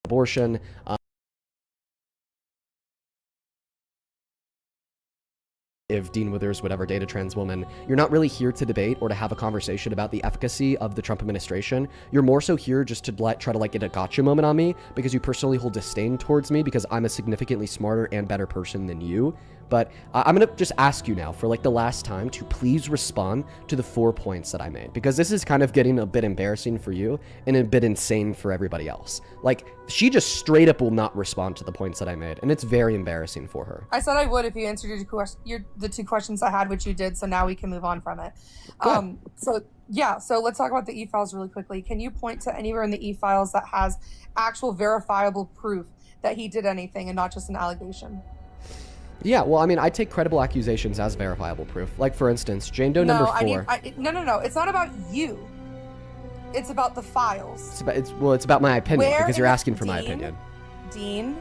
abortion. If Dean Withers would ever date a trans woman, you're not really here to debate or to have a conversation about the efficacy of the Trump administration. You're more so here just to try to get a gotcha moment on me because you personally hold disdain towards me because I'm a significantly smarter and better person than you. But I'm going to just ask you now for the last time to please respond to the 4 points that I made, because this is kind of getting a bit embarrassing for you and a bit insane for everybody else. She just straight up will not respond to the points that I made, and it's very embarrassing for her. I said I would if you answered the 2 questions I had, which you did, so now we can move on from it. So let's talk about the e-files really quickly. Can you point to anywhere in the e-files that has actual verifiable proof that he did anything and not just an allegation? Yeah, well, I mean, I take credible accusations as verifiable proof. For instance, Jane Doe number 4. No. It's not about you. It's about the files. It's about my opinion, because you're asking for my opinion. Dean,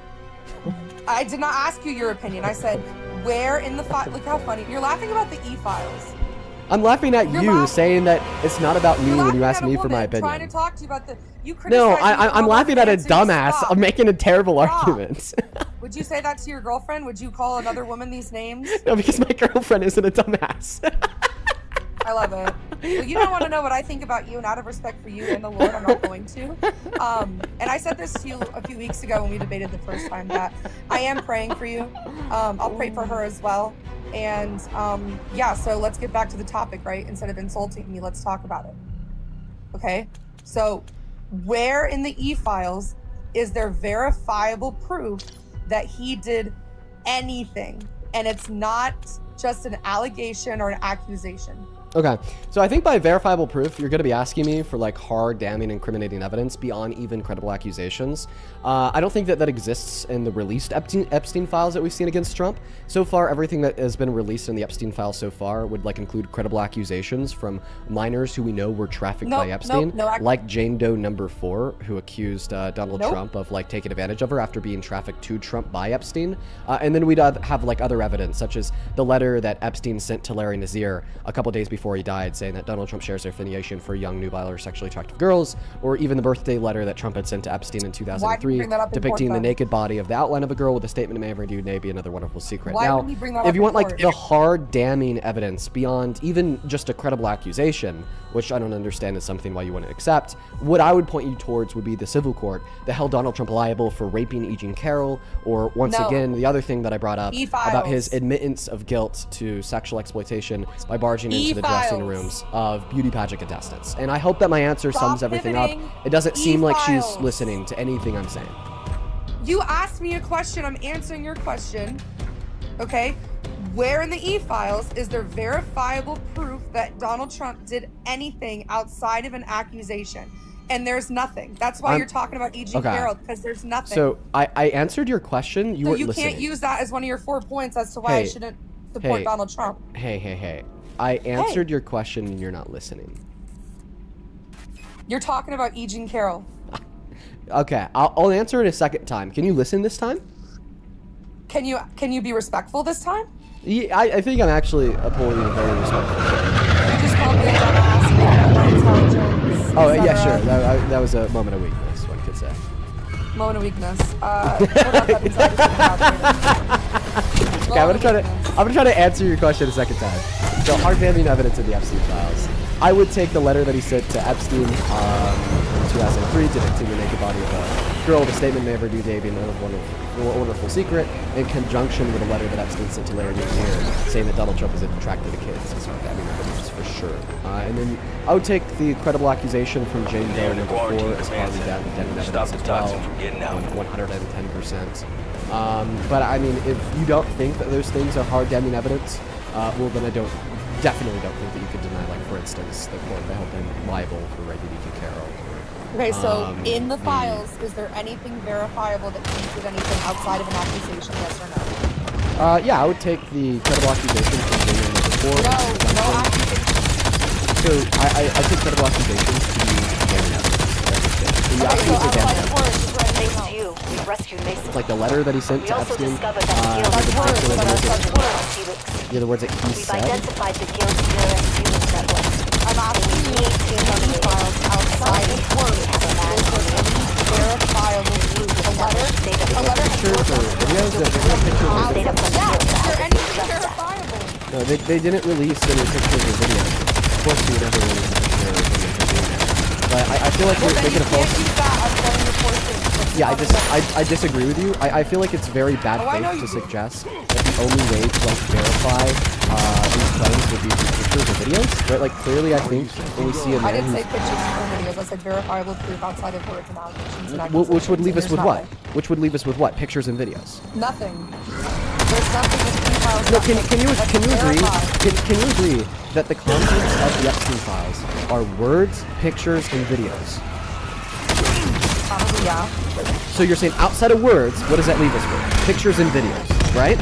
I did not ask you your opinion. I said, where in the file? Look how funny. You're laughing about the e-files. I'm laughing at you saying that it's not about me when you ask me for my opinion. Trying to talk to you about the. No, I'm laughing at a dumbass. I'm making a terrible argument. Would you say that to your girlfriend? Would you call another woman these names? No, because my girlfriend isn't a dumbass. I love it. Well, you don't want to know what I think about you, and out of respect for you and the Lord, I'm not going to. And I said this to you a few weeks ago when we debated the first time that I am praying for you. I'll pray for her as well. And so let's get back to the topic, right? Instead of insulting me, let's talk about it. Okay? So where in the e-files is there verifiable proof that he did anything? And it's not just an allegation or an accusation. Okay, so I think by verifiable proof, you're going to be asking me for hard, damning, incriminating evidence beyond even credible accusations. I don't think that exists in the released Epstein files that we've seen against Trump. So far, everything that has been released in the Epstein files so far would include credible accusations from minors who we know were trafficked by Epstein, like Jane Doe number 4, who accused Donald Trump of taking advantage of her after being trafficked to Trump by Epstein. And then we'd have other evidence, such as the letter that Epstein sent to Larry Nassar a couple days before he died, saying that Donald Trump shares their affiliation for young, nubile, or sexually attractive girls, or even the birthday letter that Trump had sent to Epstein in 2003, depicting the naked body of the outline of a girl with a statement, "May ever do, may be another wonderful secret." Now, if you want the hard, damning evidence beyond even just a credible accusation, which I don't understand is something why you wouldn't accept, what I would point you towards would be the civil court that held Donald Trump liable for raping E. Jean Carroll, or once again, the other thing that I brought up about his admittance of guilt to sexual exploitation by barging into the dressing rooms of beauty pageant contestants. And I hope that my answer sums everything up. It doesn't seem like she's listening to anything I'm saying. You asked me a question, I'm answering your question. Okay? Where in the e-files is there verifiable proof that Donald Trump did anything outside of an accusation? And there's nothing. That's why you're talking about E. Jean Carroll, because there's nothing. So I answered your question. You weren't listening. Can't use that as one of your 4 points as to why I shouldn't support Donald Trump. Hey. I answered your question and you're not listening. You're talking about E. Jean Carroll. Okay, I'll answer it a second time. Can you listen this time? Can you be respectful this time? Yeah, I think I'm actually upholding a very respectful thing. You just called me a dumbass, intelligence. Oh, yeah, sure. That was a moment of weakness, one could say. Moment of weakness. Okay, I'm gonna try to answer your question a second time. So, hard damning evidence in the Epstein files. I would take the letter that he sent to Epstein in 2003, depicting the naked body of a girl with a statement, "May ever do, Davey, and a wonderful secret," in conjunction with a letter that Epstein sent to Larry Nassar, saying that Donald Trump is attracted to kids. That's what that means for sure. And then I would take the credible accusation from Jane Doe number 4 as part of the damning evidence as well, 110%. But I mean, if you don't think that those things are hard damning evidence, well, then I definitely don't think that you could deny, for instance, the court that held him liable for raping E. Jean Carroll. Okay, so in the files, is there anything verifiable that he did anything outside of an accusation, yes or no? Yeah, I would take the credible accusation from Jane Doe number 4. No accusation. So I take credible accusations to be damning evidence. Thanks to you, we rescued Mason. Like the letter that he sent to Epstein. They're the words that he We've said. identified the guilt nearest humans network. I'm asking you to files outside of words. is there any verifiable proof? A letter Pictures or videos? There's no pictures or videos. Yeah, is there anything verifiable? No, they didn't release any pictures or videos. Of course, you would never release a picture or video for doing that. But I feel like you're making a false... Use that as one of your forces. Yeah, I disagree with you. I feel like it's very bad faith to suggest that the only way to like verify these claims would be through pictures or videos. Right? Like clearly, I think when we see a I man didn't say who's... pictures or videos. I said verifiable proof outside of words and allegations and accusations. Which would leave us with what? Nothing. Which would leave us with what? Pictures and videos. Nothing. There's nothing in the files. No, can you agree? verified. Can you agree that the contents of the Epstein files are words, pictures, and videos? Probably, yeah. So you're saying outside of words, what does that leave us with? Pictures and videos, right?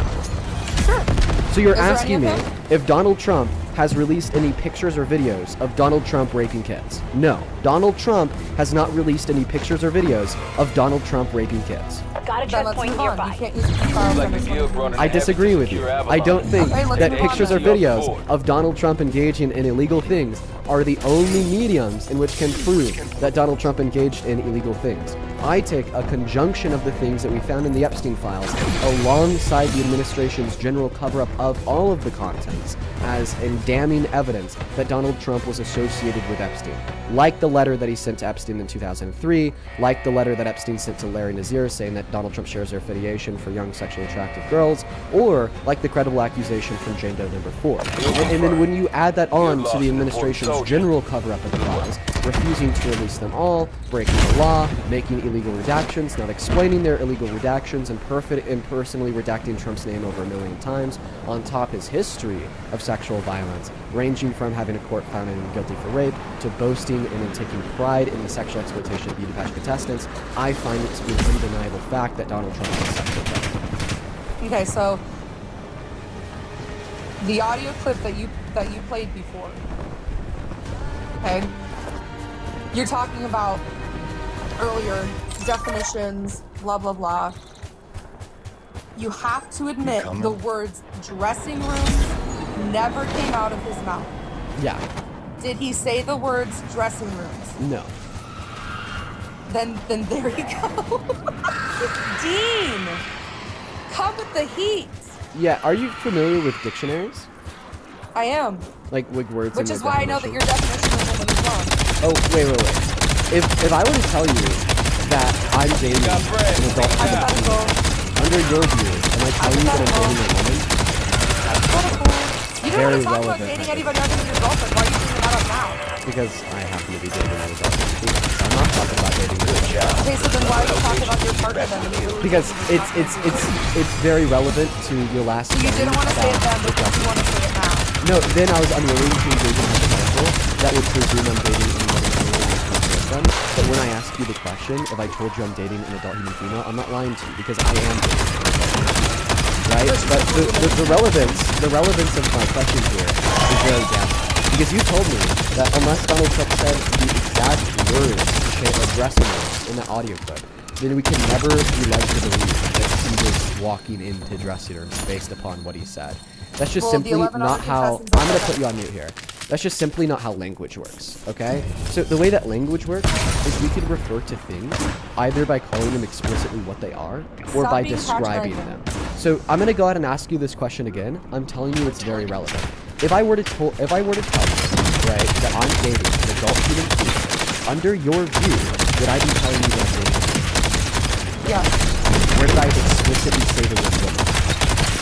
Sure. So you're Is there asking me any of them? if Donald Trump has released any pictures or videos of Donald Trump raping kids. No, Donald Trump has not released any pictures or videos of Donald Trump raping kids. Got a Then checkpoint let's move on. nearby. You can't use files on this one. I disagree with you. I don't think Okay, let's that move on pictures or then. videos of Donald Trump engaging in illegal things are the only mediums in which can prove that Donald Trump engaged in illegal things. I take a conjunction of the things that we found in the Epstein files alongside the administration's general cover-up of all of the contents as in damning evidence that Donald Trump was associated with Epstein. Like the letter that he sent to Epstein in 2003, like the letter that Epstein sent to Larry Nassar saying that Donald Trump shares their affiliation for young sexually attractive girls, or like the credible accusation from Jane Doe number 4. And then when you add that on to the administration's general cover-up of the files, refusing to release them all, breaking the law, making illegal redactions, not explaining their illegal redactions, and personally redacting Trump's name over 1 million times, on top his history of sexual violence, ranging from having a court found him guilty for rape, to boasting and in taking pride in the sexual exploitation of beauty pageant contestants, I find it to be an undeniable fact that Donald Trump is a sexual predator. Okay, so the audio clip that you played before. Okay, you're talking about earlier definitions, blah blah blah. You have to admit the words dressing rooms never came out of his mouth. Yeah. Did he say the words dressing rooms? No. Then there you go. Dean, come with the heat. Yeah, are you familiar with dictionaries? I am. Like with words Which in is their why I know that definition? your definition of woman is wrong. Oh, wait. If I were to tell you that I'm dating an adult human Hypothetical. under your view, am I telling you that I'm dating a woman? Hypothetical. You don't Very want to talk about relevant, dating I think. anybody other than your girlfriend. Why are you bringing that up now? Because I happen to be dating an adult human. So I'm not talking about dating a woman. Okay, so then why are you talking about your partner then? Because it's very relevant to your last You point didn't want to say it then, about but you want to say it now. No, then I was unwilling to engage in hypothetical. That would presume I'm dating anybody unwilling to with them. But when I ask you the question, if I told you I'm dating an adult human female, I'm not lying to you because I am dating an adult human female. Right? But the relevance of my question here is very damning. Because you told me that unless Donald Trump said the exact words addressing us in that audio clip, then we can never be led to believe that he was walking into dressing rooms based upon what he said. That's just simply not how... I'm going to put you on mute here. That's just simply not how language works, okay? So the way that language works is we can refer to things either by calling them explicitly what they are or by describing them. So I'm going to go ahead and ask you this question again. I'm telling you it's very relevant. If I were to tell you, right, that I'm dating an adult human female, under your view, would I be telling you that I'm dating? Yeah. Where did I explicitly say the word woman?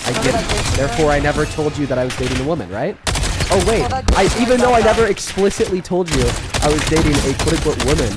I didn't. Therefore, I never told you that I was dating a woman, right? Oh wait, even though I never explicitly told you I was dating a quote-unquote woman,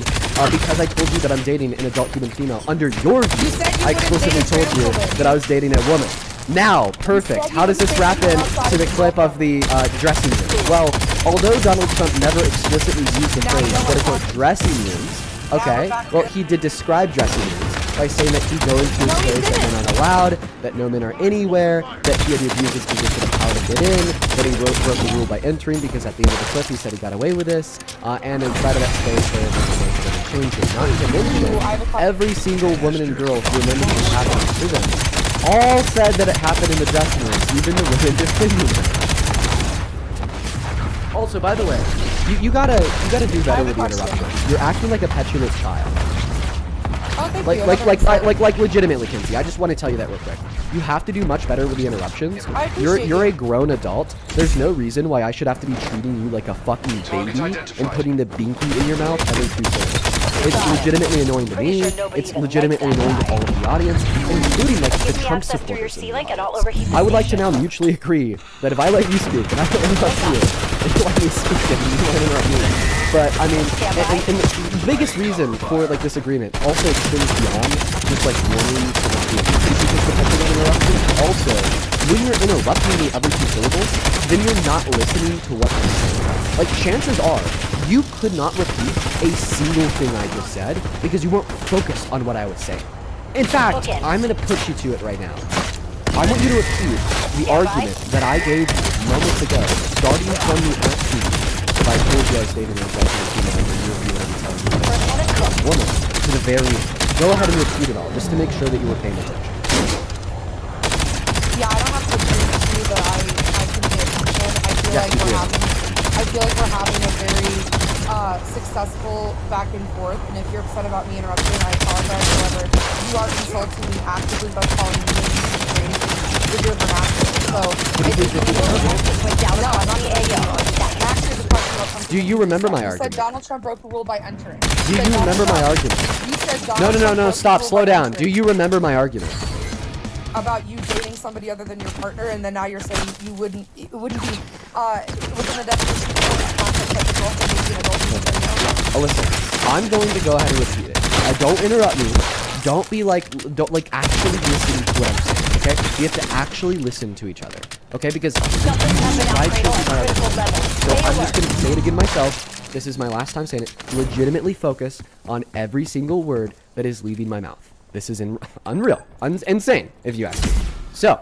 because I told you that I'm dating an adult human female, under your view, I explicitly told you that I was dating a woman. Now, perfect. How does this wrap in to the clip of the dressing room? Well, although Donald Trump never explicitly used the phrase quote-unquote dressing rooms, okay, well, he did describe dressing rooms by saying that he go into a space that men aren't allowed, that no men are anywhere, that he had abused his position of power to get in, that he broke the rule by entering because at the end of the clip he said he got away with this, and inside of that space there is changing. Not to mention, every single woman and girl who remembered what happened to them all said that it happened in the dressing rooms, even the women defending them. Also, by the way, You gotta do better have a with the question. interruptions. You're acting like a petulant child. Oh, thank Like, you. I like, never like, said- like, legitimately, Kinsey. I just want to tell you that real quick. You have to do much better with the interruptions. I appreciate You're you. a grown adult. There's no reason why I should have to be treating you like a fucking baby and putting the binky in your mouth every 2 seconds. It's legitimately annoying to me. Pretty sure nobody It's even legitimately likes that annoying to guy. all of the audience, including like the Give me Trump access through your supporters. in the C-Link and I'll audience. overheat the I would like to station. now mutually agree that if I let you speak and I don't interrupt you, and you let me speak and you don't interrupt me. But I mean, and the biggest reason for like this agreement also extends beyond just like warning to not be because the type of interruption. Also, when you're interrupting me every 2 syllables, then you're not listening to what I'm saying. Like chances are, you could not repeat a single thing I just said because you weren't focused on what I was saying. In fact, Bookends. I'm gonna put you to it right now. I want you to repeat the argument that I gave you moments ago, starting from the accident. If I told you I stayed in a judgment and you would be telling me that woman to the very end. Go ahead and repeat it all, just to make sure that you were paying attention. Yeah, I don't have to agree with you that I can pay attention. Yes, you do. I feel like we're having a very successful back and forth. And if you're upset about me interrupting, I apologize. However, you are insulting me actively by calling me names with your vernacular. So Could you please repeat the argument? Went down No, I'm not the saying AO. actually the question about something. Do you remember my You said argument? Donald Trump broke the rule by entering. Do You said you Donald remember my Trump- argument? You said Donald No, Trump broke the stop, rule slow by down. entering. Do you remember my argument? About you dating somebody other than your partner, and then now you're saying it wouldn't be within the definition of the context that the girlfriend would be an adult in Oh, listen, I'm going to go ahead and repeat it. Don't interrupt me. Don't actually listen to what I'm saying, okay? You have to actually listen to each other, okay? Because Something's happening on I Cradle chose at my critical argument. level. So Stay I'm alert. just going to say it again myself. This is my last time saying it. Legitimately focus on every single word that is leaving my mouth. This is unreal. Insane, if you ask me. So,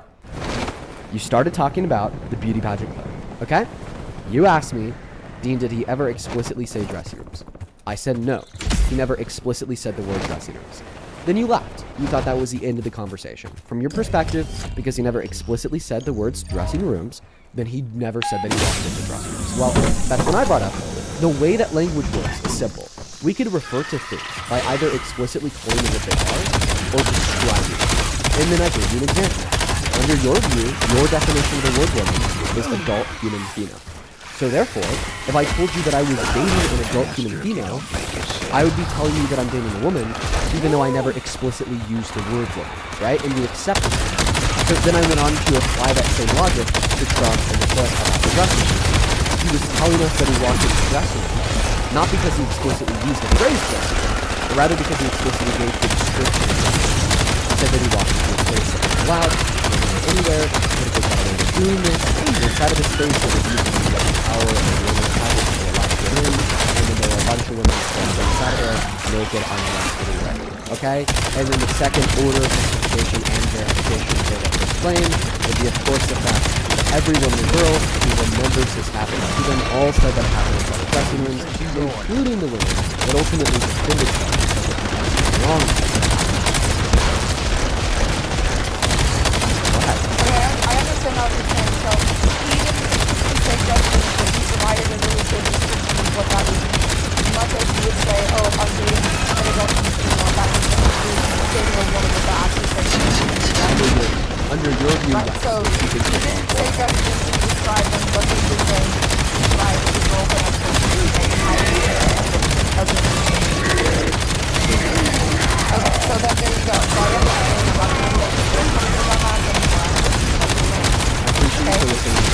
you started talking about the beauty pageant code, okay? You asked me, Dean, did he ever explicitly say dressing rooms? I said no. He never explicitly said the word dressing rooms. Then you left. You thought that was the end of the conversation. From your perspective, because he never explicitly said the words dressing rooms, then he never said that he walked into dressing rooms. Well, that's when I brought up the way that language works is simple. We could refer to things by either explicitly claiming what they are or describing them. And then I gave you an example. Under your view, your definition of the word woman is adult human female. So therefore, if I told you that I was dating an adult human female, I would be telling you that I'm dating a woman, even though I never explicitly used the word woman, right? And you accepted it. So then I went on to apply that same logic to Trump and the foot about the dressing room. He was telling us that he walked into the dressing room, not because he explicitly used the phrase dressing room, but rather because he explicitly gave the description of dressing room. He said that he walked into a space that was loud, anywhere, but if they got away with doing this, inside of the space that was using the power and the women's pageant to allow to get in, and then there were a bunch of women standing inside of there, naked, undressed, getting ready. Okay? And then the second order of justification and verification for what this claim would be, of course, the fact that every woman and girl who remembers this happening to them all said that it happened inside the dressing rooms, including the women that ultimately defended Trump because of the wrong. I understand how you're saying. So even if you say judgment, but you provided a really good description of what that would mean. Much as you would say, oh, if I'm dating an adult female, that means I'm dating a woman with the actual same. Under your view, Right, yes, so you you can didn't say judgment to describe them, but you did say describe the girlfriend as Okay, so then there you go. So I understand what you're coming from on that. appreciate you for listening.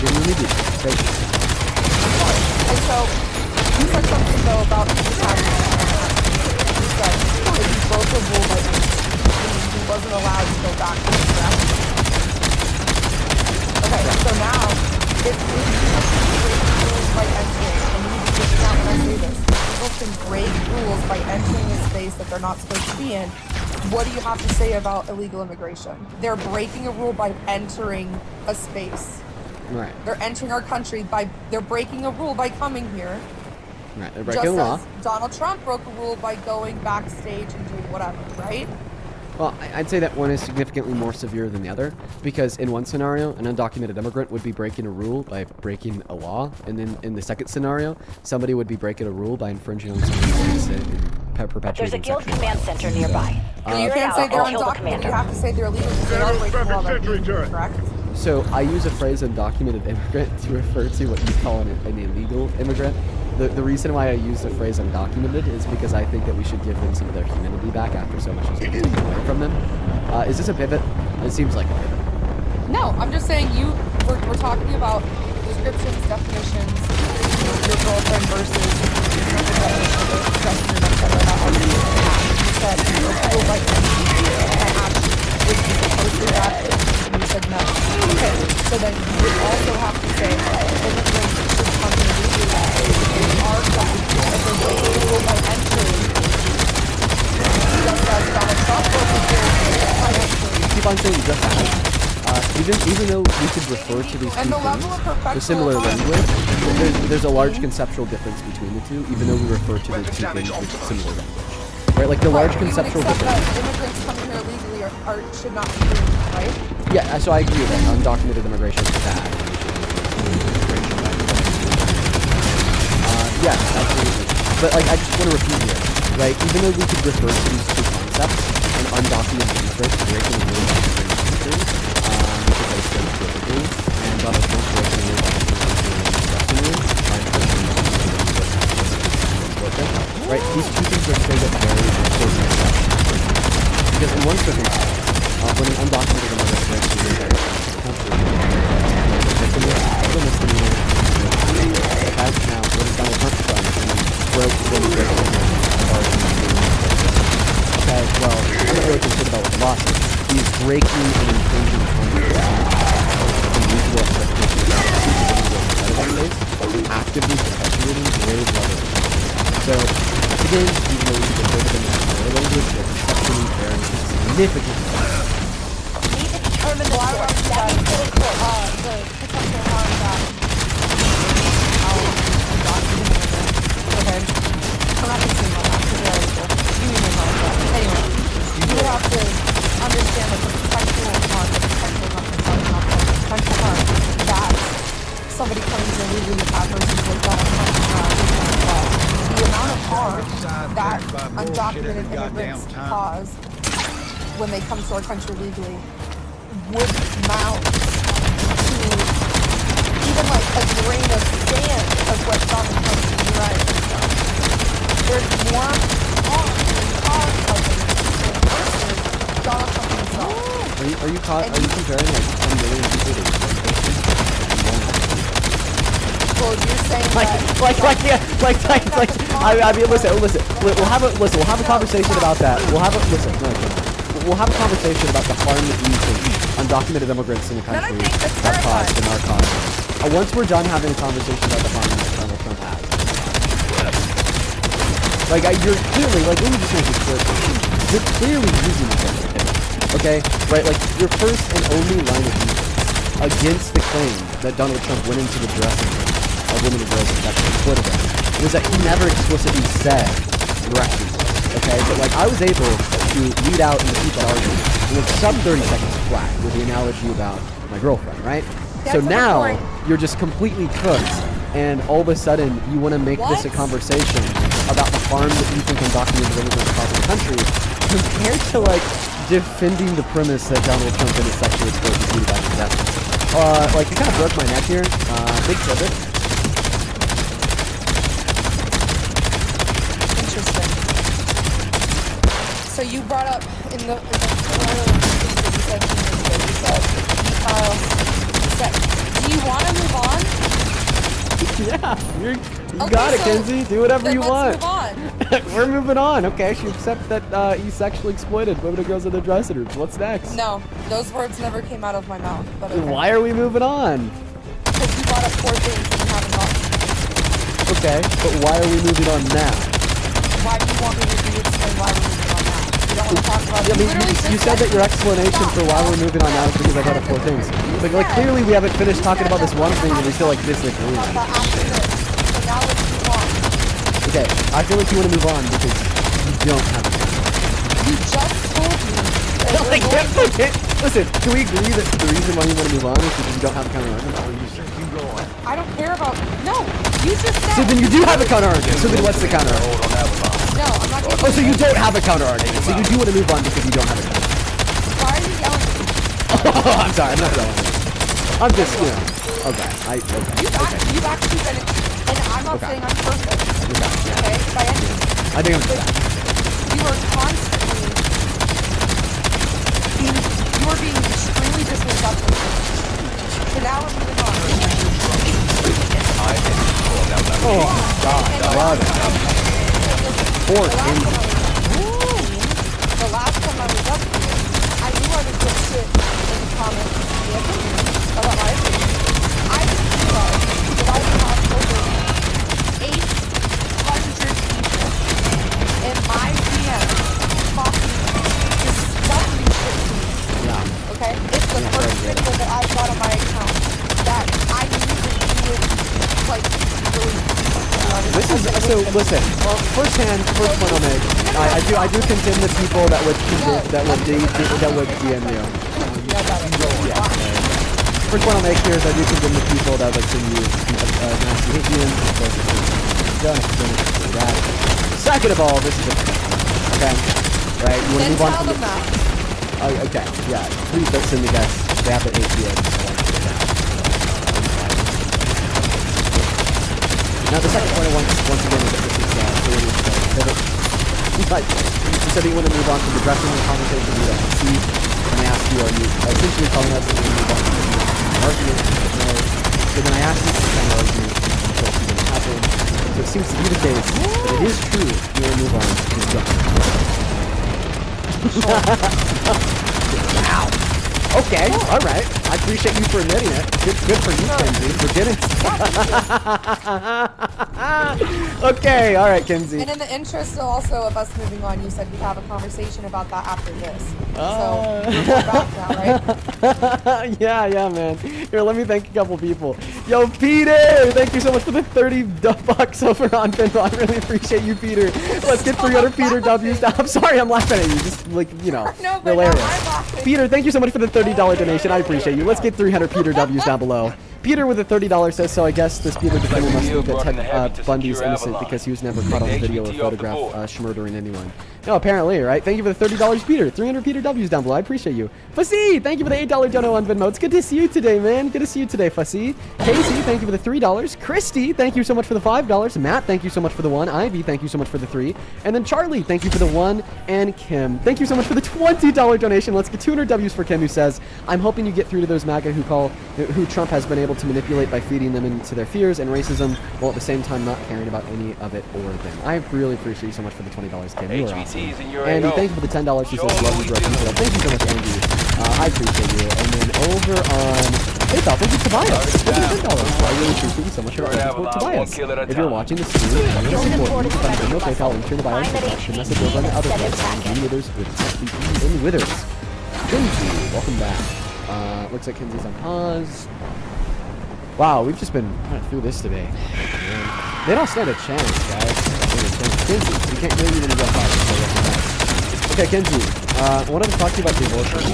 Genuinely do. Thank you. And so, you said something though about this happening. You said that he broke a rule by meaning he wasn't allowed to go back to the draft. Okay, so now, if you have to break rules by entering, and you need to get out when I say this, people can break rules by entering a space that they're not supposed to be in. What do you have to say about illegal immigration? They're breaking a rule by entering a space. Right. They're entering our country they're breaking a rule by coming here. Right. They're Just breaking the law. as Donald Trump broke a rule by going backstage and doing whatever, right? Well, I'd say that one is significantly more severe than the other, because in one scenario, an undocumented immigrant would be breaking a rule by breaking a law, and then in the second scenario, somebody would be breaking a rule by infringing on somebody's rights and perpetuating There's a guild sexual command violence. center nearby. Well, you can't say they're I'll kill the undocumented. commander. You have to say they're illegal because they are breaking law. They're correct? So I use a phrase undocumented immigrant to refer to what you call an illegal immigrant. The reason why I use the phrase undocumented is because I think that we should give them some of their humanity back after so much has been taken away from them. Is this a pivot? It seems like a pivot. No, I'm just saying we're talking about descriptions, definitions, your girlfriend versus your definition of dressing your etc. Not how you said feel like and Ash would be supposed to that, and you said no. Okay, so then you would also have to say immigrants should come in legally. They are coming if they're illegal by entry. Just as Donald Trump was illegal by entry. Keep on saying just as. Even though we could refer to these two And the level things of perfection with similar of language, there's a large conceptual difference between the two, even though we refer to the two things with similar language. Right? Like the large conceptual you would accept difference. that immigrants coming here legally should not be doing, right? Yeah, so I agree with that. Undocumented immigration is bad. Yeah, absolutely. But like, I just want to repeat here, right? Even though we could refer to these two concepts, an undocumented immigrant breaking the rules of the country, which is a state typically, and Donald Trump breaking the rules of the right? These two things are still very important. Because in one circumstance, when an undocumented immigrant breaks the rules of the country, now, what has Donald Trump done? Broke the immigration okay, well, I'm not really concerned about what the law says. He's breaking and infringing upon the unusual expectations of the states, actively perpetuating grave levels. So, again, even though we can refer to them in our language, they're conceptually very significant. Need to determine the source. That means killing court. The potential harm that okay. I'm not concerned about that because they're illegal. You even know that. Anyway, you would have to understand that the potential harm, that somebody comes in legally with that person with Donald Trump, the amount of harm that undocumented immigrants cause when they come to our country legally would mount to even like a grain of sand of what Donald Trump is right. There's more harm being caused by the person Donald Trump himself. Are you comparing like 10 million people to one person? Well, you're saying I mean, listen. We'll have a conversation about that. We'll have a conversation about the harm that you think undocumented immigrants in the country have caused in our cause. Once we're done having a conversation about the harm that Donald Trump has. Like, you're clearly, like, let me just make this clear. You're clearly using this as a pivot, okay? Right, like, your first and only line of defense against the claim that Donald Trump went into the dressing room of women and girls and sexually exploited them was that he never explicitly said directly, okay? But, like, I was able to lead out and defeat that argument with sub 30 seconds flat with the analogy about my girlfriend, right? So now, you're just completely cooked, and all of a sudden, you want to make this a conversation about the harm that you think undocumented immigrants cause in the country, compared to, like, defending the premise that Donald Trump didn't sexually exploit the back to death. Like, you kind of broke my neck here. Big pivot. Interesting. So you brought up in the earlier you said do you want to move on? Yeah, you Okay, got it, so Kenzie. Do whatever you want. Let's move on. We're moving on. Okay, she accepts that he sexually exploited women and girls in their dressing rooms. What's next? No, those words never came out of my mouth. But okay. Why are we moving on? Because you brought up 4 things and you haven't gotten. Okay, but why are we moving on now? Why do you want me to re-explain why we're moving on now? You don't want to talk about it. I mean, you said that your explanation for why we're moving on now is because I brought up 4 things. But like clearly we haven't finished talking about this one thing and we still like disagree. So now let's move on. Okay, I feel like you want to move on because you don't have a plan. You just told me Okay, listen, can we agree that the reason why you want to move on is because you don't have a counter argument? Or you just keep going? I don't care about. No, you just said. So then you do have a counter argument. So then what's the counter argument? No, I'm not giving Oh, so you you. don't have a counter argument. So you do want to move on because you don't have a counter. Why are you yelling at me? Oh, I'm sorry. I'm not yelling. I'm just, you know. Okay. You've actually been, and I'm not saying I'm perfect. Okay, by any means. I think I'm But you are constantly being extremely disrespectful. So now we're moving on. Oh, God. I love it. Poor Kenzie. The last time I was up here, I knew I was good shit in the comments about my opinion. I didn't realize that I have over 800 people in my DM talking disgusting shit to me. Yeah. Okay? It's the first video that I've got on my account that I knew that you would, like, really... This is so. Listen, first point I'll make. I do condemn the people that would DM you. Yeah. First point I'll make here is I do condemn the people that would send you nasty hate DMs. Of course, it's that. Second of all, this is a okay, right? You want to move on from the. Okay, yeah. Please don't send me guys. They have the APA. Now the second point I want, once again, is that this is you said that you want to move on from the dressing room conversation you don't see, and I asked you, are you essentially telling us that you want to move on from the argument? No. So then I asked you to kind of argue until something happened. So it seems to be the case that it is true you want to move on from the Wow. Okay, all right. I appreciate you for admitting it. Good for you, Kenzie, for getting. Okay, all right, Kenzie. And in the interest also of us moving on, you said we'd have a conversation about that after this. So we're back now, right? Yeah, man. Here, let me thank a couple people. Yo, Peter, thank you so much for the 30 bucks over on Venmo. I really appreciate you, Peter. Let's get 300 Peter W's. I'm sorry, I'm laughing at you. Just like, you know, No, but hilarious. now I'm laughing. Peter, thank you so much for the $30 donation. I appreciate you. Let's get 300 Peter W's down below. Peter with a $30 says, so I guess this Peter defender must think that Ted Bundy's innocent because he was never caught on video or photograph murdering anyone. No, apparently, right? Thank you for the $30, Peter. 300 Peter W's down below. I appreciate you. Fussy, thank you for the $8 dono on Venmo. It's good to see you today, man. Good to see you today, Fussy. Casey, thank you for the $3. Christy, thank you so much for the $5. Matt, thank you so much for the 1. Ivy, thank you so much for the 3. And then Charlie, thank you for the 1. And Kim, thank you so much for the $20 donation. Let's get 200 W's for Kim, who says, I'm hoping you get through to those MAGA who Trump has been able to manipulate by feeding them into their fears and racism, while at the same time not caring about any of it or them. I really appreciate you so much for the $20, Kim. You are awesome. Andy, thank you for the $10. She says, love you, bro. Thank you so much, Andy. I appreciate you. And then over on PayPal, thank you, Tobias. For the $10. I really appreciate you so much for the support, Tobias. If you're watching this stream, and you support, you can find Venmo, PayPal, link in the bio, and message over on the other website. Withers with SVP in Withers. Kenzie, welcome back. Looks like Kenzie's on pause. Wow, we've just been kind of through this today. Man. They don't stand a chance, guys. Kenzie, you can't really even go fast. Okay, Kenzie, I wanted to talk to you about the abortion. Do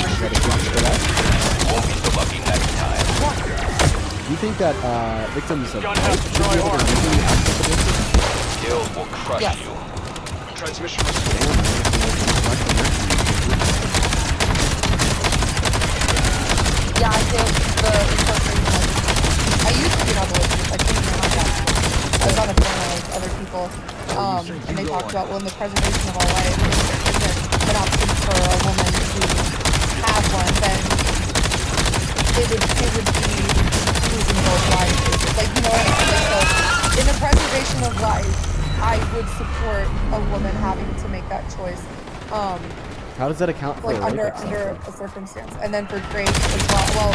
you think that victims of rape should be able to legally access abortion? Guild will crush you. Transmission restored. Yeah, I did the incorporation. I used to be an abolitionist. I couldn't hear my dad. I was on a panel with other people, and they talked about, well, in the preservation of all life, if there isn't an option for a woman to have one, then it would be losing both lives. Like, you know what I mean? Like, so in the preservation of life, I would support a woman having to make that choice. How does that account for Like under a circumstance, and then for rape as well. Well,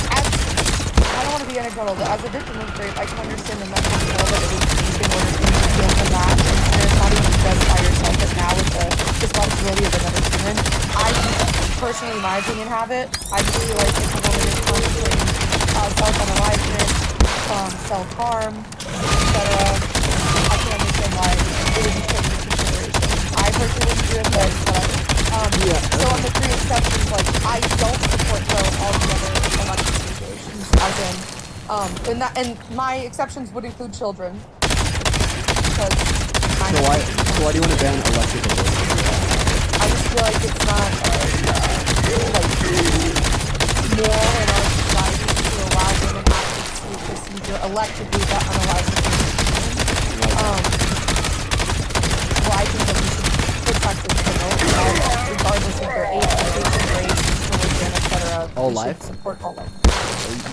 I don't want to be anecdotal, but as a victim of rape, I can understand the mental toll that it would take in order for you to heal from that, and it's not even just by yourself, but now with the responsibility of another human. I personally, in my opinion, have it. I feel like if a woman is contemplating self-unaliveness, self-harm, etc., I can understand why it would be taken into consideration. I personally wouldn't do it, but so on the 3 steps And my exceptions would include children. Because So why do you want to ban electrical buildings? I just feel like it's not moral in our society to allow women access to a procedure electrically that unallows them. Well, I think that we should protect and promote all life, regardless of their age, location, race, religion, etc. All We should life? support all life.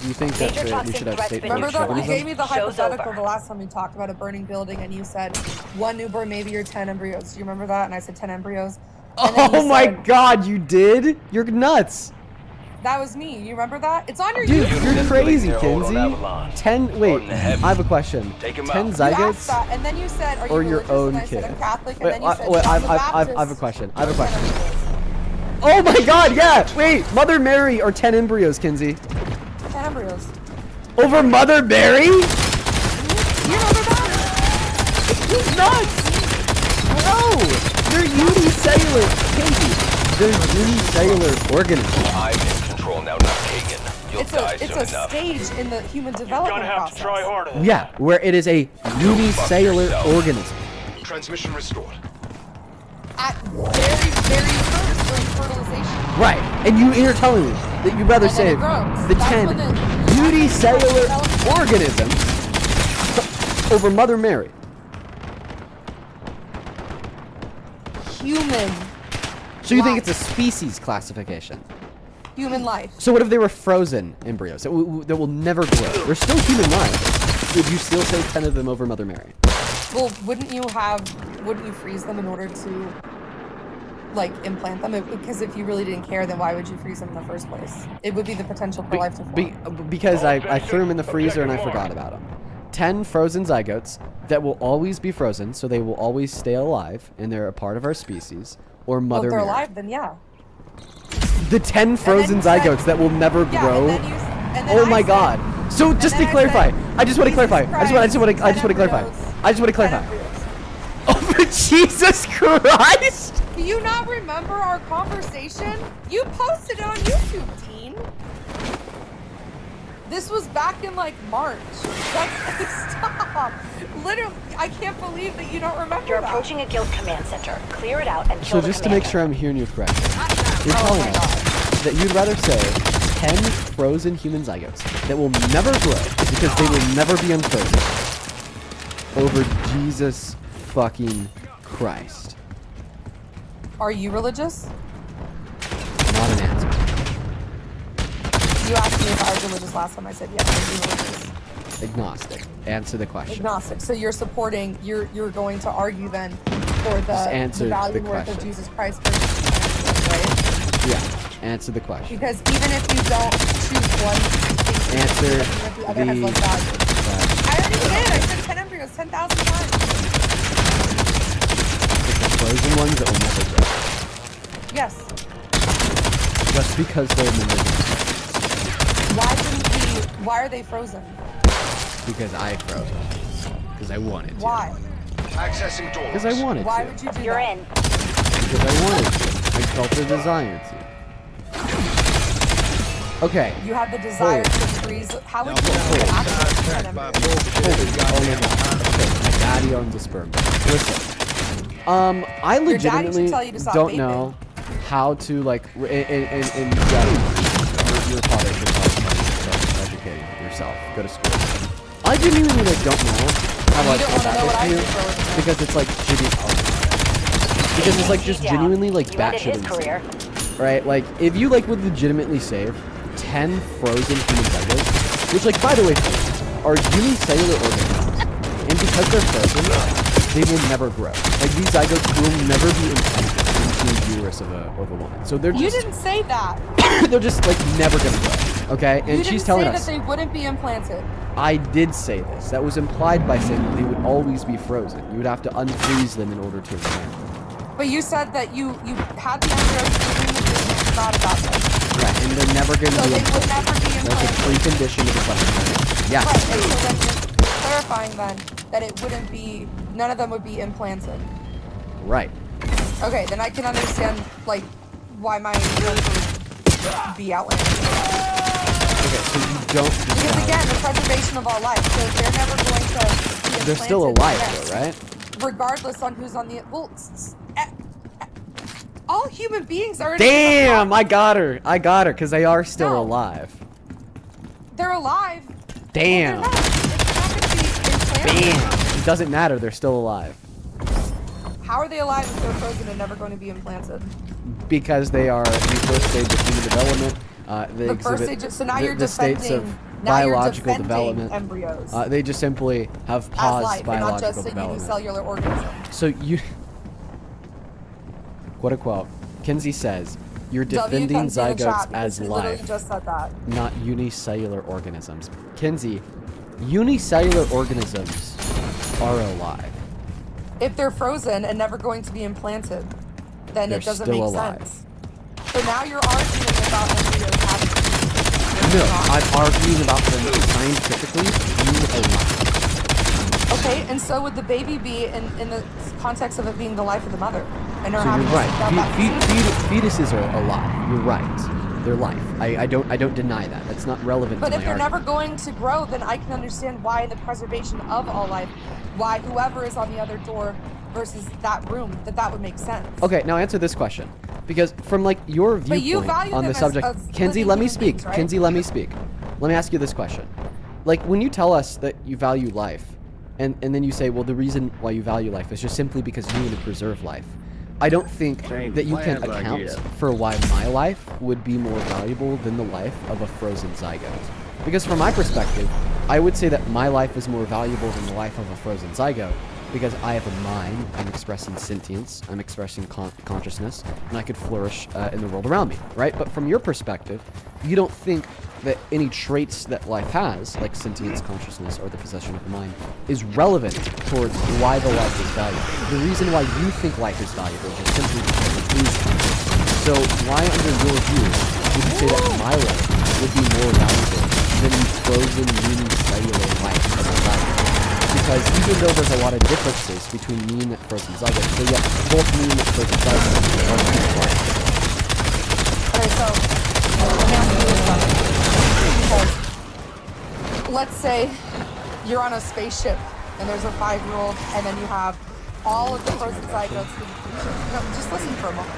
Do you think that Major we toxic should have threats state been Remember that you neutralized. gave me the Show's hypothetical over. the last time we talked about a burning building, and you said 1 newborn, maybe or 10 embryos. Do you remember that? And I said 10 embryos. And then Oh you my said- god, you did? You're nuts. That was me. You remember that? It's on your Dude, YouTube. you're crazy, Hold on, Kinsey. Avalon. 10, wait, On the heavy. I have a question. Take 'em 10 out. You asked zygotes? that, and then you said, "Are you Or your religious?" own and I said, kid? "I'm Catholic," and Wait, then you said, wait, "John the I have a Baptist question. I have a or 10 question. embryos." Oh my god, yeah! Wait, Mother Mary or 10 embryos, Kinsey? 10 embryos. Over Mother Mary? You remember that? He's nuts! No! They're unicellular, Kinsey. They're unicellular organisms. I'm in control now, not Kagan. You'll die It's soon a enough. stage in the human development process. harder. Yeah, where it is a unicellular yourself. organism. Transmission restored. At very, very first during fertilization. Right, and you're telling me that you'd rather And then it save grows. the That's 10 when the unicellular development- organisms over Mother Mary. Human. So you think life. it's a species classification? Human life. So what if they were frozen embryos that will never grow? They're still human life. Would you still save 10 of them over Mother Mary? Well, wouldn't you freeze them in order to, like, implant them? Because if you really didn't care, then why would you freeze them in the first place? It would be the potential for life to form. Because I threw them in the freezer and I forgot about them. 10 frozen zygotes that will always be frozen, so they will always stay alive, and they're a part of our species, or Well, Mother if they're Mary. alive, then yeah. The 10 frozen you said- zygotes that will never Yeah, grow. and then Oh I my said- god. So just then to I clarify, said, I just want to Jesus clarify. I just want to clarify. 10 I just want to clarify. 10 embryos. Oh, for Jesus Christ! Do you not remember our conversation? You posted it on YouTube, Dean. This was back in like March. Stop. Literally, I can't believe that you don't remember You're that. approaching a guild command center. Clear it out and So kill the just to make commander. sure I'm hearing you correctly, you're Oh telling my us God. that you'd rather save 10 frozen human zygotes that will never grow because they will never be unfrozen over Jesus fucking Christ. Are you religious? Not an answer. You asked me if I was religious last time. I said yes. Are you religious? Agnostic. Answer the question. Agnostic. So you're supporting. You're going to argue then for Just the answer value the and worth of question. Jesus Christ versus Christ, right? Yeah. Answer the question. Because even if you don't choose one, thing, Answer even if the other has less value. I already did. I said 10 embryos 10,000 times. The frozen ones that will never grow. Yes. Just because they're in the middle. Why are they frozen? Because I froze them. Because I wanted to. Why? Accessing doors. Because I wanted Why to. would you do You're that? in. Because I wanted to. I felt the desire to. Okay. You have the desire to freeze. How would you Hold. access 10 embryos? Oh my god. Okay, my daddy owns a sperm bank. Listen. I daddy should legitimately tell you to stop don't vaping. know how to like in your father should probably start educating yourself. Go to school. I genuinely like don't know how You like don't wanna know what I you do for a living. because it's like because it's like just Down. genuinely like You ended batshit his career. insane. Right? Like, if you, like, would legitimately save 10 frozen human zygotes, which, like, by the way, are unicellular organisms, and because they're frozen, they will never grow. Like, these zygotes will never be implanted into the uterus of a woman. So they're You just, didn't say that. they're just, like, never gonna grow. Okay? And You she's didn't telling say us, that they wouldn't be implanted. I did say this. That was implied by saying that they would always be frozen. You would have to unfreeze them in order to implant them. But you said that you had the embryos and thought about them. Right, and they're never gonna So be they would implanted. never be That's a implanted. precondition of the question. Yeah. Right, and so then you're clarifying then that it wouldn't be, none of them would be implanted. Right. Okay, then I can understand, like, why my answer would be outlandish. Okay, so you don't Because disvalue. again, the preservation of all life. So if they're never going to be They're still implanted, alive, though, right? regardless on who's on the all human beings are. Damn, I got her, because they are still No. alive. They're alive. Damn. Well, they're not. It's not going to be implanted. Damn. It doesn't matter, they're still alive. How are they alive if they're frozen and never going to be implanted? Because they are the first stage of human development. They The first exhibit stage. So now the, you're the states of defending. Now you're biological defending development. embryos They just simply have as paused life, and not biological just a development. unicellular organism. So you, quote unquote, Kinsey says, you're defending Kenzie in the chat, zygotes because as he literally life, just said that. not unicellular organisms. Kinsey, unicellular organisms are alive. If they're frozen and never going to be implanted, then They're it doesn't still make alive. sense. So now you're arguing about embryos having. No, I'm arguing about them scientifically being alive. Okay, and so would the baby be in the context of it being the life of the mother, and her So having you're to right. seek out that Fetuses are alive. You're right. They're life. I don't deny that. That's not relevant But to if my they're argument. never going to grow, then I can understand why in the preservation of all life, why whoever is on the other door versus that room, that would make sense. Okay, now answer this question. Because from like your But you viewpoint value on the them as- subject, as Kenzie, living let me human speak. beings, right? Kenzie, let me speak. Let me ask you this question. Like when you tell us that you value life, and then you say, well, the reason why you value life is just simply because you need to preserve life. I don't think that you can account for why my life would be more valuable than the life of a frozen zygote. Because from my perspective, I would say that my life is more valuable than the life of a frozen zygote because I have a mind, I'm expressing sentience, I'm expressing consciousness, and I could flourish in the world around me, right? But from your perspective, you don't think that any traits that life has, like sentience, consciousness, or the possession of the mind, is relevant towards why the life is valuable. The reason why you think life is valuable is just simply because it is valuable. So why, under your view, would you say that my life would be more valuable than the frozen unicellular life of a zygote? Because even though there's a lot of differences between me and that frozen zygote, so yet both me and that frozen zygote are life. Okay, so let me ask you this question. Because let's say you're on a spaceship and there's a 5-year-old, and then you have all of the frozen zygotes. No, just listen for a moment.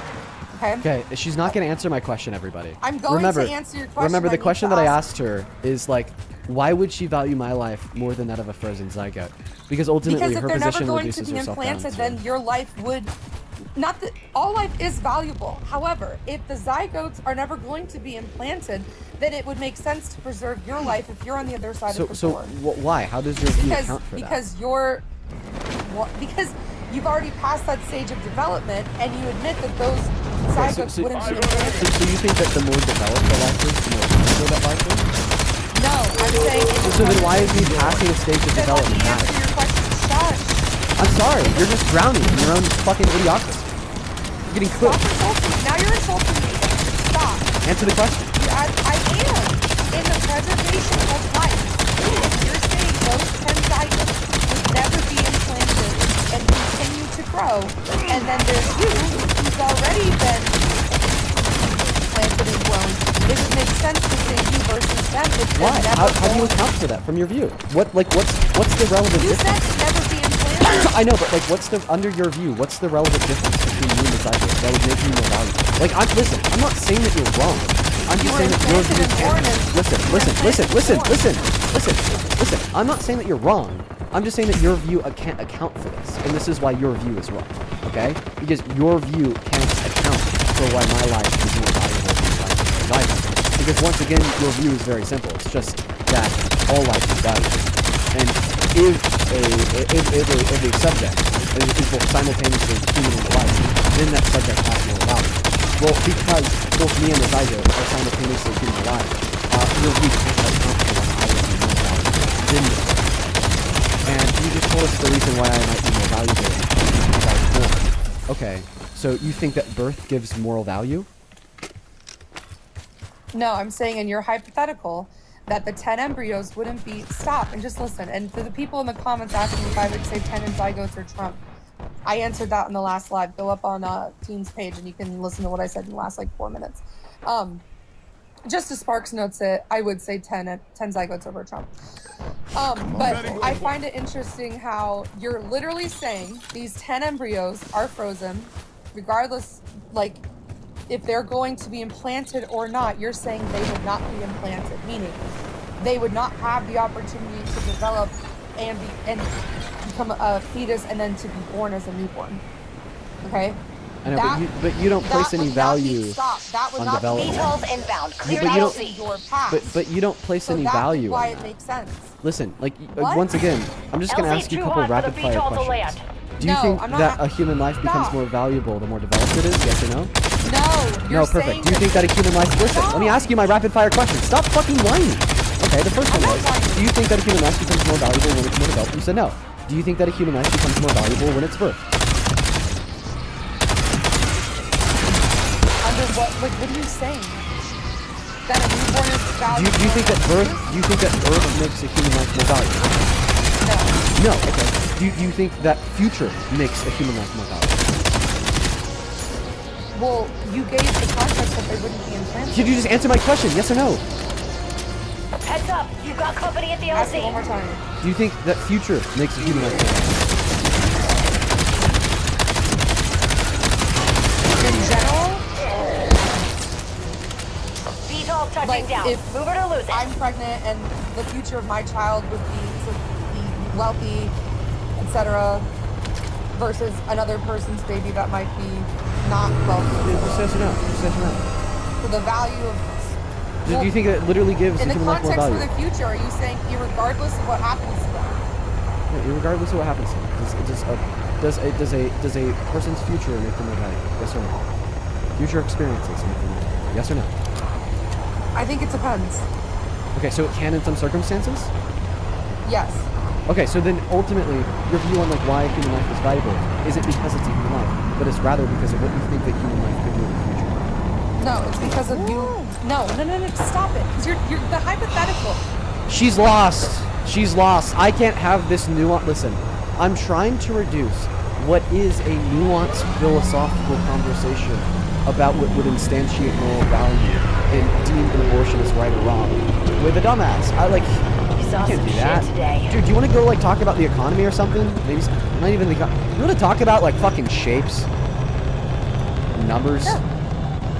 Okay. Okay, she's not going to answer my question, everybody. I'm going to answer your question. Remember, I the need question to that I ask- asked her is like, why would she value my life more than that of a frozen zygote? Because ultimately, Because if her they're never position going to reduces be herself down implanted, to... then your life would not that all life is valuable. However, if the zygotes are never going to be implanted, then it would make sense to preserve your life if you're on the other side of the door. Why? How does your view account for that? Because you've already passed that stage of development, and you admit that those zygotes wouldn't be implanted. So you think that the more developed the life is, the more valuable that life is? No, I'm saying. So then why is me passing a stage of Then let me development answer matter? your question. Shush. I'm sorry, you're just drowning in your own fucking idiocracy. You're getting Stop cooked. insulting me. Now you're insulting me. Stop. Answer the question. I am. In the preservation of life, if you're saying those 10 zygotes would never be implanted and continue to grow, and then there's you, who's already been planted and grown, it would make sense to say you versus them if they're Why? never How do you going. account for that from your view? What's the relevant You said difference? never be implanted. I know, but like, under your view, what's the relevant difference between you and the zygote that would make you more valuable? Like, listen, I'm not saying that you're wrong. I'm just saying that your view can't. Listen. I'm not saying that you're wrong. I'm just saying that your view can't account for this, and this is why your view is wrong. Okay? Because your view can't account for why my life is more valuable than the life of the zygote. Because once again, your view is very simple. It's just that all life is valuable. And if a subject is both simultaneously human and alive, then that subject has more value. Well, because both me and the zygote are simultaneously human and alive, your view can't account for why I would be more valuable than you. And you just told us the reason why I might be more valuable because I was born. Okay, so you think that birth gives moral value? No, I'm saying in your hypothetical that the 10 embryos wouldn't be... Stop and just listen. And for the people in the comments asking if I would say 10 zygotes or Trump, I answered that in the last live. Go up on Team's page and you can listen to what I said in the last like 4 minutes. Just to Sparks notes it, I would say 10 zygotes over Trump. But I find it interesting how you're literally saying these 10 embryos are frozen, regardless, like, if they're going to be implanted or not, you're saying they would not be implanted, meaning they would not have the opportunity to develop and become a fetus and then to be born as a newborn. Okay? I know, but you don't place any value on development. VTOLs inbound. Clear but you don't- LZ. your path. But you don't place any value why on it that. makes sense. Listen, like, What? once again, I'm just going to LZ ask you a too couple hot for rapid the fire VTOL to questions. land. Do you No, think I'm not that a- a human life becomes Stop. more valuable the more developed it is? Yes or no? No, you're No, perfect. saying Do you think that a human life... Listen, let me No. ask you my rapid fire question. Stop fucking whining. Okay, the first I'm one not was, whining. do you think that a human life becomes more valuable when it's more developed? You said no. Do you think that a human life becomes more valuable when it's birthed? under what are you saying? That a newborn is Do valuable? you think that birth makes a human life more valuable? No. No, okay. Do you think that future makes a human life more valuable? Well, you gave the context that they wouldn't be implanted. Could you just answer my question, yes or no? Heads up. You've got company at the Ask it one more LZ. time. Do you think that future makes a human life more valuable? In general, VTOL touching like, down. if Move it or lose it. I'm pregnant and the future of my child would be to be wealthy, etc., versus another person's baby that might be not wealthy. Just yes or no. Just yes or no. So the value of Do you think that literally gives a in the human life more context value? for the future, are you saying irregardless of what happens to them? Yeah, regardless of what happens to them, does a person's future make them more valuable? Yes or no? Future experiences make them more valuable? Yes or no? I think it depends. Okay, so it can in some circumstances? Yes. Okay, so then ultimately, your view on like why a human life is valuable isn't because it's a human life, but it's rather because of what you think that human life could do in the future. No, it's because of you. No, stop it. Because you're the hypothetical. She's lost. She's lost. I can't have this nuance. Listen, I'm trying to reduce what is a nuanced philosophical conversation about what would instantiate moral value and deem an abortion as right or wrong with a dumbass. You saw You can't some do shit that. today. Dude, do you want to go like talk about the economy or something? Maybe not even the you want to talk about like fucking shapes? Numbers? Yeah.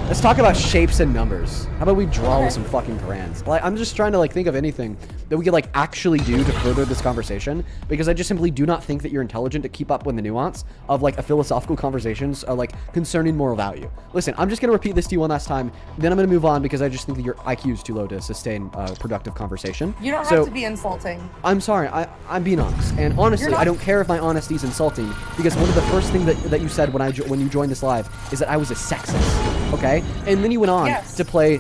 Let's talk about shapes and numbers. How about we draw Okay. with some fucking crayons? Like, I'm just trying to like think of anything that we could like actually do to further this conversation, because I just simply do not think that you're intelligent to keep up with the nuance of like a philosophical conversations like concerning moral value. Listen, I'm just gonna repeat this to you one last time, then I'm gonna move on because I just think that your IQ is too low to sustain productive conversation. You don't So, have to be insulting. I'm sorry, I'm being honest, and honestly, You're not- I don't care if my honesty is insulting, because one of the first things that you said when you joined this live is that I was a sexist, okay? And then you went on Yes. to play,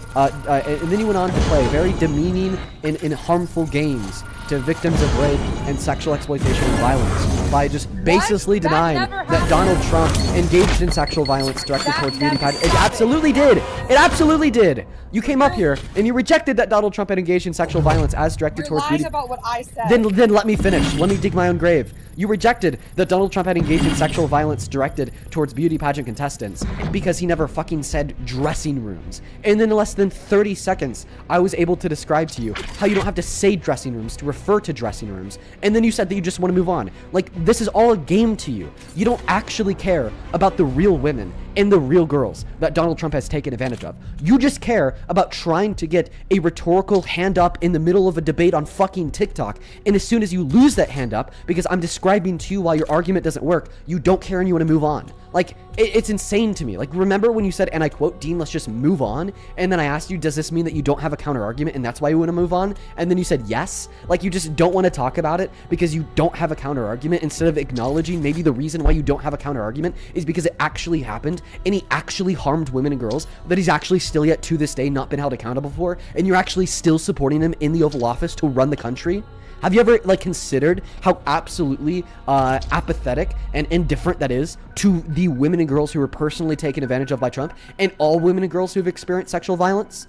very demeaning and harmful games to victims of rape and sexual exploitation and violence by just baselessly That denying never that happened. Donald Trump engaged in sexual violence directed That towards beauty never pageants. It happened. absolutely did. It absolutely did. You came up here and you rejected that Donald Trump had engaged in sexual violence as directed You're towards lying beauty. about what I said. Then let me finish. Let me dig my own grave. You rejected that Donald Trump had engaged in sexual violence directed towards beauty pageant contestants because he never fucking said dressing rooms. And then in less than 30 seconds, I was able to describe to you how you don't have to say dressing rooms to refer to dressing rooms. And then you said that you just want to move on. Like, this is all a game to you. You don't actually care about the real women and the real girls that Donald Trump has taken advantage of. You just care about trying to get a rhetorical hand up in the middle of a debate on fucking TikTok. And as soon as you lose that hand up, because I'm describing to you why your argument doesn't work, you don't care and you want to move on. Like, it's insane to me. Like, remember when you said, and I quote, Dean, let's just move on? And then I asked you, does this mean that you don't have a counter argument and that's why you want to move on? And then you said yes. Like, you just don't want to talk about it because you don't have a counter argument, instead of acknowledging maybe the reason why you don't have a counter argument is because it actually happened and he actually harmed women and girls that he's actually still yet to this day not been held accountable for, and you're actually still supporting him in the Oval Office to run the country. Have you ever like considered how absolutely apathetic and indifferent that is to the women and girls who were personally taken advantage of by Trump, and all women and girls who have experienced sexual violence?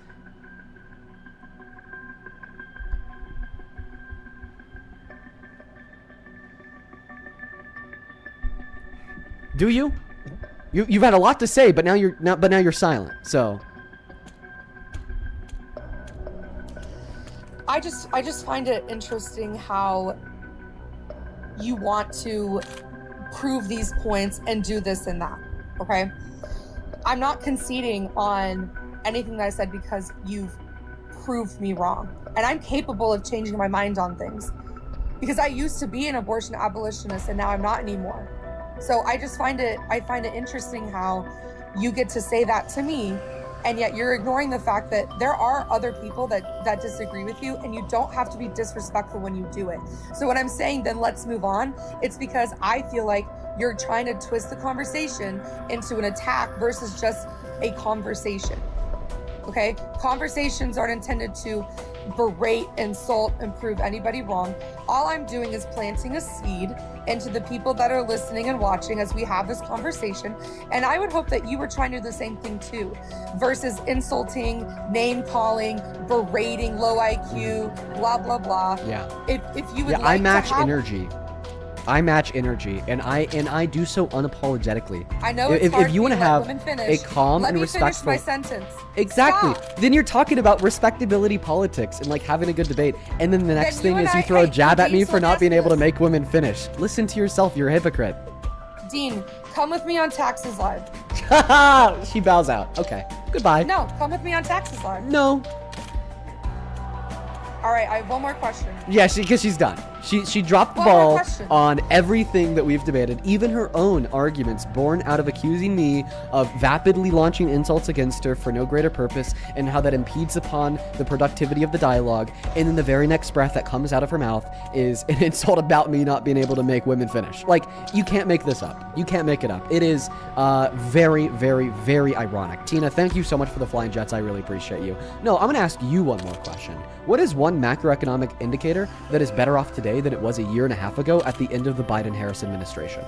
Do you? You've had a lot to say, but now you're silent. So I just find it interesting how you want to prove these points and do this and that. Okay, I'm not conceding on anything that I said because you've proved me wrong, and I'm capable of changing my mind on things because I used to be an abortion abolitionist and now I'm not anymore. So I find it interesting how you get to say that to me, and yet you're ignoring the fact that there are other people that disagree with you, and you don't have to be disrespectful when you do it. So when I'm saying then let's move on, it's because I feel like you're trying to twist the conversation into an attack versus just a conversation. Okay? Conversations aren't intended to berate, insult, and prove anybody wrong. All I'm doing is planting a seed into the people that are listening and watching as we have this conversation. And I would hope that you were trying to do the same thing too, versus insulting, name calling, berating, low IQ, blah, blah, blah. Yeah. If you would Yeah, like I match to have, energy. I match energy, and I do so unapologetically. I know it's hard if you for want to to let have women finish. a calm Let and me respectful, finish my sentence. exactly. Stop. Then you're talking about respectability politics and like having a good debate, and then the next Then thing you and is you I- throw a hey, jab at Dean, me so for not being able to this. make women finish. Listen to yourself. You're a hypocrite. Dean, come with me on Taxes Live. She bows out. Okay. Goodbye. No, come with me on Taxes Live. No. All right, I have one more question. Yeah, because she's done. She dropped the One more ball question. on everything that we've debated, even her own arguments born out of accusing me of vapidly launching insults against her for no greater purpose, and how that impedes upon the productivity of the dialogue. And then the very next breath that comes out of her mouth is an insult about me not being able to make women finish. Like, you can't make this up. You can't make it up. It is very, very, very ironic. Tina, thank you so much for the flying jets. I really appreciate you. No, I'm going to ask you one more question. What is one macroeconomic indicator that is better off today than it was a year and a half ago at the end of the Biden-Harris administration?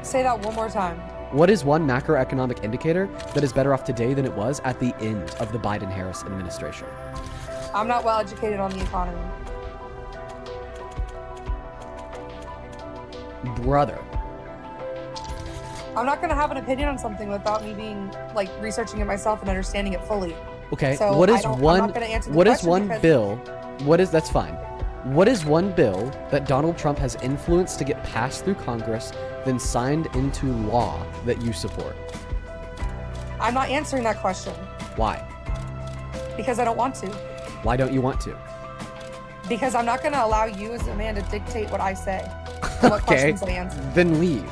Say that one more time. What is one macroeconomic indicator that is better off today than it was at the end of the Biden-Harris administration? I'm not well educated on the economy. Brother. I'm not going to have an opinion on something without me being, like, researching it myself and understanding it fully. Okay, So what I is don't- I'm one not gonna answer the what is question one because- bill? That's fine. What is one bill that Donald Trump has influenced to get passed through Congress, then signed into law that you support? I'm not answering that question Why? because I don't want to. Why don't you want to? Because I'm not going to allow you as a man to dictate what I say and what Okay, questions I answer. then leave.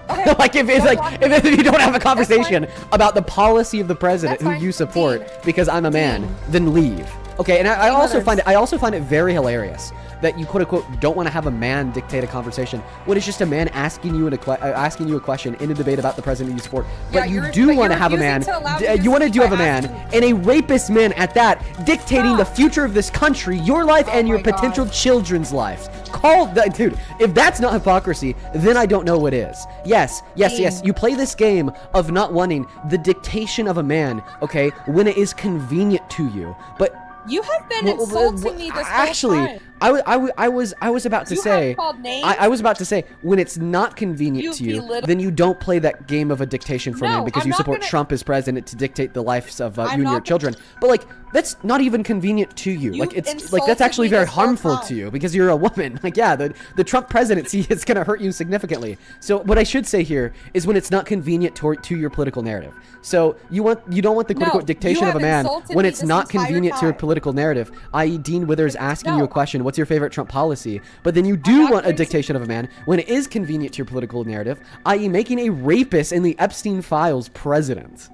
Okay. Like if it's Don't like want- if you don't have a That's conversation about the policy of the president That's who fine. you support Dean. because I'm a man, Dean. then leave. Okay, and I Dean also Withers. find it very hilarious that you quote unquote don't want to have a man dictate a conversation when it's just a man asking you asking you a question in a debate about the president you support. Yeah, But you you're- do but want to you're have a man. refusing to allow me to You want to speak do have by a man asking- and a rapist man at that dictating the Stop. future of this country, your life, Oh and your my God. potential children's lives. Call that dude. If that's not hypocrisy, then I don't know what is. Yes. Dean. You play this game of not wanting the dictation of a man, okay, when it is convenient to you. But You have been well, insulting me this actually, whole time. I was about to You say, have called names. I was about to say, when it's not convenient You to you, belittle- then you don't play that game of a dictation for No, men because I'm you not support gonna- Trump as president to dictate the lives of you I'm and your not gonna- children. But like, that's not even convenient to you. You Like, it's like insulted that's actually me very this whole harmful time. to you because you're a woman. Like, yeah, the Trump presidency is gonna hurt you significantly. So what I should say here is when it's not convenient to your political narrative. So you don't want the quote No, unquote dictation you of a have man insulted when me it's this not entire convenient to your time. political narrative, i.e. Dean Withers asking you No. a question, what's your favorite Trump policy? But then you I'm do not want a going to- dictation of a man when it is convenient to your political narrative, i.e. making a rapist in the Epstein files president.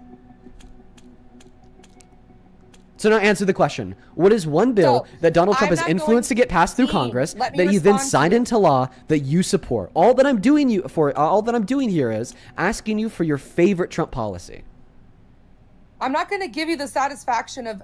So now answer the question. What is one bill So, that Donald Trump I'm has not influenced to going- get passed through Dean, Congress let me that he then respond to signed you. into law that you support? All that I'm doing here is asking you for your favorite Trump policy. I'm not going to give you the satisfaction of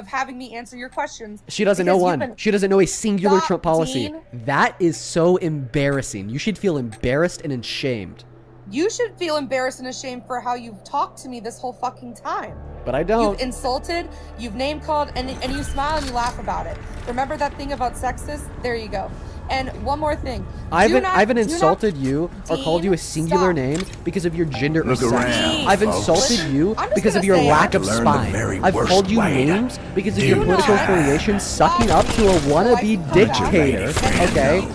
having me answer your questions. She doesn't know because one. you've been- She doesn't know a singular Stop, Trump policy. Dean. That is so embarrassing. You should feel embarrassed and ashamed. You should feel embarrassed and ashamed for how you've talked to me this whole fucking time. But I don't. You've insulted, you've name called, and you smile and you laugh about it. Remember that thing about sexist? There you go. And one more thing. I Do not- haven't do not- insulted you or called you a singular Stop. name because of your gender or Look sex. around, I've folks. insulted you I'm just because of gonna your say lack it. of Learn the spine. very I've worst called you way to names because of do your not political stop. affiliation, sucking up to a wannabe dictator. Okay,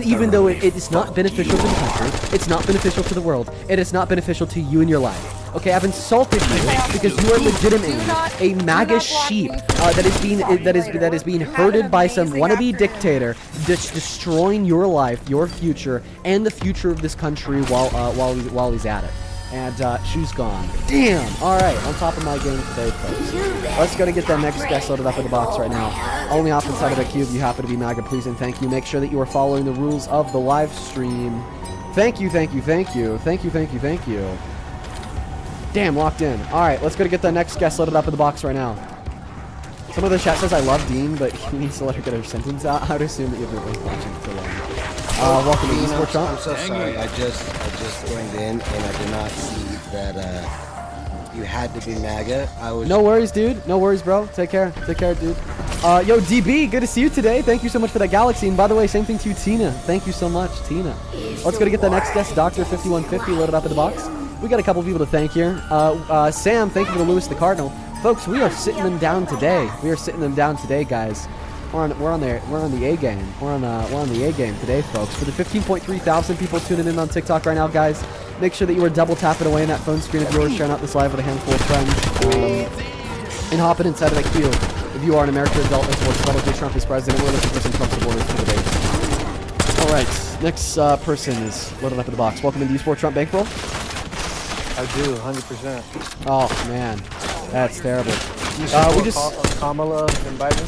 even though it's not beneficial to the country, it's not beneficial to the world, it is not beneficial to you in your life. Okay, I've insulted you because you are legitimately a MAGA sheep that is being herded by some wannabe dictator, destroying your life, your future, and the future of this country while he's at it. And shoe's gone. Damn. All right, on top of my game today, folks. Let's go to get that next guest loaded up in the box right now. Only off inside of the cube. You happen to be MAGA, please and thank you. Make sure that you are following the rules of the live stream. Thank you, thank you, thank you, thank you, thank you, thank you. Damn, locked in. All right, let's go to get the next guest loaded up in the box right now. Some of the chat says I love Dean, but he needs to let her get her sentence out. I would assume that you've been watching for long. Welcome to Esports Trump. I'm so sorry. I just joined in and I did not see that you had to be MAGA. I was No worries, dude. No worries, bro. Take care. Take care, dude. Yo, DB, good to see you today. Thank you so much for that Galaxy. And by the way, same thing to you, Tina. Thank you so much, Tina. Let's go to get the next guest, Dr. 5150, loaded up in the box. We got a couple people to thank here. Sam, thank you for the Lewis the Cardinal. Folks, we are sitting them down today. We are sitting them down today, guys. We're on the A game. We're on the A game today, folks. For the 15.3 thousand people tuning in on TikTok right now, guys, make sure that you are double tapping away in that phone screen of yours, sharing out this live with a handful of friends, and hopping inside of the queue. If you are an American adult that supports Donald J. Trump as president, we're looking for some Trump supporters for the debate. All right, next person is loaded up in the box. Welcome into Esports Trump Bankroll. I do, 100%. Oh man, that's terrible. We just Kamala and Biden?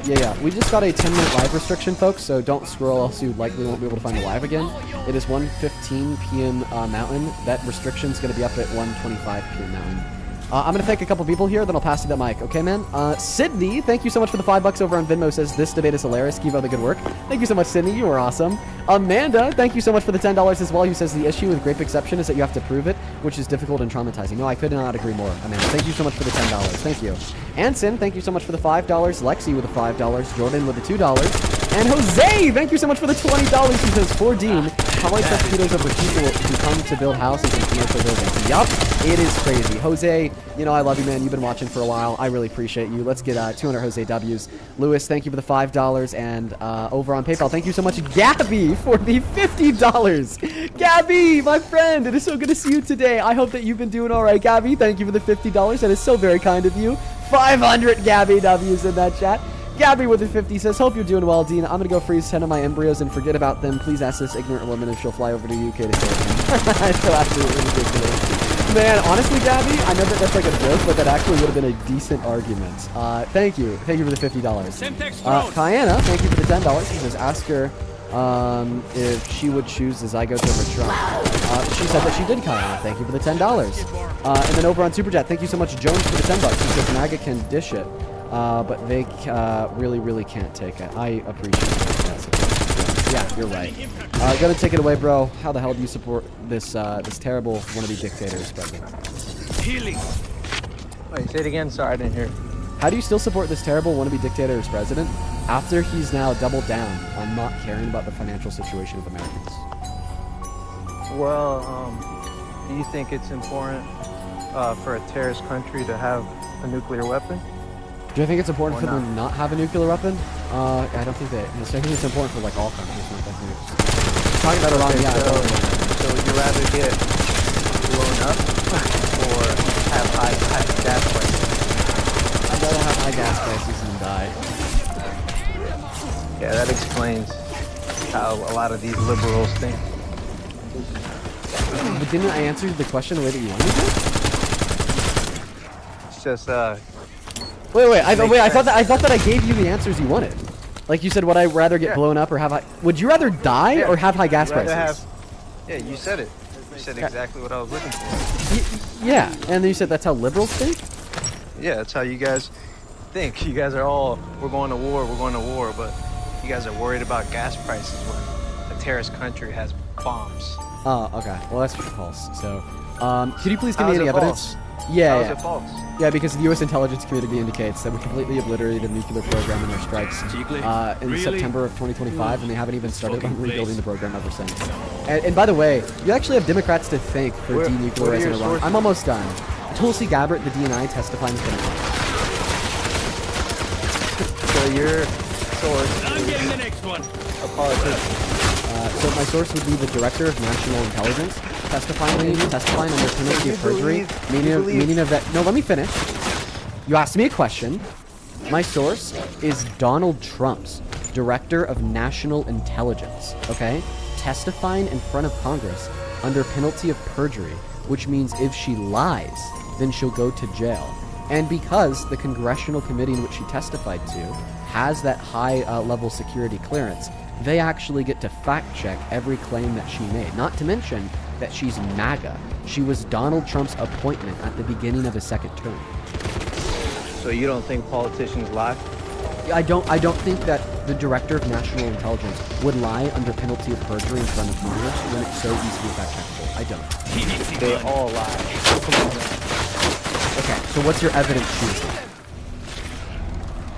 yeah. We just got a 10-minute live restriction, folks, so don't scroll, else you likely won't be able to find the live again. It is 1:15 p.m. Mountain. That restriction's going to be up at 1:25 p.m. Mountain. I'm going to thank a couple people here, then I'll pass you the mic. Okay, man? Sydney, thank you so much for the $5 over on Venmo. Says, this debate is hilarious. Keep up the good work. Thank you so much, Sydney. You were awesome. Amanda, thank you so much for the $10 as well. Who says, the issue with grape exception is that you have to prove it, which is difficult and traumatizing. No, I could not agree more. Amanda, thank you so much for the $10. Thank you. Anson, thank you so much for the $5. Lexi with the $5. Jordan with the $2. And Jose, thank you so much for the $20. He says, for Dean, how much such kudos over people who come to build houses and commercial buildings? Yup, it is crazy. Jose, you know I love you, man. You've been watching for a while. I really appreciate you. Let's get 200 Jose W's. Lewis, thank you for the $5. And over on PayPal, thank you so much, Gabby, for the $50. Gabby, my friend, it is so good to see you today. I hope that you've been doing all right, Gabby. Thank you for the $50. That is so very kind of you. 500 Gabby W's in that chat. Gabby with the 50 says, hope you're doing well, Dean. I'm going to go freeze 10 of my embryos and forget about them. Please ask this ignorant woman if she'll fly over to UK to save them. So absolutely ridiculous. Man, honestly, Gabby, I know that that's like a joke, but that actually would have been a decent argument. Thank you. Thank you for the $50. Kayana, thank you for the $10. She says, ask her if she would choose the Zygotes over Trump. She said that she did, Kayana. Thank you for the $10. And then over on Super Chat, thank you so much, Jones, for the $10. She says, MAGA can dish it. But they really can't take it. I appreciate that. Yeah, you're right. Gonna take it away, bro. How the hell do you support this this terrible wannabe dictator as president? Wait, say it again. Sorry, I didn't hear. How do you still support this terrible wannabe dictator as president after he's now doubled down on not caring about the financial situation of Americans? Well, do you think it's important for a terrorist country to have a nuclear weapon? Do you think it's important Or for them to not have a nuclear weapon? I don't think that. I think it's important for like all countries. Not definitely. Talking about Iran, yeah. So would you rather get blown up or have high gas prices? I'd rather have high gas prices and die. Yeah, that explains how a lot of these liberals think. But didn't I answer the question the way that you wanted to? It's just Wait. I thought that I gave you the answers you wanted. Like you said, would I rather get blown up or have high? Would you rather die or have high gas prices? Yeah, you said it. You said exactly what I was looking for. Yeah, and then you said that's how liberals think. Yeah, that's how you guys think. You guys are all, we're going to war, but you guys are worried about gas prices when a terrorist country has bombs. Oh, okay. Well, that's false. So, could you please give How me is any it evidence? false? Yeah, How is yeah. it false? Yeah, because the U.S. intelligence community indicates that we completely obliterated the nuclear program in our strikes in September of 2025, and they haven't even started on rebuilding the program ever since. And by the way, you actually have Democrats to thank for What are denuclearizing your Iran. sources? I'm almost done. Tulsi Gabbard, the DNI, testifying to So your source I'm getting the next one. a politician. So my source would be the Director of National Intelligence, testifying under penalty of perjury, meaning of that. No, let me finish. You asked me a question. My source is Donald Trump's Director of National Intelligence, okay? Testifying in front of Congress under penalty of perjury, which means if she lies, then she'll go to jail. And because the congressional committee in which she testified to has that high level security clearance, they actually get to fact check every claim that she made. Not to mention that she's MAGA. She was Donald Trump's appointment at the beginning of his second term. So you don't think politicians lie? I don't think that the Director of National Intelligence would lie under penalty of perjury in front of Congress when it's so easily fact checkable. I don't. They all lie. Okay, so what's your evidence she's lying?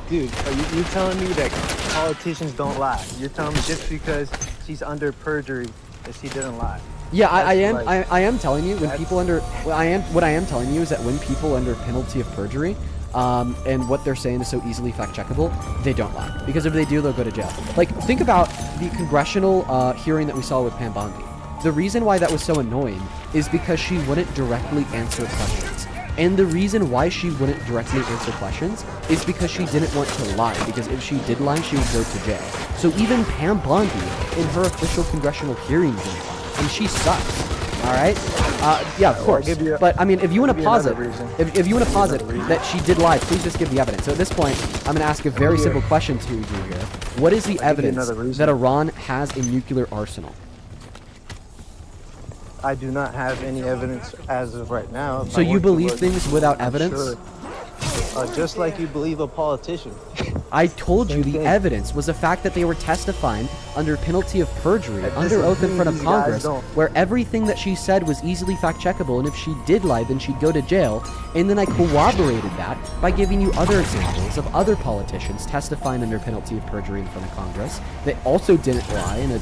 Dude, are you telling me that politicians don't lie? You're telling me just because she's under perjury that she didn't lie? Yeah, I am. Like- I am telling you when That's- people under. Well, what I am telling you is that when people under penalty of perjury, and what they're saying is so easily fact checkable, they don't lie. Because if they do, they'll go to jail. Like, think about the congressional hearing that we saw with Pam Bondi. The reason why that was so annoying is because she wouldn't directly answer questions. And the reason why she wouldn't directly answer questions is because she didn't want to lie. Because if she did lie, she would go to jail. So even Pam Bondi, in her official congressional hearings, didn't lie. And she sucks. All right? Yeah, of course. give you- But I mean, if you want to give you posit, another reason. if you want to posit that she did lie, please just give the evidence. So at this point, I'm going to ask a very you- simple question to you here. What is the evidence another reason. that Iran has a nuclear arsenal? I do not have any evidence as of right now. If So I you were to believe look, things without I'm evidence? sure. Just like you believe a politician. I told you Same the thing. evidence was the fact that they were testifying under penalty of perjury, That under oath in doesn't front of mean you guys Congress, don't. where everything that she said was easily fact checkable, and if she did lie, then she'd go to jail. And then I corroborated that by giving you other examples of other politicians testifying under penalty of perjury in front of Congress that also didn't lie and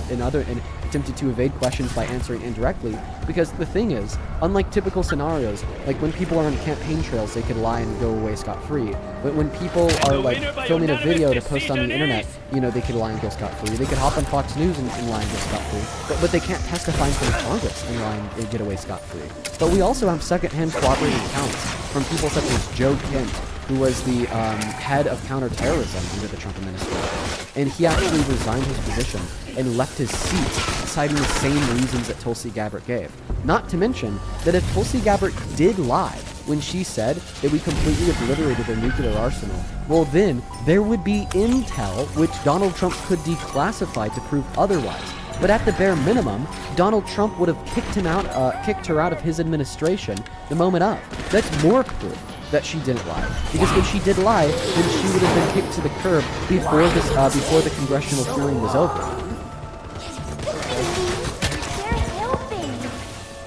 attempted to evade questions by answering indirectly. Because the thing is, unlike typical scenarios, like when people are on campaign trails, they could lie and go away scot-free. But when people are like filming a video to post on the internet, you know, they could lie and go scot-free. They could hop on Fox News and lie and go scot-free. But they can't testify in front of Congress and lie and get away scot-free. But we also have second-hand corroborated accounts from people such as Joe Kent, who was the head of counterterrorism under the Trump administration. And he actually resigned his position and left his seat, citing the same reasons that Tulsi Gabbard gave. Not to mention that if Tulsi Gabbard did lie when she said that we completely obliterated their nuclear arsenal, well then, there would be intel which Donald Trump could declassify to prove otherwise. But at the bare minimum, Donald Trump would have kicked her out of his administration the moment of. That's more proof that she didn't lie. Because if she did lie, then she would have been kicked to the curb before the congressional hearing was over.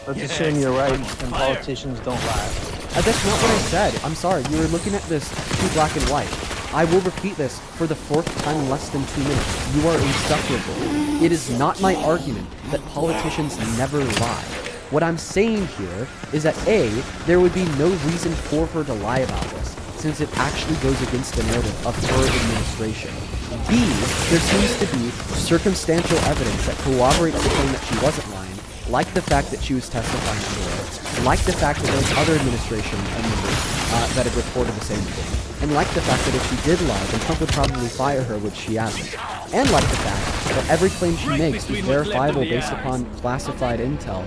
Let's assume you're right and politicians don't lie. That's not what I said. I'm sorry. You were looking at this too black and white. I will repeat this for the fourth time in less than 2 minutes. You are insufferable. It is not my argument that politicians never lie. What I'm saying here is that A, there would be no reason for her to lie about this, since it actually goes against the narrative of her administration. B, there seems to be circumstantial evidence that corroborates the claim that she wasn't lying, like the fact that she was testifying under oath, like the fact that there's other administration members that have reported the same thing, and like the fact that if she did lie, then Trump would probably fire her, which she hasn't, and like the fact that every claim she makes is verifiable based upon classified intel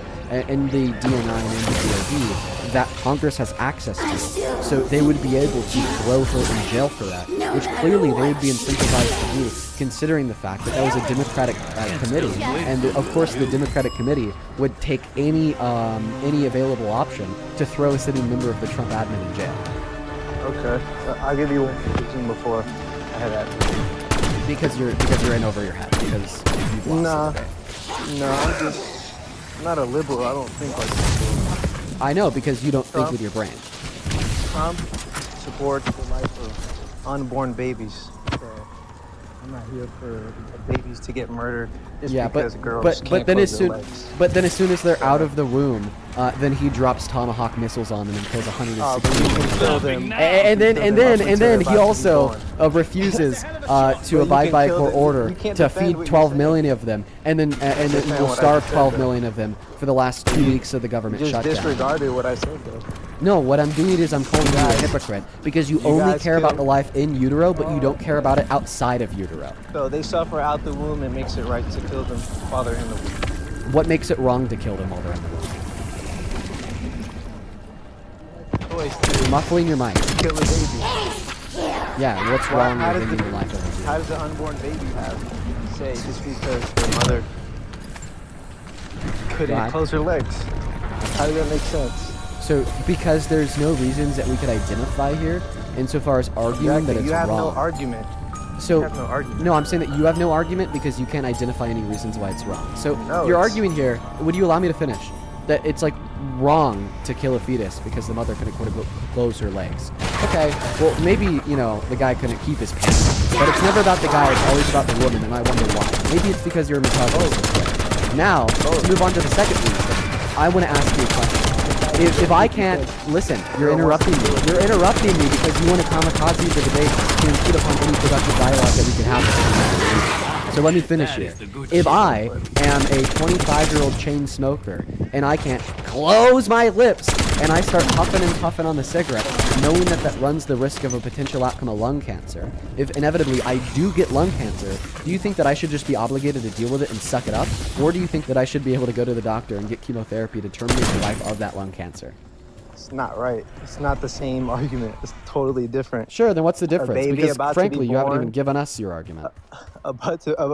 in the DNI and in the DOD that Congress has access to, so they would be able to throw her in jail for that, which clearly they would be incentivized to do, considering the fact that that was a Democratic committee, and of course the Democratic committee would take any available option to throw a sitting member of the Trump admin in jail. Okay. I'll give you one reason before I had that. Because you're in over your head, because you've lost it. No, I'm not a liberal. I don't think like this. I know, because you don't think with your brain. Trump supports the life of unborn babies. So I'm not here for babies to get murdered just Yeah, because but girls but can't but then close as their soon legs. but then as soon as they're out of the womb, then he drops tomahawk missiles on them and kills But 160. you can kill them. And then Kill them up and until then they're he about to be also born. refuses But to you abide can by a kill court them. order You can't to defend feed what you 12 said. million of them, and then defend we'll what I starve said, 12 though. million of them for the last 2 weeks of the You government just shutdown. disregarded what I said, though. No, what I'm doing is I'm calling you a guys- hypocrite because you you only guys care about kill- the life in utero, but you don't care about it outside of utero. So they suffer out the womb. It makes it right to kill them while they're in the womb. What makes it wrong to kill them while they're in the womb? Choice to Muffling your mic. kill a baby. Yeah, what's Why- wrong how with does ending the- the life of a baby? How does an unborn baby have say just because their mother couldn't God. close her legs? How does that make sense? So, because there's no reasons that we could identify here, insofar as arguing that it's you have wrong. no argument. So, You have no argument. no, I'm saying that you have no argument because you can't identify any reasons why it's wrong. So, No, you're it's- arguing here, would you allow me to finish? That it's like wrong to kill a fetus because the mother couldn't quote unquote close her legs. Okay, well, maybe, you know, the guy couldn't keep his pants on, but it's never about the guy, it's always about the woman, and I wonder why. Maybe it's because you're a misogynist. Now, to move on to the second reason, I want to ask you a question. If I can't listen, you're interrupting me. You're interrupting me because you want to kamikaze the debate to impede upon any productive dialogue that we can have. So let me finish here. If I am a 25-year-old chain smoker and I can't close my lips and I start huffing and puffing on the cigarette, knowing that that runs the risk of a potential outcome of lung cancer, if inevitably I do get lung cancer, do you think that I should just be obligated to deal with it and suck it up? Or do you think that I should be able to go to the doctor and get chemotherapy to terminate the life of that lung cancer? It's not right. It's not the same argument. It's totally different. Sure, then what's the difference? baby Because about to frankly, be you haven't born- even given us your argument. A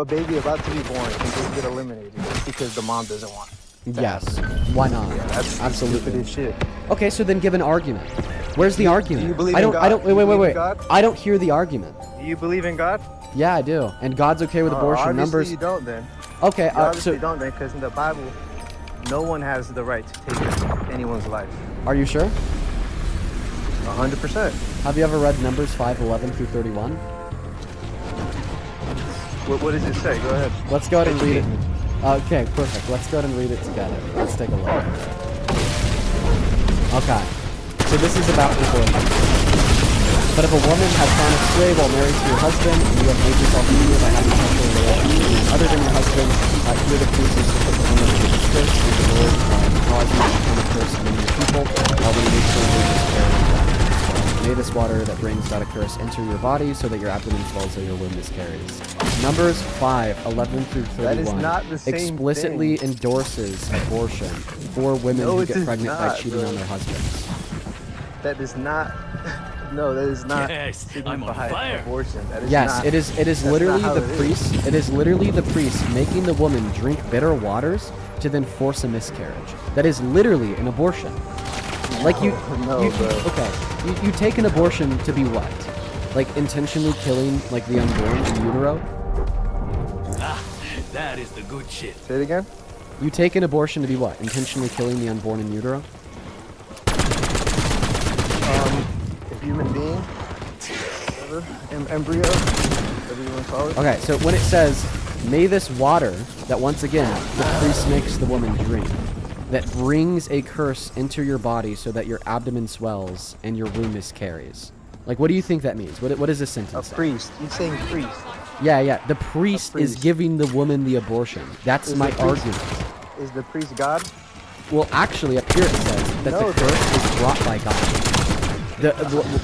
baby about to be born can just get eliminated just because the mom doesn't want it. Yes. Why not? That's Absolutely. stupid as shit. Okay, so then give an argument. Where's the argument? do you believe I in don't. God? I don't. Do you believe in Wait. God? I don't hear the argument. Do you believe in God? Yeah, I do. And God's okay with abortion. Obviously Numbers. you don't then. Okay. You So obviously don't then, because in the Bible, no one has the right to take anyone's life. are you sure? 100%. Have you ever read Numbers 5:11 through 31? What does it say? Go ahead. Let's go ahead and read it. Educate me. Okay, perfect. Let's go ahead and read it together. Let's take a look. Okay. So this is about divorce. But if a woman has gone astray while married to your husband, and you have made yourself easier by having sexual relations other than your husband, here the priest is to put the woman into disgrace, and the Lord cause you to become a curse among your people, when you make sure you miscarry. May this water that brings about a curse enter your body, so that your abdomen swells or your womb miscarries. Numbers 5:11 through 31 That is not the same explicitly endorses abortion for women No, who it get is pregnant by not, cheating bro. on their husbands. That is not. No, that is not. Yes, I'm on signify fire. Abortion. That is Yes, not, it is. It is that's literally not how the it is. priest. It is literally the priest making the woman drink bitter waters to then force a miscarriage. That is literally an abortion. Like you, No, you bro. okay. You take an abortion to be what? Like intentionally killing like the unborn in utero? Ah, that is the good shit. Say it again. You take an abortion to be what? Intentionally killing the unborn in utero? A human being, whatever, embryo, whatever you want to call it. Okay, so when it says, may this water, that once again, the priest makes the woman drink, that brings a curse into your body so that your abdomen swells and your womb miscarries. Like, what do you think that means? What is this A sentence? priest. You're saying priest. Yeah. The priest is priest. giving the woman the abortion. That's Is my the priest- argument. Is the priest God? Well, actually, up here it says that No, the curse is brought by God.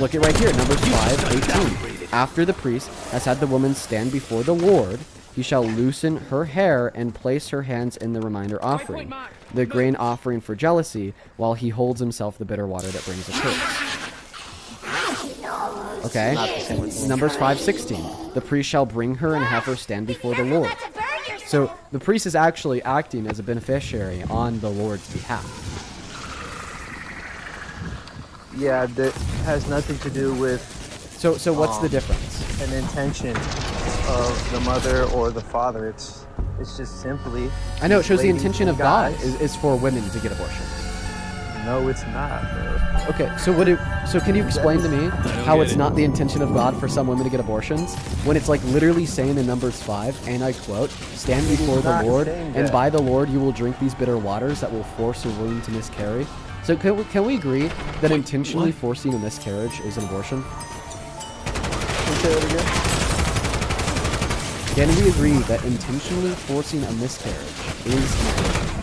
Look at right here, Numbers 5:18. After the priest has had the woman stand before the Lord, he shall loosen her hair and place her hands in the reminder offering, the grain offering for jealousy, while he holds himself the bitter water that brings a curse. Okay, Numbers 5:16. The priest shall bring her and have her stand before the Lord. So the priest is actually acting as a beneficiary on the Lord's behalf. Yeah, that has nothing to do with So what's the difference? an intention of the mother or the father. It's just simply. I know it shows the ladies intention and of God guys. is for women to get abortions. No, it's not, bro. Okay, so can you explain to me how it's not the intention of God for some women to get abortions when it's like literally saying in Numbers 5, and I quote, "Stand before the not Lord, saying and that. by the Lord you will drink these bitter waters that will force a womb to miscarry." So can we agree that intentionally forcing a miscarriage is an abortion? Say that again? Can we agree that intentionally forcing a miscarriage is an abortion?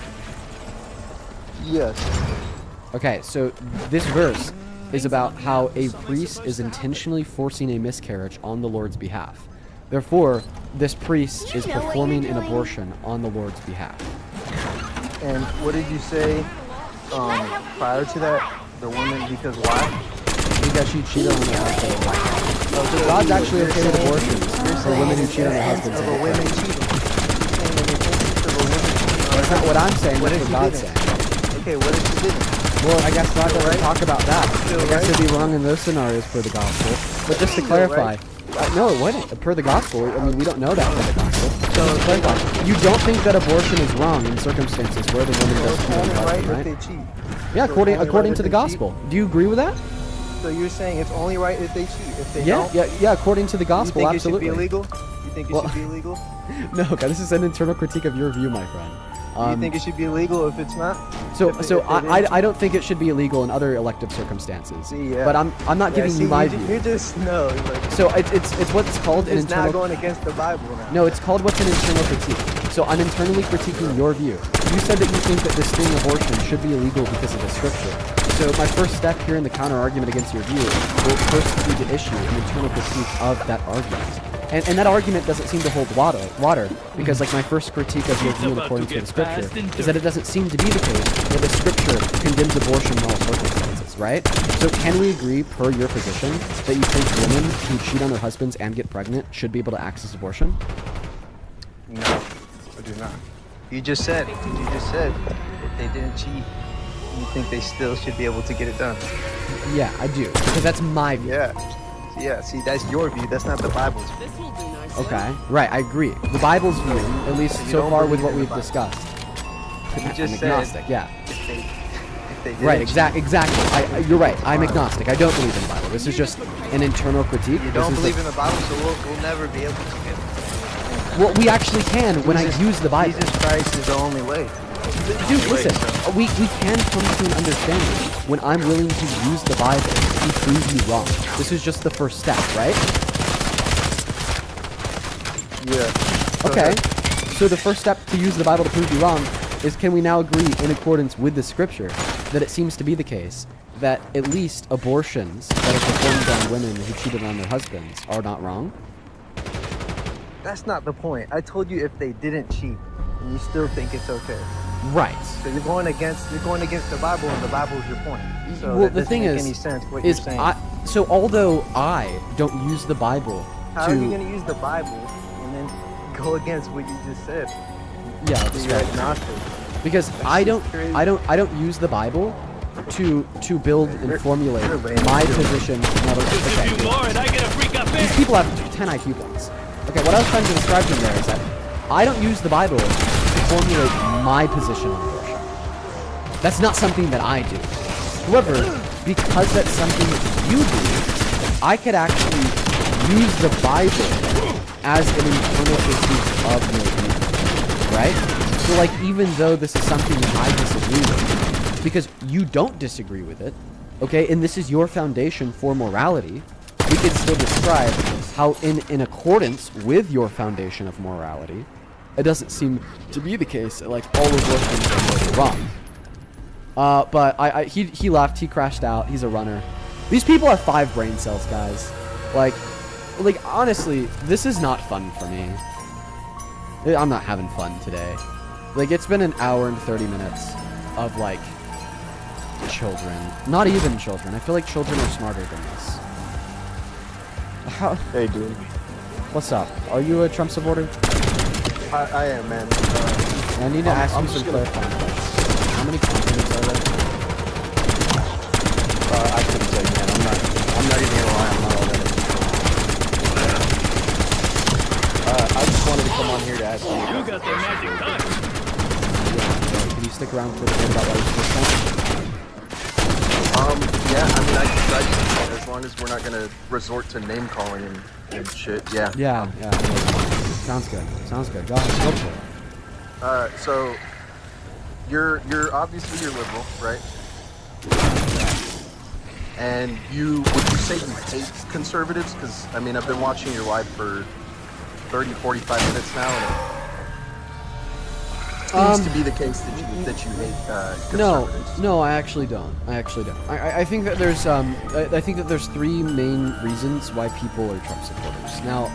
Yes. Okay, so this verse is about how a priest is intentionally forcing a miscarriage on the Lord's behalf. Therefore, this priest is performing an abortion on the Lord's behalf. And what did you say prior to that? The woman, because why? Because she cheated on her husband. Oh, so God's actually okay with abortions for women who cheat on their husbands. Of a women cheating. That's not what I'm saying. What That's if what God's she saying. didn't? Okay, what if she didn't? Well, I guess God doesn't right? talk about that. Still I guess right? it'd be wrong in those scenarios per the gospel. But just to Still clarify, right? no, it wouldn't. Per the gospel, I mean, we don't know that per the gospel. So to clarify, you don't think that abortion is wrong in circumstances where the woman So does it's cheat on only her right husband, if they right? cheat. Yeah, So it's only according right to if the they cheat? gospel. Do you agree with that? So you're saying it's only right if they cheat. If they Yeah, don't, yeah, according to the gospel, you think absolutely. it should be illegal? You think it Well- should be illegal? No, okay, this is an internal critique of your view, my friend. You think it should be illegal if it's not? So, If it- so if it is? I don't think it should be illegal in other elective circumstances. See, yeah. But I'm not Yeah, giving see, you my You're view. just no. Like, So it's what's called an it's not internal. going against the Bible now. No, it's called what's an internal critique. So I'm internally critiquing your view. You said that you think that this thing abortion should be illegal because of the scripture. So my first step here in the counter argument against your view will first be to issue an internal critique of that argument. And that argument doesn't seem to hold water because like my first critique of your view in accordance with the scripture is that it doesn't seem to be the case that the scripture condemns abortion in all circumstances, right? So can we agree per your position that you think women who cheat on their husbands and get pregnant should be able to access abortion? No, I do not. You just said if they didn't cheat, you think they still should be able to get it done. Yeah, I do. Because that's my view. Yeah. See, that's your view. That's not the Bible's view. Okay. Right, I agree. The Bible's view, at least You so don't far with believe what in the we've Bible. discussed. You I'm just said agnostic, yeah. if they didn't Right, cheat, exactly. You're right. I'm agnostic. I don't believe in the Bible. This is just an internal critique. You don't believe in the Bible, so we'll never be able to get it. Well, we actually can when I use the Bible. Jesus Christ is the only way. Dude, listen. We can come to an understanding when I'm willing to use the Bible to prove you wrong. This is just the first step, right? Yeah. Okay. So the first step to use the Bible to prove you wrong is can we now agree in accordance with the scripture that it seems to be the case that at least abortions that are performed on women who cheated on their husbands are not wrong? That's not the point. I told you if they didn't cheat, and you still think it's okay. Right. So you're going against the Bible, and the Bible is your point. So Well, that the doesn't thing make is, any sense what is you're saying. so although I don't use the Bible How to are you going to use the Bible and then go against what you just said? yeah, So that's you're right. agnostic. Because I don't use the Bible to build and formulate you're lame. my position. No, Just a okay. few more and I get a free These cafe. people have 10 IQ points. Okay, what I was trying to describe to them there is that I don't use the Bible to formulate my position on abortion. That's not something that I do. However, because that's something that you do, I could actually use the Bible as an internal critique of your view, right? So like, even though this is something that I disagree with, because you don't disagree with it, okay, and this is your foundation for morality, we could still describe how in accordance with your foundation of morality, it doesn't seem to be the case that like all abortions are morally wrong. But he left, he crashed out, he's a runner. These people have 5 brain cells, guys. Like honestly, this is not fun for me. I'm not having fun today. Like, it's been an hour and 30 minutes of like children. Not even children. I feel like children are smarter than this. How? Hey, dude. What's up? Are you a Trump supporter? I am, man. I need to ask I'm you some just gonna- clarifying questions. How many continents are there? I couldn't say, man. I'm not even gonna lie. I'm not all that. I just wanted to come on here to ask you. You got the magic touch. Yeah, can you stick around for a bit about what I was just saying? as long as we're not gonna resort to name calling and shit. Yeah. Yeah. Sounds good. Go ahead. Go for it. So you're obviously you're liberal, right? And would you say you hate conservatives? Because I mean, I've been watching your live for 30, 45 minutes now, and it seems to be the case that you hate conservatives. No, I actually don't. I think that there's three main reasons why people are Trump supporters. Now,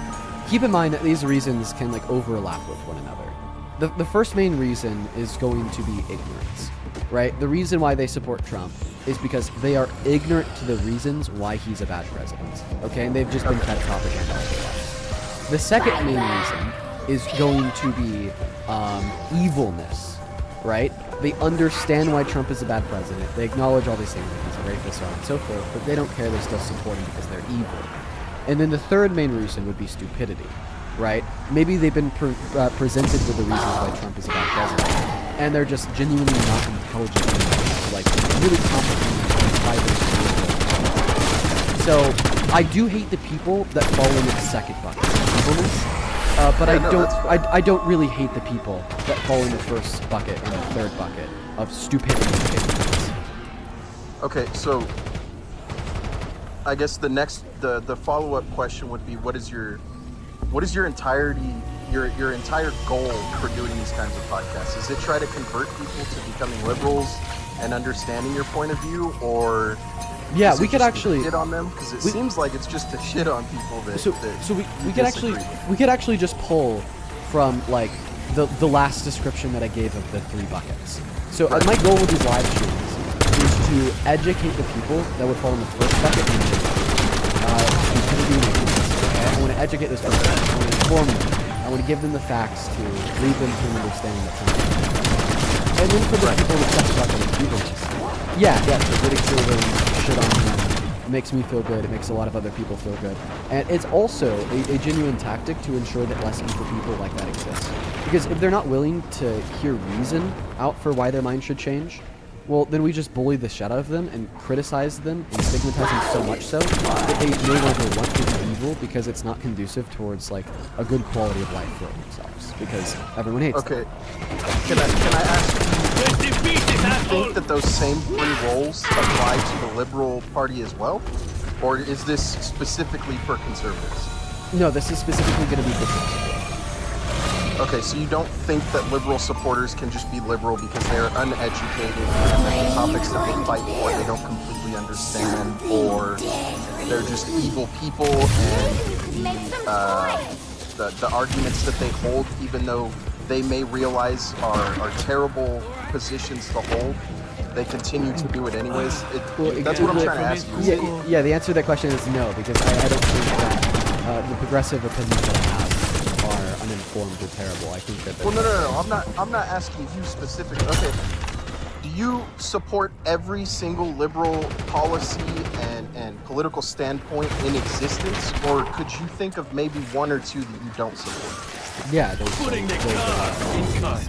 keep in mind that these reasons can like overlap with one another. The first main reason is going to be ignorance, right? The reason why they support Trump is because they are ignorant to the reasons why he's a bad president, okay? And they've just been fed propaganda all their lives. The second main reason is going to be evilness, right? They understand why Trump is a bad president. They acknowledge all these things, like he's a rapist, so on and so forth, but they don't care. They still support him because they're evil. And then the third main reason would be stupidity, right? Maybe they've been presented with the reasons why Trump is a bad president, and they're just genuinely not intelligent enough to like really comprehend why they're so I do hate the people that fall in the second bucket, evilness. But I don't really hate the people that fall in the first bucket and the third bucket of stupidity and ignorance. Okay, so I guess the follow-up question would be, what is your entire goal for doing these kinds of podcasts? Is it try to convert people to becoming liberals and understanding your point of view, or yeah, we could actually shit on them? Because it seems like it's just to shit on people that. So we could actually just pull from like the last description that I gave of the three buckets. So my goal with these live streams is to educate the people that would fall in the first bucket. I want to educate those people. I want to inform them. I want to give them the facts to lead them to an understanding that's not. And then for the people in the second bucket, it's evilness. Yeah, to ridicule them, shit on them. It makes me feel good. It makes a lot of other people feel good. And it's also a genuine tactic to ensure that less evil people like that exist. Because if they're not willing to hear reason out for why their mind should change, well, then we just bully the shit out of them and criticize them and stigmatize them so much so that they no longer want to be evil because it's not conducive towards like a good quality of life for themselves because everyone hates them. Can I ask you, do you think that those same three roles apply to the Liberal Party as well? Or is this specifically for conservatives? No, this is specifically going to be for conservatives. Okay, so you don't think that liberal supporters can just be liberal because they're uneducated and that the topics that they fight for they don't completely understand, or they're just evil people and the arguments that they hold, even though they may realize are terrible positions to hold, they continue to do it anyways? That's what I'm trying to ask you. Yeah, the answer to that question is no, because I don't think that the progressive opinions that I have are uninformed or terrible. I think that. Well, no. I'm not asking you specifically. Okay, do you support every single liberal policy and political standpoint in existence, or could you think of maybe one or two that you don't support? Yeah, those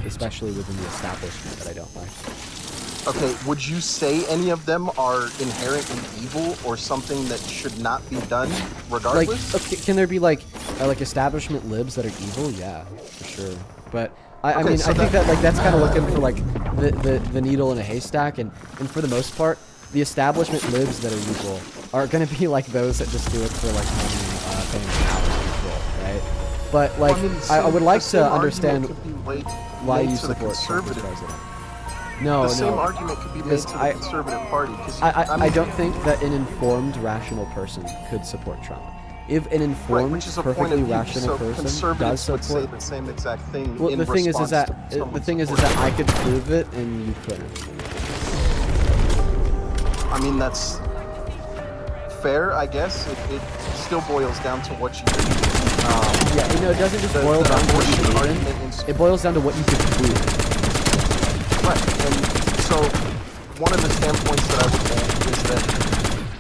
especially within the establishment that I don't like. Okay, would you say any of them are inherently evil or something that should not be done regardless? Like, okay, can there be like establishment libs that are evil? Yeah, for sure. But I mean, I think that like that's kind of looking for like the needle in a haystack, and for the most part, the establishment libs that are evil are going to be like those that just do it for like money, fame, and power, right? But like, I would like to understand why you support Trump as president. The same argument could be made to the Conservative Party. I don't think that an informed, rational person could support Trump. If an informed, perfectly rational person does support, would say the same exact thing. Well, the thing is that I could prove it and you couldn't. I mean, that's fair, I guess. It still boils down to what you believe. Yeah, it doesn't just boil down to what you believe in. It boils down to what you can prove. Right, and so one of the standpoints that I would hold is that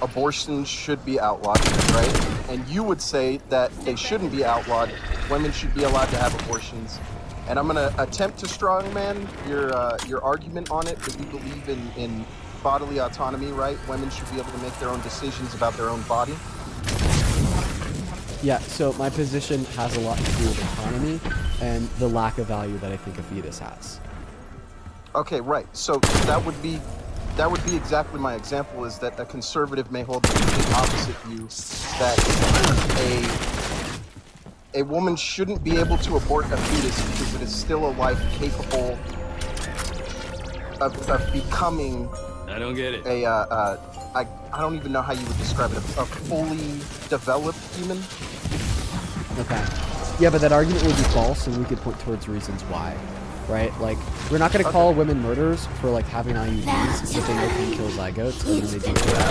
abortion should be outlawed, right? And you would say that they shouldn't be outlawed. Women should be allowed to have abortions. And I'm going to attempt to strongman your argument on it, because we believe in bodily autonomy, right? Women should be able to make their own decisions about their own body. Yeah, so my position has a lot to do with autonomy and the lack of value that I think a fetus has. Okay, right. So that would be exactly my example, is that a conservative may hold the complete opposite view, that a woman shouldn't be able to abort a fetus because it is still a life capable of becoming I don't get it. I don't even know how you would describe it, a fully developed human. Okay. Yeah, but that argument would be false, and we could point towards reasons why, right? Like, we're not going to call women murderers for, like, having IUDs that they know can kill zygotes, and then they do that,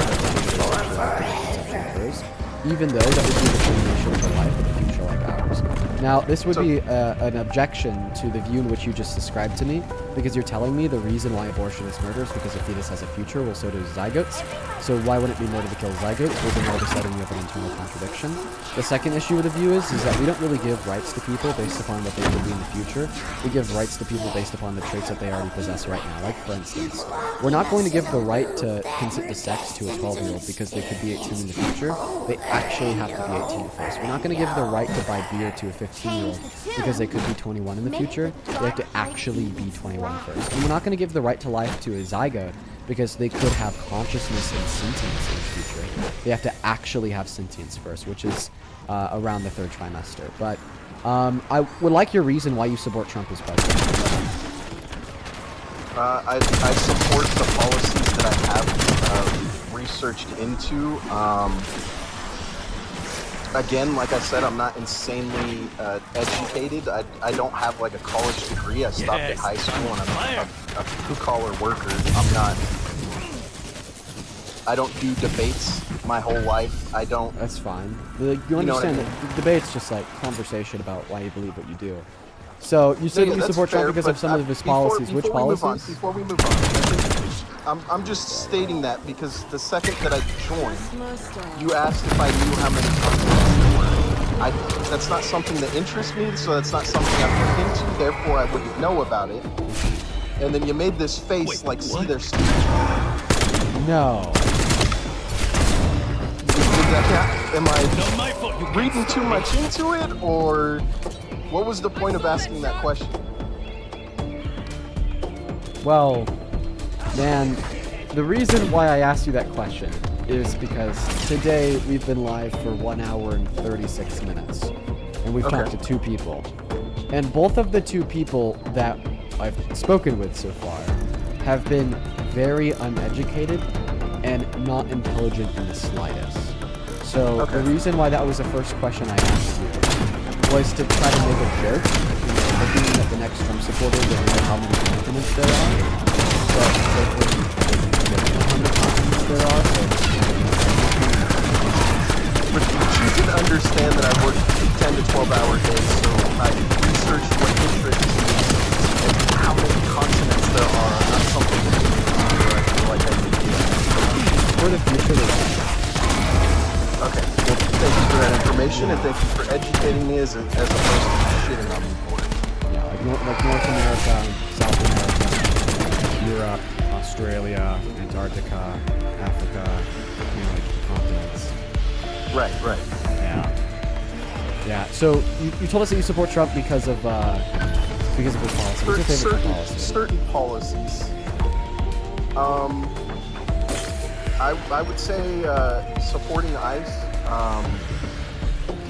even though that would be the termination of a life in a future like ours. Now, this would be an objection to the view in which you just described to me, because you're telling me the reason why abortion is murder is because a fetus has a future, well, so does zygotes. So why wouldn't it be murder to kill zygotes? Well, then all of a sudden you have an internal contradiction. The second issue with the view is that we don't really give rights to people based upon what they will be in the future. We give rights to people based upon the traits that they already possess right now. Like, for instance, we're not going to give the right to consent to sex to a 12-year-old because they could be 18 in the future. They actually have to be 18 first. We're not going to give the right to buy beer to a 15-year-old because they could be 21 in the future. They have to actually be 21 first. And we're not going to give the right to life to a zygote because they could have consciousness and sentience in the future. They have to actually have sentience first, which is around the 3rd trimester. But I would like your reason why you support Trump as president. I support the policies that I have researched into. Again, like I said, I'm not insanely educated. I don't have like a college degree. I stopped at high school and I'm a blue-collar worker. I don't do debates my whole life. I don't. That's fine. You understand that the debate's just like conversation about why you believe what you do. So you say that you support Trump because of some of his policies. Which policies? Before we move on, I'm just stating that because the second that I joined, you asked if I knew how many continents there were. That's not something that interests me, so that's not something I've looked into. Therefore, I wouldn't know about it. And then you made this face like, see, there's. No. Am I reading too much into it, or what was the point of asking that question? Well, man, the reason why I asked you that question is because today we've been live for 1 hour and 36 minutes, and we've talked to 2 people. And both of the 2 people that I've spoken with so far have been very uneducated and not intelligent in the slightest. So the reason why that was the first question I asked you was to try to make a joke, hoping that the next Trump supporter would know how many continents there are. But hopefully, how many continents there are. But you should understand that I work 10 to 12-hour days, so I research what interests me and how many continents there are. Not something that I feel like I need to do. For the future, okay. Well, thank you for that information, and thank you for educating me as opposed to shitting on me for it. yeah, like North America, South America, Europe, Australia, Antarctica, Africa, like continents. Right. Yeah. Yeah. So you told us that you support Trump because of his policies. What's your favorite policy? Certain policies. I would say supporting ICE,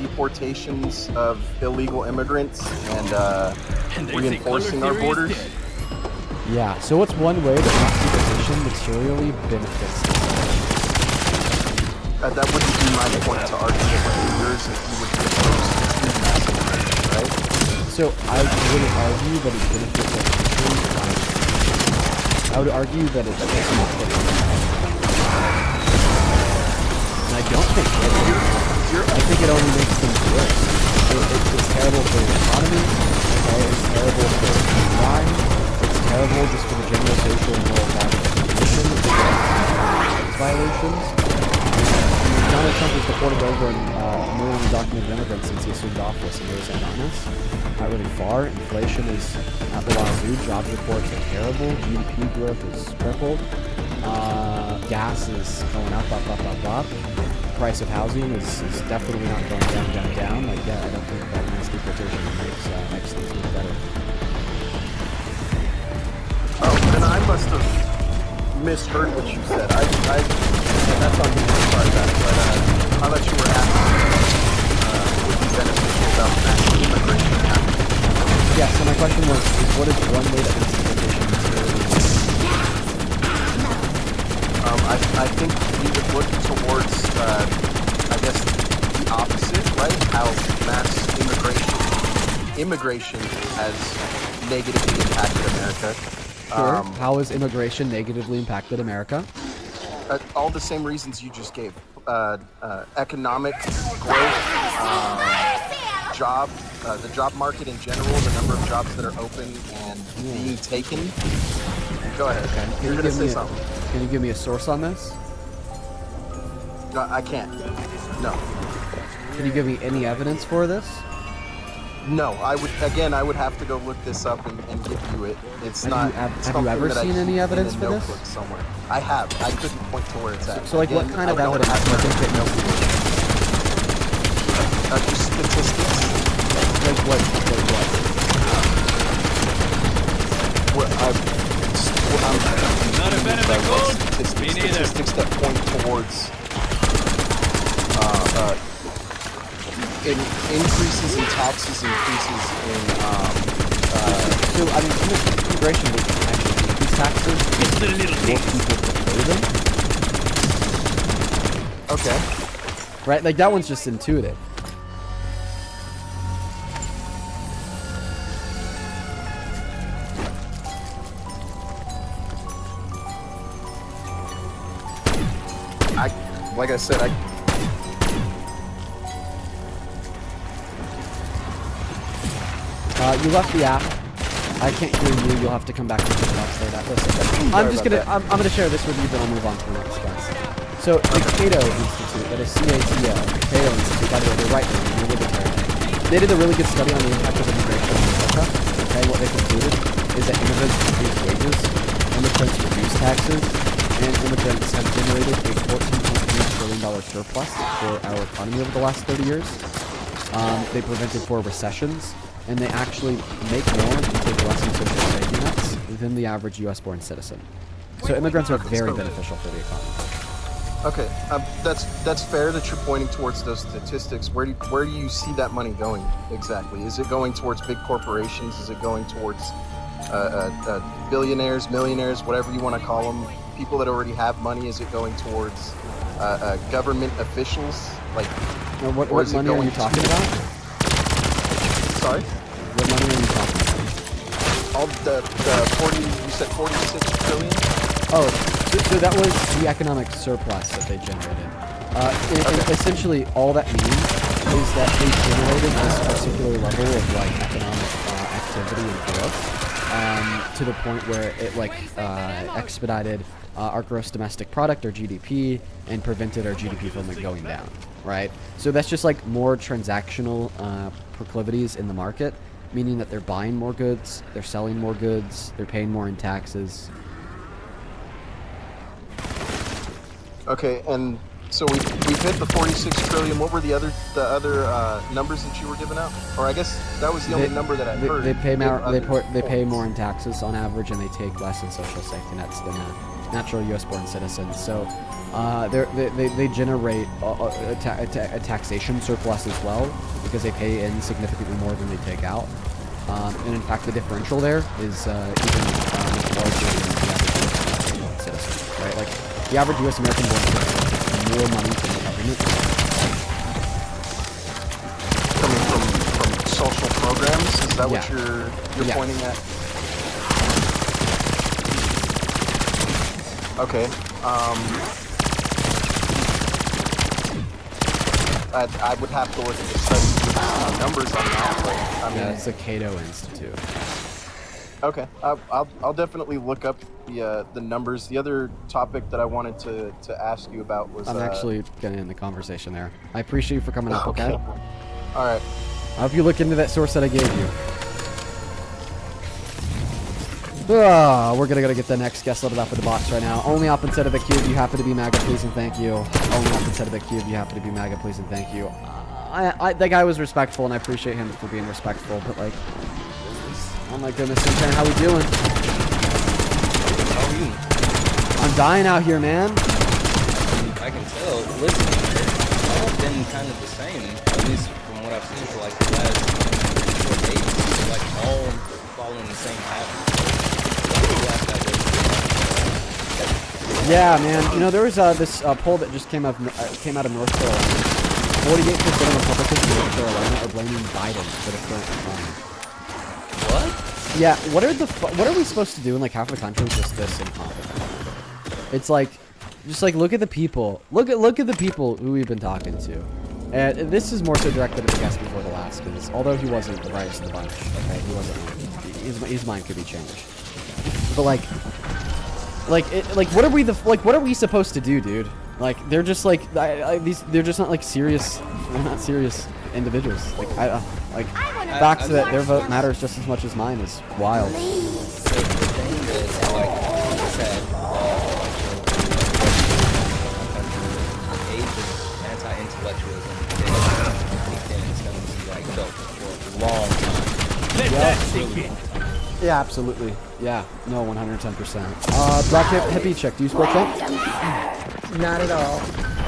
deportations of illegal immigrants, and reinforcing our borders. Yeah. So what's one way that Nazi position materially benefits society? That wouldn't be my point to argue with yours if you would be opposed to massive, right? So I wouldn't argue that it benefits our country. I would argue that it doesn't benefit. And I don't think it does. I think it only makes things worse. It's terrible for the economy. Okay? It's terrible for crime. It's terrible just for the general social and moral fabric of the nation. It's violations. Donald Trump has deported over a million undocumented immigrants since he assumed office, and those are honest. Not really far. Inflation is at the wazoo. Jobs reports are terrible. GDP growth is crippled. Gas is going up. Price of housing is definitely not going down. Like, yeah, I don't think that mass deportation makes things any better. Oh, then I must have misheard what you said. And that's on me as far as that. But I thought you were asking would be beneficial about national immigration happening. Yeah, so my question was, what is one way that mass deportation I think we would look towards, I guess, the opposite, right? How mass immigration has negatively impacted America. Sure. How has immigration negatively impacted America? All the same reasons you just gave. Economic growth, the job market in general, the number of jobs that are open and being taken. Go ahead. Okay. You're going to say something. Can you give me a source on this? No, I can't. No. Can you give me any evidence for this? No, I would have to go look this up and give you it. It's not. Have you ever seen any evidence for this? Somewhere. I have. I couldn't point to where it's at. So, like, what kind of evidence do you think that just statistics. Like what? Not a fan of the cold? Me neither. Statistics that point towards increases in taxes, increases in So, I mean, immigration would actually increase taxes. It's the little More people prefer them. okay. Right? Like, that one's just intuitive. Like I said, You left the app. I can't hear you. You'll have to come back to pick it up. So that. Listen, I'm gonna share this with you, then I'll move on to the next guys. So the Cato Institute, that is CATO, Cato Institute. By the way, they're right wing, they're libertarian. They did a really good study on the impact of immigration in America. Okay, what they concluded is that immigrants increase wages, immigrants reduce taxes, and immigrants have generated a $14.3 trillion surplus for our economy over the last 30 years. They prevented 4 recessions, and they actually make more and take less in social safety nets than the average U.S.-born citizen. So immigrants are very beneficial for the economy. Okay, that's fair that you're pointing towards those statistics. Where do you see that money going exactly? Is it going towards big corporations? Is it going towards billionaires, millionaires, whatever you want to call them? People that already have money? Is it going towards government officials? Like, what money are you talking about? Sorry? What money are you talking about? All the 40, you said 46 trillion? Oh, so that was the economic surplus that they generated. Essentially, all that means is that they generated this particular level of like economic activity and growth to the point where it expedited our gross domestic product, or GDP, and prevented our GDP from going down, right? So that's just like more transactional proclivities in the market, meaning that they're buying more goods, they're selling more goods, they're paying more in taxes. Okay, and so we've hit the 46 trillion. What were the other numbers that you were giving out? Or I guess that was the only number that I heard. They pay more. They pay more in taxes on average, and they take less in social safety nets than natural U.S.-born citizens. So they generate a taxation surplus as well, because they pay in significantly more than they take out. And in fact, the differential there is even larger than the average U.S. citizen, right? Like, the average U.S. American born citizen has more money from the government. Coming from social programs? Is that what you're pointing at? Okay. I would have to look at the study numbers on that. But, I mean, it's the Cato Institute. Okay, I'll definitely look up the numbers. The other topic that I wanted to ask you about was... I'm actually getting in the conversation there. I appreciate you for coming up, okay? All right. I hope you look into that source that I gave you. We're gonna get the next guest loaded up in the box right now. Only up instead of the cube, you happen to be MAGA, please and thank you. Only up instead of the cube, you happen to be MAGA, please and thank you. That guy was respectful, and I appreciate him for being respectful, but like, oh my goodness, Sunshine, how we doing? How are you? I'm dying out here, man. I can tell. Listen, it's all been kind of the same, at least from what I've seen for like the last 4 days. Like all following the same pattern. Yeah, man. You know, there was this poll that just came out of North Carolina. 48% of Republicans in North Carolina are blaming Biden for the current economy. What? Yeah. What are we supposed to do in like half the country is just this incompetent? It's like, just like look at the people. Look at the people who we've been talking to. And this is more so directed at the guest before the last, because although he wasn't the brightest of the bunch, okay, he wasn't. His mind could be changed. But like what are we supposed to do, dude? Like they're just like they're just not like serious. They're not serious individuals. Like back to that, their vote matters just as much as mine is wild. So the thing is, like I said, age of anti-intellectualism is going to be like built for a long time. Let that sink in. Yeah, absolutely. Yeah, no, 110%. Black hippie chick, do you support Trump? Not at all.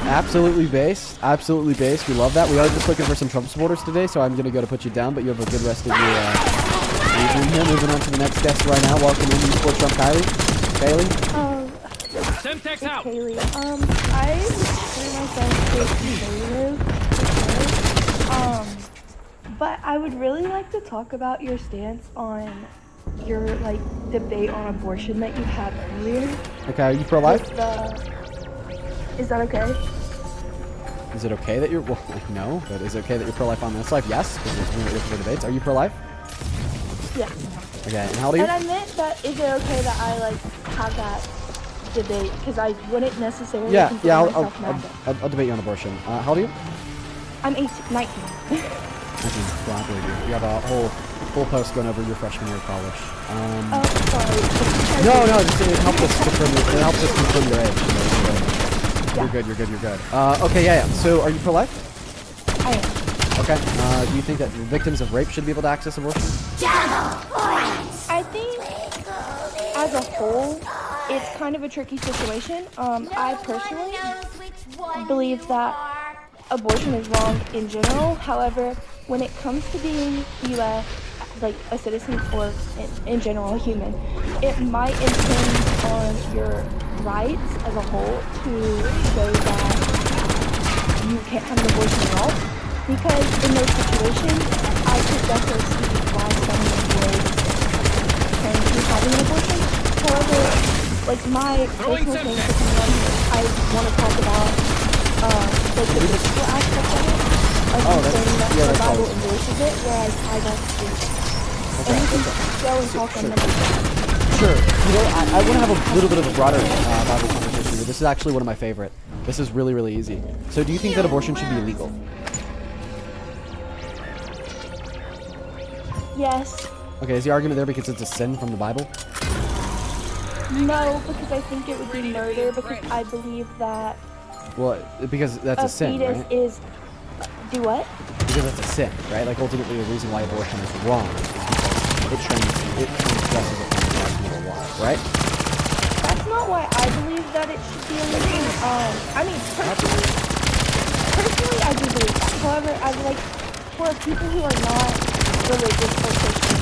Absolutely based. Absolutely based. We love that. We are just looking for some Trump supporters today, so I'm gonna go to put you down. But you have a good rest of your evening here. Moving on to the next guest right now. Welcome in, you support Trump, Kylie. Kaylee. Semtex out. Kaylee. I consider myself conservative. But I would really like to talk about your stance on your like debate on abortion that you had earlier. Okay, are you pro-life? Is that okay? Is it okay that you're well, like, no? But is it okay that you're pro-life on this life? Yes, because it's one of the debates. Are you pro-life? Yeah. Okay, and how old are you? And I meant that is it okay that I like have that debate because I wouldn't necessarily. Yeah, consider I'll debate you on abortion. How old are you? I'm 19. You have a whole post going over your freshman year of college. Sorry. No, just it helps us confirm your age. Yeah. You're good. Okay, yeah. So, are you pro-life? I am. Okay. Do you think that victims of rape should be able to access abortion? I think, as a whole, it's kind of a tricky situation. I personally believe that abortion is wrong in general. However, when it comes to being U.S., like a citizen or in general a human, it might impinge on your rights as a whole to say that you can't have an abortion at all. Because in those situations, I could definitely see why someone would turn to having an abortion. However, like my personal thing for someone, I want to talk about like the physical aspect of it. Saying that the Bible endorses it, whereas I don't think. And you can go and talk on them. Sure. You know, I want to have a little bit of a broader Bible conversation here. This is actually one of my favorite. This is really, really easy. So do you think that abortion should be illegal? Yes. Okay, is the argument there because it's a sin from the Bible? No, because I think it would be murder because I believe that Well, because that's a sin, fetus right? is... Do what? Because that's a sin, right? Like, ultimately, the reason why abortion is wrong is because it transgresses upon God's moral law, right? That's not why I believe that it should be illegal. I mean, personally, I do believe that. However, I like, for people who are not religious or Christian,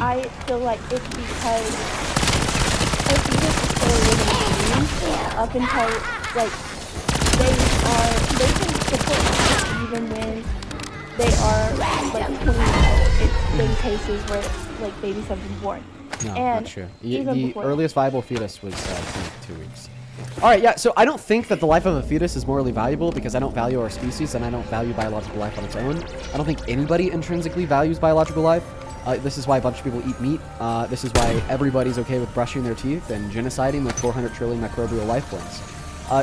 I feel like it's because a fetus is still a living being up until, like, they can support life even when they are like 20 years old. It's been cases where like babies have been born. No, and not true. The even earliest viable fetus was 22 weeks. All right, yeah. So I don't think that the life of a fetus is morally valuable because I don't value our species and I don't value biological life on its own. I don't think anybody intrinsically values biological life. This is why a bunch of people eat meat. This is why everybody's okay with brushing their teeth and genociding with 400 trillion microbial life forms.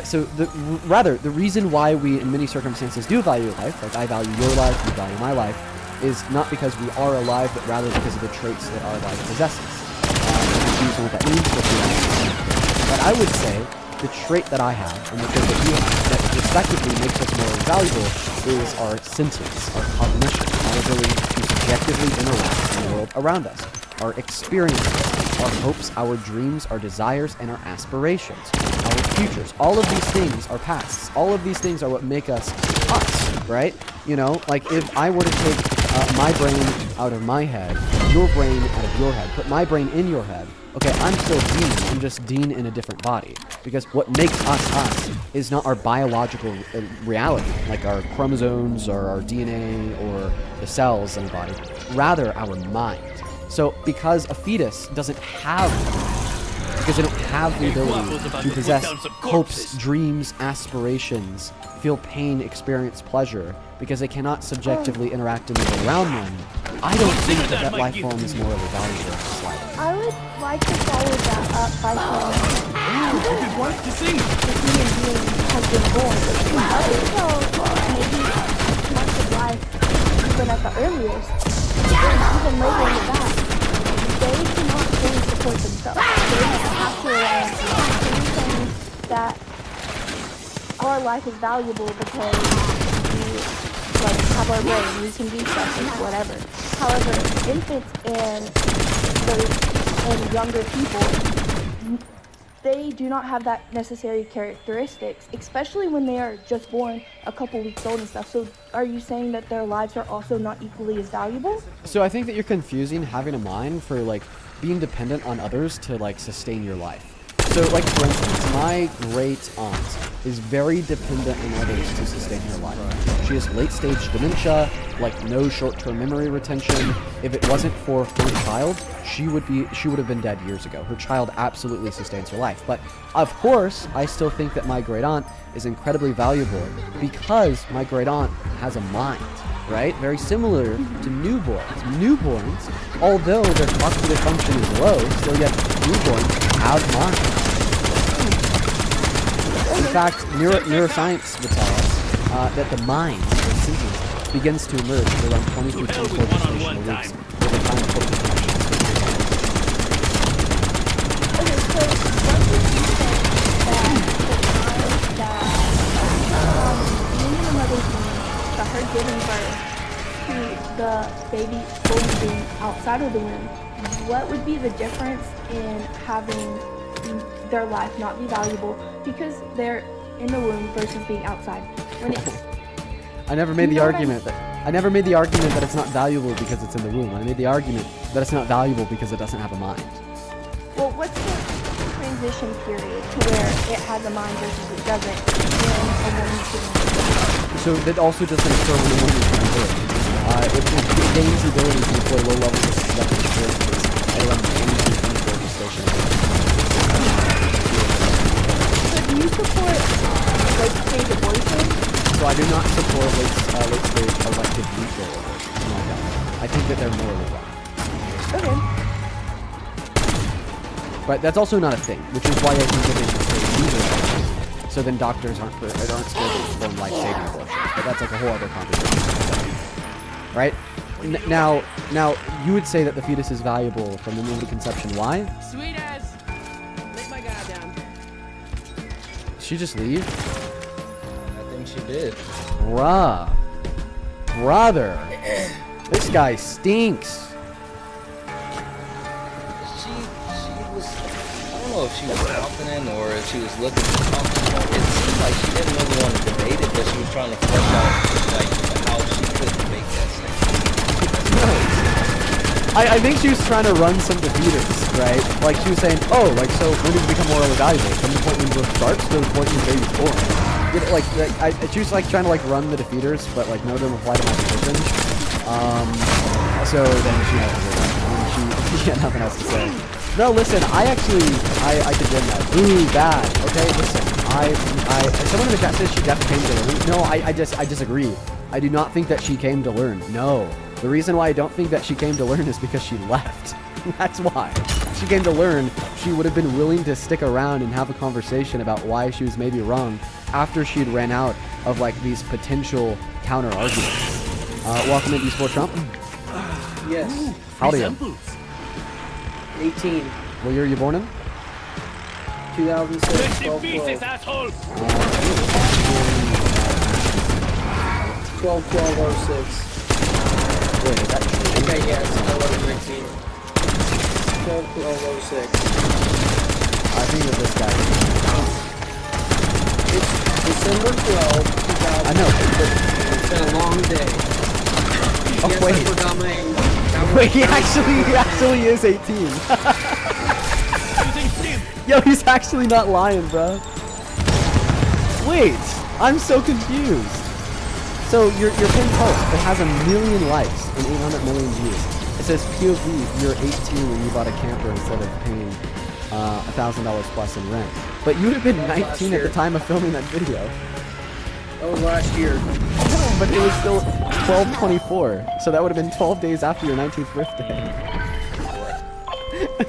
So the reason why we in many circumstances do value life, like I value your life, you value my life, is not because we are alive, but rather because of the traits that our life possesses. confused on what that means, but but I would say the trait that I have and the trait that you have that respectively makes us more valuable is our sentience, our cognition, our ability to subjectively interact in the world around us, our experiences, our hopes, our dreams, our desires, and our aspirations, our futures. All of these things are pasts. All of these things are what make us us, right? You know, like if I were to take my brain out of my head, your brain out of your head, put my brain in your head, okay, I'm still Dean. I'm just Dean in a different body. Because what makes us us is not our biological reality, like our chromosomes or our DNA or the cells in a body, rather our mind. So because a fetus doesn't have, because they don't have the ability to possess hopes, dreams, aspirations, feel pain, experience pleasure, because they cannot subjectively interact in the world around them, I don't think that that life form is morally valuable. I would like to follow that up by saying, once the human being has been born, up until maybe months of life, even at the earliest, and even later in the back, they cannot fully support themselves. They have to rely on saying that our life is valuable because we have our brain, we can do stuff and whatever. However, infants and younger people, they do not have that necessary characteristics, especially when they are just born a couple weeks old and stuff. So are you saying that their lives are also not equally as valuable? So I think that you're confusing having a mind for like being dependent on others to like sustain your life. So like for instance, my great aunt is very dependent on others to sustain her life. She has late stage dementia, like no short-term memory retention. If it wasn't for her child, she would have been dead years ago. Her child absolutely sustains her life. But of course, I still think that my great aunt is incredibly valuable because my great aunt has a mind, right? Very similar to newborns. Newborns, although their cognitive function is low, still yet newborns have minds. In fact, neuroscience would tell us that the mind, or sentience, begins to emerge for around 20 to 24 gestational weeks, with a time for the Okay, so what would you say that being in the mother's womb, that her giving birth to the baby fully being outside of the womb, what would be the difference in having their life not be valuable because they're in the womb versus being outside? When it's, I never made the argument that it's not valuable because it's in the womb. I made the argument that it's not valuable because it doesn't have a mind. well, what's the transition period to where it has a mind versus it doesn't when a woman's giving birth? So that also doesn't occur when the woman is giving birth. It gains the ability to deploy low levels of subjective experiences at around 20 to 24 gestational weeks. So do you support late-stage abortion? So I do not support late-stage elective lethal abortion. No, I don't. I think that they're morally wrong. Okay. But that's also not a thing, which is why I think that they should stay legal abortion. So then doctors aren't scared to perform life-saving abortions. But that's like a whole other conversation. Right? Now, you would say that the fetus is valuable from the moment of conception. Why? Sweet ass. Lay my guy down. Did she just leave? I think she did. Brother, this guy stinks. She was, I don't know if she was confident or if she was looking for something. It seemed like she didn't really want to debate it, but she was trying to flesh out like how she could debate that thing. I think she was trying to run some defeaters, right? Like she was saying, oh, like so when does it become morally valuable? From the point when birth starts to the point when the baby's born. She was like trying to like run the defeaters, but like none of them apply to my position. So then she had to go back. She had nothing else to say. No, listen, I could win that. Ooh, bad. Okay, listen, someone in the chat says she definitely came to learn. No, I disagree. I do not think that she came to learn. No. The reason why I don't think that she came to learn is because she left. That's why. If she came to learn, she would have been willing to stick around and have a conversation about why she was maybe wrong after she'd ran out of like these potential counter arguments. Welcome into Sport Trump. Yes. How old are you? 18. What year are you born in? 2006. Rest in 12, pieces, asshole! 12, 06. Wait, is that true? Okay, yes, 11, 19. 12, 06. I think that this guy. It's December 12, 2000. I know. It's been a long day. Oh, Yes, wait. I forgot my... Wait, he actually is 18. Yo, he's actually not lying, bro. Wait, I'm so confused. So your pinned post, it has 1 million likes and 800 million views. It says POV, you're 18 when you bought a camper instead of paying $1,000 plus in rent. But you would have been 19 at the time of filming that video. That was last year. No, but it was still 12/24, so that would have been 12 days after your 19th birthday.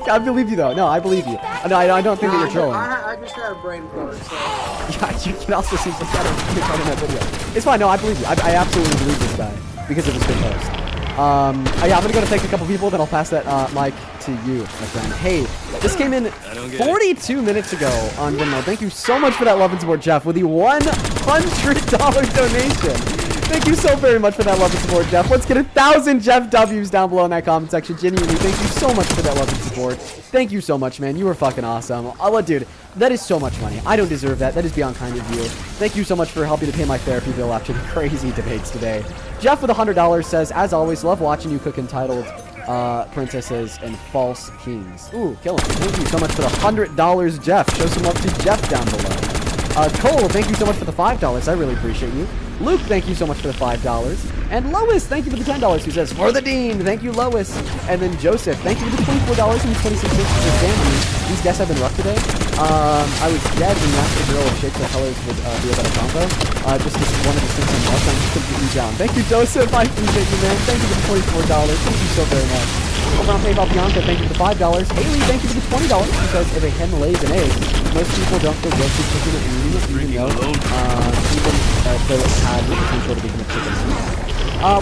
I believe you though. No, I believe you. No, I don't think that you're trolling. I just had a brain fart, so... Yeah, you can also see some kind of in that video. It's fine. No, I believe you. I absolutely believe this guy because of his good post. Yeah, I'm gonna go to thank a couple people, then I'll pass that mic to you, my friend. Hey, this came in 42 minutes ago on Venmo. Thank you so much for that love and support, Jeff, with the $100 donation. Thank you so very much for that love and support, Jeff. Let's get 1,000 Jeff W's down below in that comment section. Genuinely, thank you so much for that love and support. Thank you so much, man. You were fucking awesome. Dude, that is so much money. I don't deserve that. That is beyond kind of you. Thank you so much for helping to pay my therapy bill after the crazy debates today. Jeff with $100 says, as always, love watching you cook entitled princesses and false kings. Ooh, kill him. Thank you so much for the $100, Jeff. Show some love to Jeff down below. Cole, thank you so much for the $5. I really appreciate you. Luke, thank you so much for the $5. And Lois, thank you for the $10, who says, for the Dean. Thank you, Lois. And then Joseph, thank you for the $24 and the 26 cents for family. These guests have been rough today. I was dead when you asked the girl if shapes and colors would be a better combo. Just wanted to sing some else. I'm just completely down. Thank you, Joseph. I appreciate you, man. Thank you for the $24. Thank you so very much. Over on PayPal, Bianca, thank you for the $5. Haley, thank you for the $20 because if a hen lays an egg, most people don't feel guilty cooking it and eating it, even though it had the potential to become a chicken soup.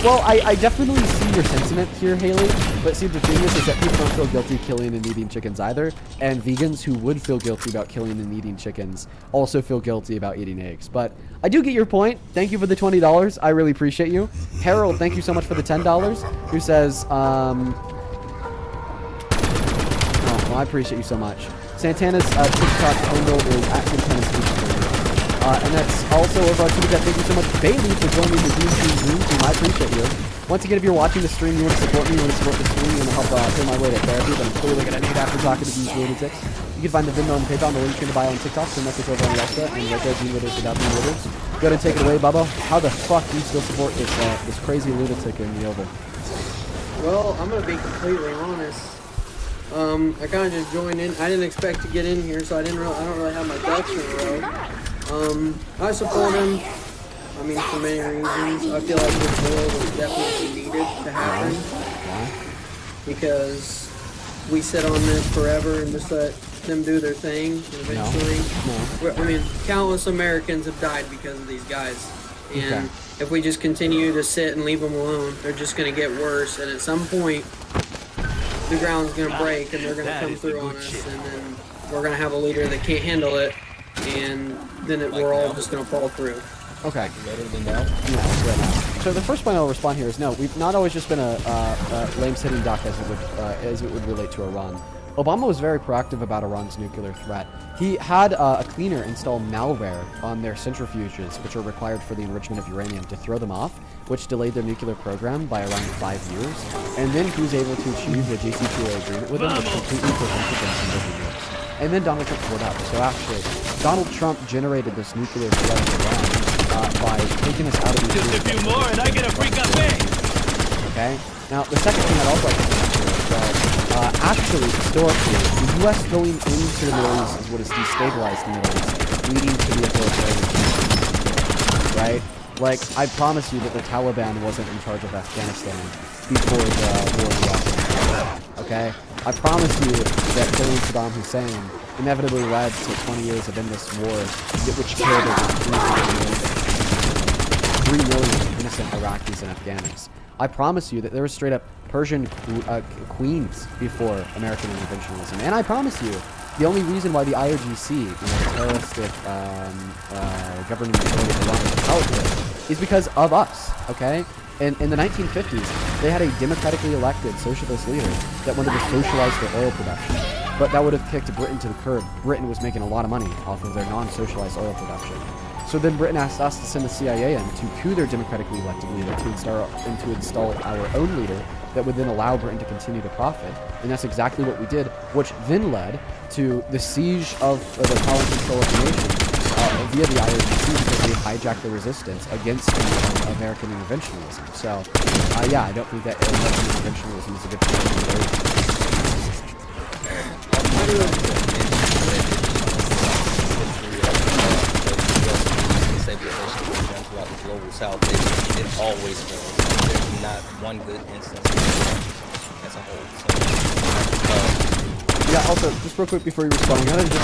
Well, I definitely see your sentiment here, Haley, but see, the thing is that people don't feel guilty killing and eating chickens either, and vegans who would feel guilty about killing and eating chickens also feel guilty about eating eggs. But I do get your point. Thank you for the $20. I really appreciate you. Harold, thank you so much for the $10, who says, well, I appreciate you so much. Santana's TikTok handle is @Santana's and that's also over on Twitter. Thank you so much, Bailey, for joining the Dream Team. I appreciate you. Once again, if you're watching the stream, you want to support me, you want to support the stream, you want to help pay my way to therapy, then I'm clearly going to need after talking to these lunatics. You can find the Venmo and the PayPal on the link in the bio on TikTok, so message over on the website, and right there, Gene Witters without Gene Witters. Go ahead and take it away, Bubba. How the fuck do you still support this crazy lunatic in the Oval? Well, I'm gonna be completely honest. I kind of just joined in. I didn't expect to get in here, so I don't really have my ducks in a row. I support him. I mean, for many reasons. I feel like this war was definitely needed to happen. Because we sit on this forever and just let them do their thing. And eventually, I mean, countless Americans have died because of these guys. And if we just continue to sit and leave them alone, they're just going to get worse. And at some point, the ground's going to break and they're going to come through on us. And then we're going to have a leader that can't handle it. And then we're all just going to fall through. Okay. No, so the first point I'll respond here is no. We've not always just been a lame sitting duck as it would relate to Iran. Obama was very proactive about Iran's nuclear threat. He had a cleaner install malware on their centrifuges, which are required for the enrichment of uranium, to throw them off, which delayed their nuclear program by around 5 years. And then he was able to achieve the JCPOA agreement with them, which completely prevented them from making nukes. And then Donald Trump pulled out. So actually, Donald Trump generated this nuclear threat of Iran by taking us out of these. Just a few more and I get a free cafe. Okay. Now, the second thing I'd also like to mention is that actually, historically, the U.S. going into the Middle East is what has destabilized the Middle East, leading to the authoritarian. Right? Like, I promise you that the Taliban wasn't in charge of Afghanistan before the war in Iraq. Okay? I promise you that killing Saddam Hussein inevitably led to 20 years of endless war, which killed over 3 million innocent Iraqis and Afghans. I promise you that there was straight up Persian queens before American interventionism. And I promise you, the only reason why the IRGC, you know, the terroristic governing authority of Iran is powerful is because of us, okay? And in the 1950s, they had a democratically elected socialist leader that wanted to socialize their oil production. But that would have kicked Britain to the curb. Britain was making a lot of money off of their non-socialized oil production. So then Britain asked us to send the CIA in to coup their democratically elected leader to install our own leader that would then allow Britain to continue to profit. And that's exactly what we did, which then led to the siege of the power and control of the nation via the IRGC because they hijacked the resistance against American interventionism. So, yeah, I don't think that American interventionism is a good thing. Throughout the global south, it always fails. There's not one good instance as a whole. Yeah, also, just real quick before you respond, I'm gonna just in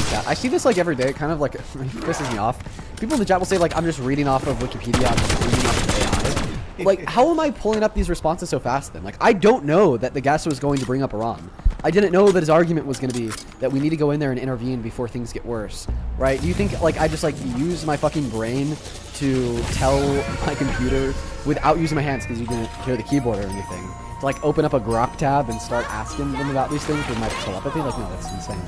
the chat. I see this like every day, it kind of like pisses me off. People in the chat will say like, I'm just reading off of Wikipedia, I'm just reading off of AI. Like, how am I pulling up these responses so fast then? Like, I don't know that the guest was going to bring up Iran. I didn't know that his argument was going to be that we need to go in there and intervene before things get worse, right? Do you think, like, I just, like, use my fucking brain to tell my computer without using my hands because you didn't hear the keyboard or anything, to, like, open up a grok tab and start asking them about these things with my telepathy? Like, no, that's insane.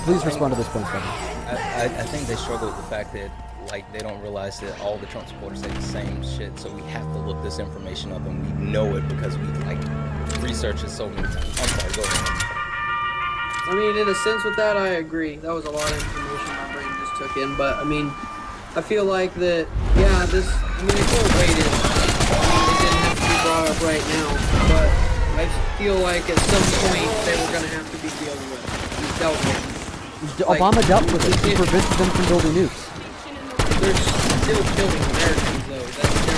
Please respond to this point, brother. I think they struggle with the fact that, like, they don't realize that all the Trump supporters say the same shit, so we have to look this information up, and we know it because we, like, research it so many times. I'm sorry, go ahead. I mean, in a sense with that, I agree. That was a lot of information my brain just took in, but I mean, I feel like that, yeah, this, I mean, it's all waited. I mean, it didn't have to be brought up right now, but I feel like at some point they were going to have to be dealt with. Dealt with. Obama dealt with it. He prevented them from building nukes. They're still killing Americans, though.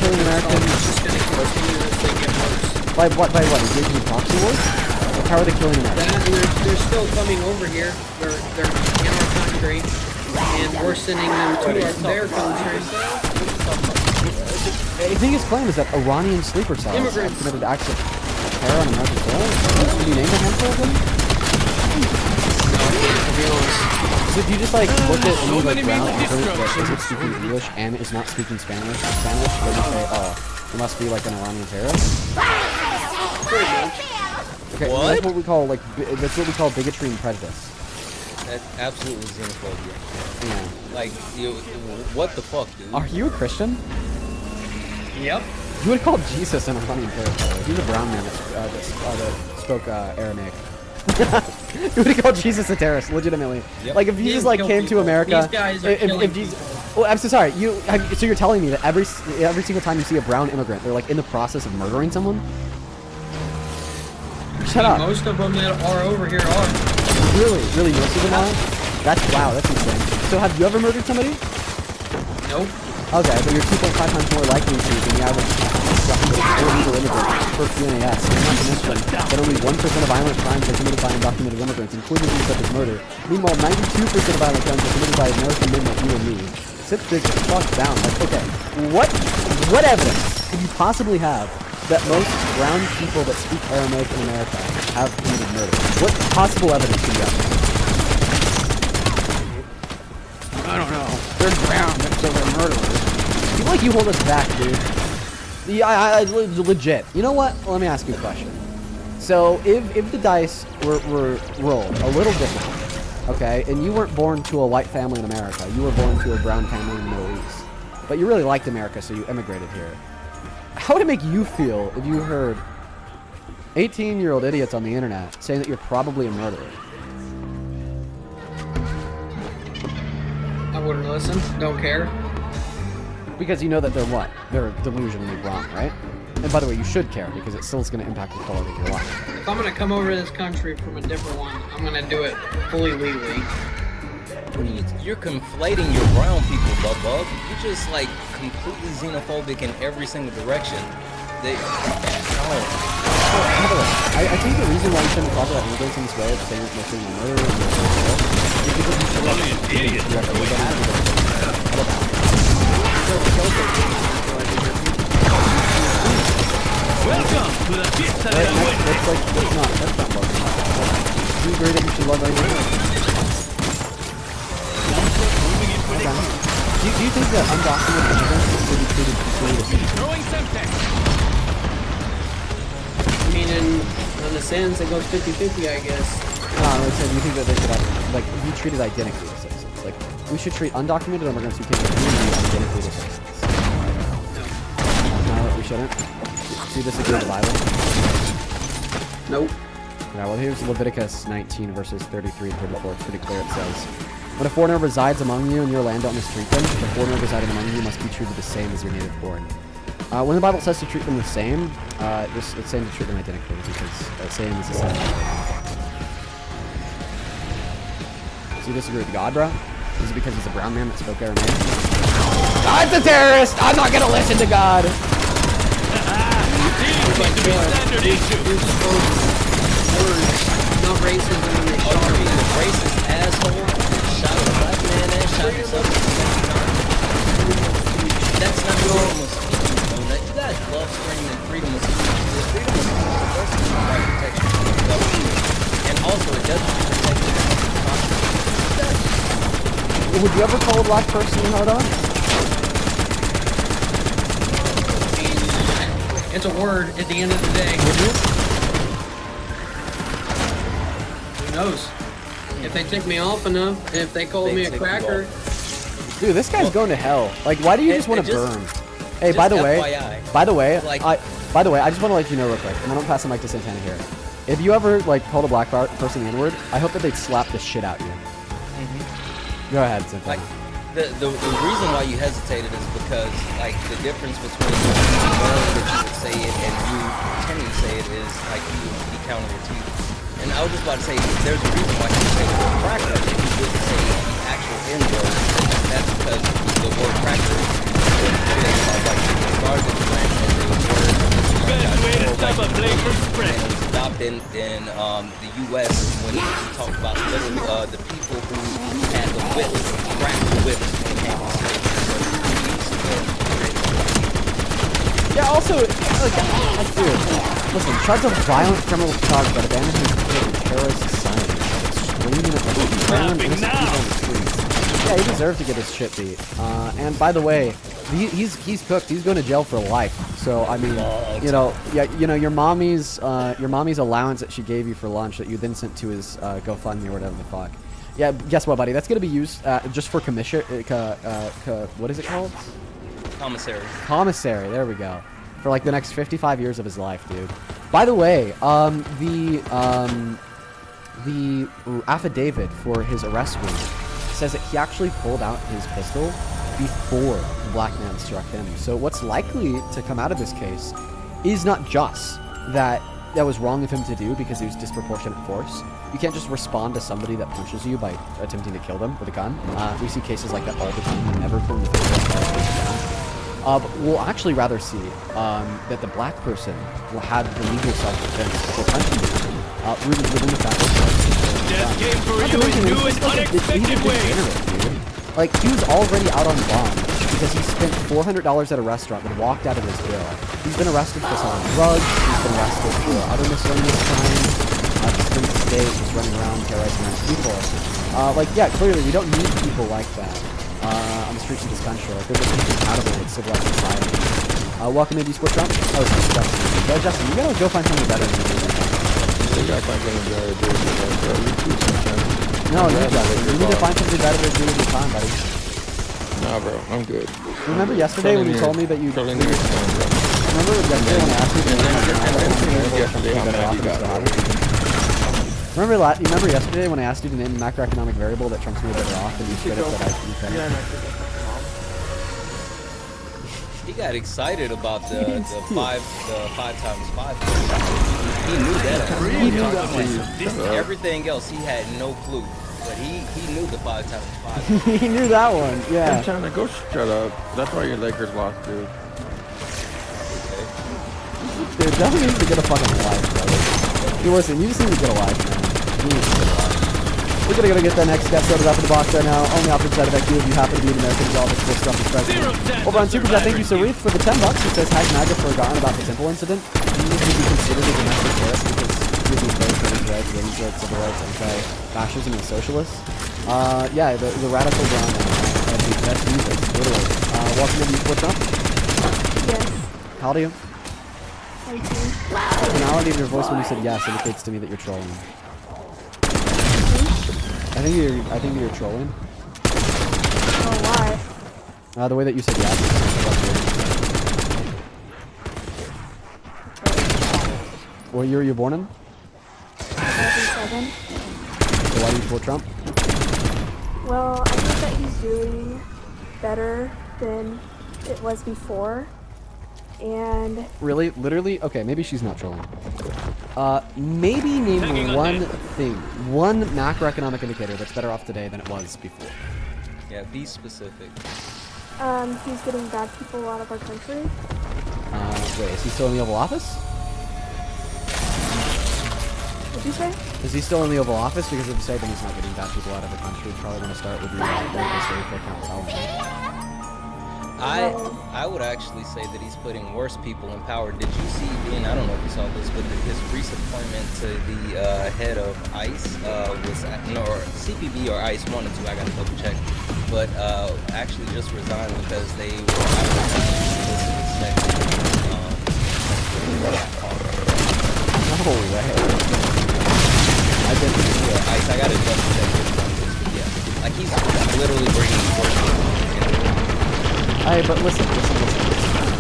Killing Americans. It's just going to continue as they get worse. By what? Engaging in proxy wars? Like, how are they killing Americans? They're still coming over here. They're in our country, and we're sending them to their country. I think his claim is that Iranian sleeper cells have committed acts of terror on American soil. Can you name a handful of them? So do you just like look at any like brown immigrant that isn't speaking English and is not speaking Spanish, then you say, oh, it must be like an Iranian terrorist? Okay, What? that's what we call like that's what we call bigotry and prejudice. That's absolutely xenophobia. Yeah. Like, what the fuck, dude? Are you a Christian? Yep. You would call Jesus an Iranian terrorist. He's a brown man that spoke Aramaic. You would call Jesus a terrorist, legitimately. Yep. Like if Jesus like came to America, These guys are if Jesus, well, I'm so sorry. So you're telling me that every single time you see a brown immigrant, they're like in the process of murdering someone? Shut up. Most of them that are over here are. Really, most of them are? Wow, that's insane. So have you ever murdered somebody? Nope. Okay, but you're 2.5 times more likely to than the average illegal immigrant per QNAS. And not to mention that only 1% of violent crimes are committed by undocumented immigrants, including things such as murder. Meanwhile, 92% of violent crimes are committed by American men like you and me. Sit the fuck down. Like, okay, what evidence could you possibly have that most brown people that speak Aramaic in America have committed murder? What possible evidence do you have? I don't know. They're brown, so they're murderers. I feel like you hold us back, dude. Yeah, I legit. You know what? Well, let me ask you a question. So, if the dice were rolled a little different, okay, and you weren't born to a white family in America, you were born to a brown family in the Middle East, but you really liked America, so you immigrated here. How would it make you feel if you heard 18-year-old idiots on the internet saying that you're probably a murderer? I wouldn't listen. Don't care. Because you know that they're what? They're delusionally wrong, right? And by the way, you should care because it still is going to impact the quality of your life. If I'm gonna come over to this country from a different one, I'm gonna do it fully legally. You're conflating your brown people, Bub. You're just like completely xenophobic in every single direction. By the way, I think the reason why you shouldn't talk about immigrants in this way, of saying that most of them are murderers, is because you should like an idiot. You have everybody That's not love. Do you agree that you should love everyone? Okay. Do you think that undocumented immigrants should be treated equally the same? I mean, in a sense, it goes 50-50, I guess. No, I said, do you think that they should have, like, be treated identically as citizens? Like, we should treat undocumented immigrants who came to the community identically as citizens. No, we shouldn't. Do you disagree with the Bible? Nope. Yeah, well, here's Leviticus 19 verses 33 and 34. It's pretty clear. It says, when a foreigner resides among you and your land don't mistreat them, the foreigner residing among you must be treated the same as your native born. When the Bible says to treat them the same, it's saying to treat them identically because same is the same. So you disagree with God, bro? Is it because he's a brown man that spoke Aramaic? God's a terrorist! I'm not gonna listen to God! Not racism when they shot him. The racist asshole shot a black man and shot himself at the same time. That's not normal speech, bro. That you guys love screaming freedom of speech. The freedom of speech is first of all right protection from the government. And also it doesn't protect the Constitution. Would you ever call a black person hard on? It's a word at the end of the day. Would you? Who knows? If they tick me off enough, if they called me a cracker. Dude, this guy's going to hell. Like, why do you just want to burn? Hey, by the way, like, I just want to let you know real quick, and I don't pass the mic to Santana here. If you ever like called a black person the N-word, I hope that they'd slap the shit out of you. Go ahead, Santana. Like, the reason why you hesitated is because like the difference between knowing that you would say it and you pretending to say it is like you would be counting your teeth. And I was just about to say there's a reason why you say the word cracker and you wouldn't say the actual N-word. That's because the word cracker is started in the land and the word adopted in the U.S. when we talked about literally the people who had the whips, cracked the whips when it came to slavery. Yeah, also, like, dude, listen, charge of violent criminal charge about abandoning a terrorist society, screaming at random innocent people on the streets. Yeah, he deserved to get his shit beat. And by the way, he's cooked. He's going to jail for life. So I mean, you know, yeah, you know, your mommy's allowance that she gave you for lunch that you then sent to his GoFundMe or whatever the fuck. Yeah, guess what, buddy? That's gonna be used just for commission. What is it called? Commissary. Commissary. There we go. For like the next 55 years of his life, dude. By the way, the affidavit for his arrest warrant says that he actually pulled out his pistol before the black man struck him. So what's likely to come out of this case is not just that was wrong of him to do because he was disproportionate force. You can't just respond to somebody that punches you by attempting to kill them with a gun. We see cases like that all the time. You never pull in the face. But we'll actually rather see that the black person will have the legal self-defense for punching you, rooted within the fact that like, he was already out on bond because he spent $400 at a restaurant and walked out of his bill. He's been arrested for selling drugs. He's been arrested for other miscellaneous crimes. Just in the state, just running around terrorizing people. Like, yeah, clearly we don't need people like that on the streets of this country. Like, they're just incompatible with civilized society. Welcome to Sports Trump. Oh, it's Justin. Yeah, Justin, you gotta go find something better than you. You gotta find something better than you. No, you need to find something better to do with your time, buddy. Nah, bro, I'm good. Remember yesterday when you told me that you... Remember yesterday when I asked you to remember yesterday when I asked you to name a macroeconomic variable that Trump's made better off and you said it that He got excited about the 5x5. He knew that. He knew that one. Everything else he had no clue. But he knew the 5x5. He knew that one, yeah. I'm trying to go shut up. That's why your Lakers lost, dude. Dude, Justin needs to get a fucking life, brother. Dude, listen, you just need to get a life, man. You need to get a life. We're gonna get that next guest started up in the box right now. Only option side of IQ if you happen to be an American with all this cool stuff is present. Over on Super Chat, thank you, Sarif, for the $10. He says, has MAGA forgotten about the temple incident? He would be considered a domestic terrorist because he would be opposed to women's rights, women's rights, civil rights, anti-fascism, and socialists. Yeah, the radical ground of the best music, literally. Welcome to the Trump. Yes. How old are you? 19. The tonality of your voice when you said yes indicates to me that you're trolling. I think you're trolling. Oh, why? The way that you said yes. What year were you born in? 2007. So why do you support Trump? Well, I think that he's doing better than it was before. And Really? Literally? Okay, maybe she's not trolling. Maybe name one macroeconomic indicator that's better off today than it was before. Yeah, be specific. he's getting bad people out of our country. Wait, is he still in the Oval Office? What'd you say? Is he still in the Oval Office? Because if you say then he's not getting bad people out of the country, you'd probably want to start with your account balance. I would actually say that he's putting worse people in power. Did you see, Dean, I don't know if you saw this, but his recent appointment to the head of ICE was, or CPB or ICE, one or two, I gotta double check, but actually just resigned because they were No way. I didn't see ICE, I gotta double check this on this, but yeah. Like he's literally bringing worse people in. Hey, but listen.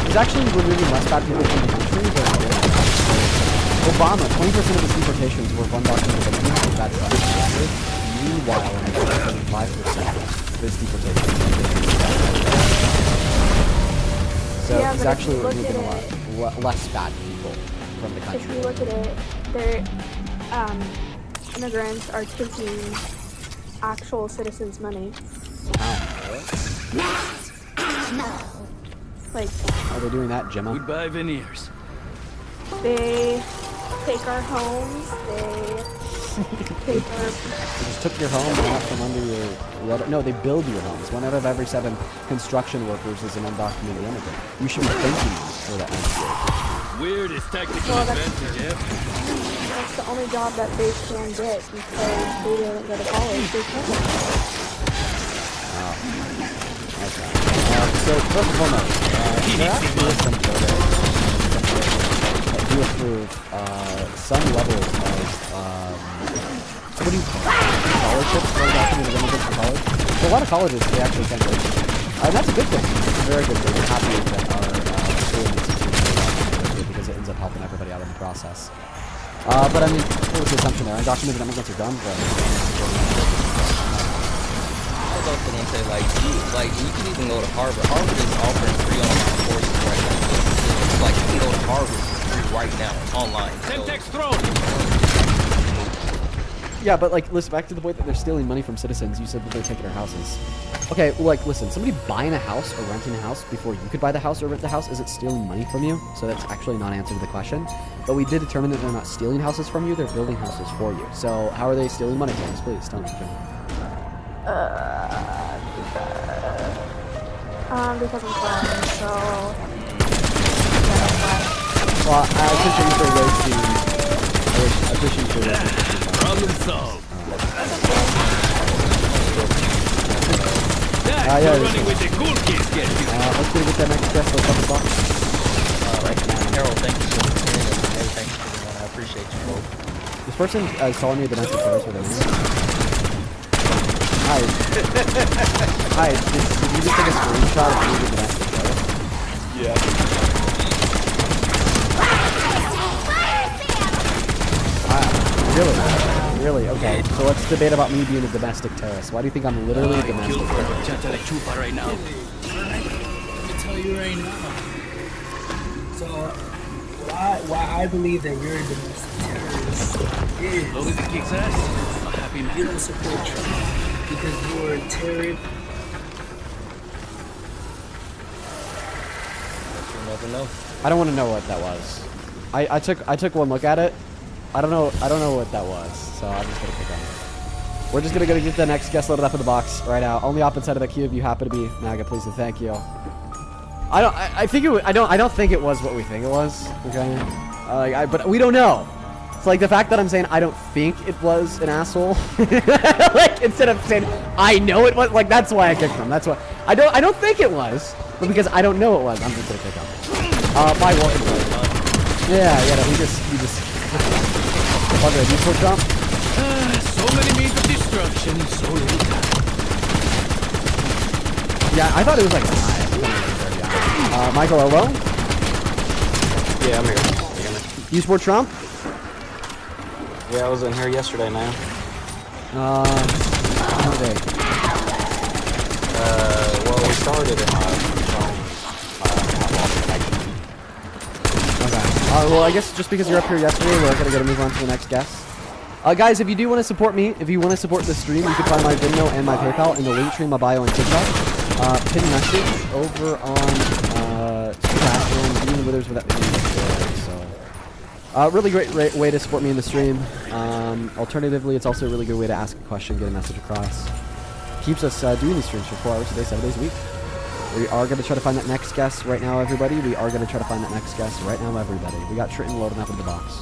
He's actually removing less bad people from the country than Obama. 20% of his deportations were undocumented immigrants with bad stuff. Meanwhile, 5% of his deportations. So yeah, he's actually removing a lot less bad people from the country. If you look at it, their immigrants are taking actual citizens' money. Wow. Like, are they doing that, Gemma? Goodbye, veneers. They take our homes. They take our. They just took your home out from under your. No, they build your homes. 1 out of every 7 construction workers is an undocumented immigrant. You should be thanking them for that. Weirdest technical advantage, yeah. That's the only job that they can get because they didn't go to college. They can't. Wow. Okay. So first and foremost, there actually is some data that do approve some levels of what do you call it? Scholarships for undocumented immigrants for college. So a lot of colleges they actually send those, and that's a good thing. It's a very good thing. I'm happy that our school institutions because it ends up helping everybody out in the process. But I mean, what was the assumption there? Undocumented immigrants are done, but I was also gonna say, like you can even go to Harvard. Harvard is offering free online courses right now. Like you can go to Harvard for free right now online. Yeah, but like, listen, back to the point that they're stealing money from citizens. You said that they're taking our houses. Okay, well, like, listen, somebody buying a house or renting a house before you could buy the house or rent the house isn't stealing money from you. So that's actually not an answer to the question. But we did determine that they're not stealing houses from you. They're building houses for you. So how are they stealing money from us? Please tell me. Because I'm flying, so. Well, I appreciate you for wasting. I appreciate you for wasting. Problem solved. Yeah, running with the cool kids get you. Let's get that next guest. Let's have a talk. Right now, Harold, thank you for the tuning in. Hey, thanks for the one. I appreciate you both. This person is calling me a domestic terrorist with a Hi. Hi, did you just take a screenshot of me the domestic terrorist? Yeah. Really? Okay. So let's debate about me being a domestic terrorist. Why do you think I'm literally a domestic terrorist? Right now. Let me tell you right now. So, why I believe that you're a domestic terrorist is As long as it kicks ass, I'm happy man. you don't support Trump because you are a terrorist. You never know. I don't want to know what that was. I took one look at it. I don't know what that was, so I'm just gonna click on it. We're just gonna go get the next guest loaded up in the box right now. On the opposite side of the queue, if you happen to be MAGA, please and thank you. I think it. I don't think it was what we think it was. Okay. But we don't know. It's like the fact that I'm saying I don't think it was an asshole. Like instead of saying I know it was. Like that's why I kicked him. That's why I don't think it was. But because I don't know it was, I'm just gonna kick him. Bye, welcome. Yeah. No, he just. Okay, do you still jump? So many means of destruction, so little time. Yeah, I thought it was like Michael Olo? Yeah, I'm here. You support Trump? Yeah, I was in here yesterday, man. Okay. Well, we started in my Okay. Well, I guess just because you're up here yesterday, we're gonna move on to the next guest. Guys, if you do want to support me, if you want to support the stream, you can find my Venmo and my PayPal in the link tree in my bio on TikTok. Pin message over on Twitter, even Withers without the so. Really great way to support me in the stream. Alternatively, it's also a really good way to ask a question, get a message across. Keeps us doing these streams for 4 hours a day, 7 days a week. We are going to try to find that next guest right now, everybody. We are going to try to find that next guest right now, everybody. We got Trenton loading up in the box.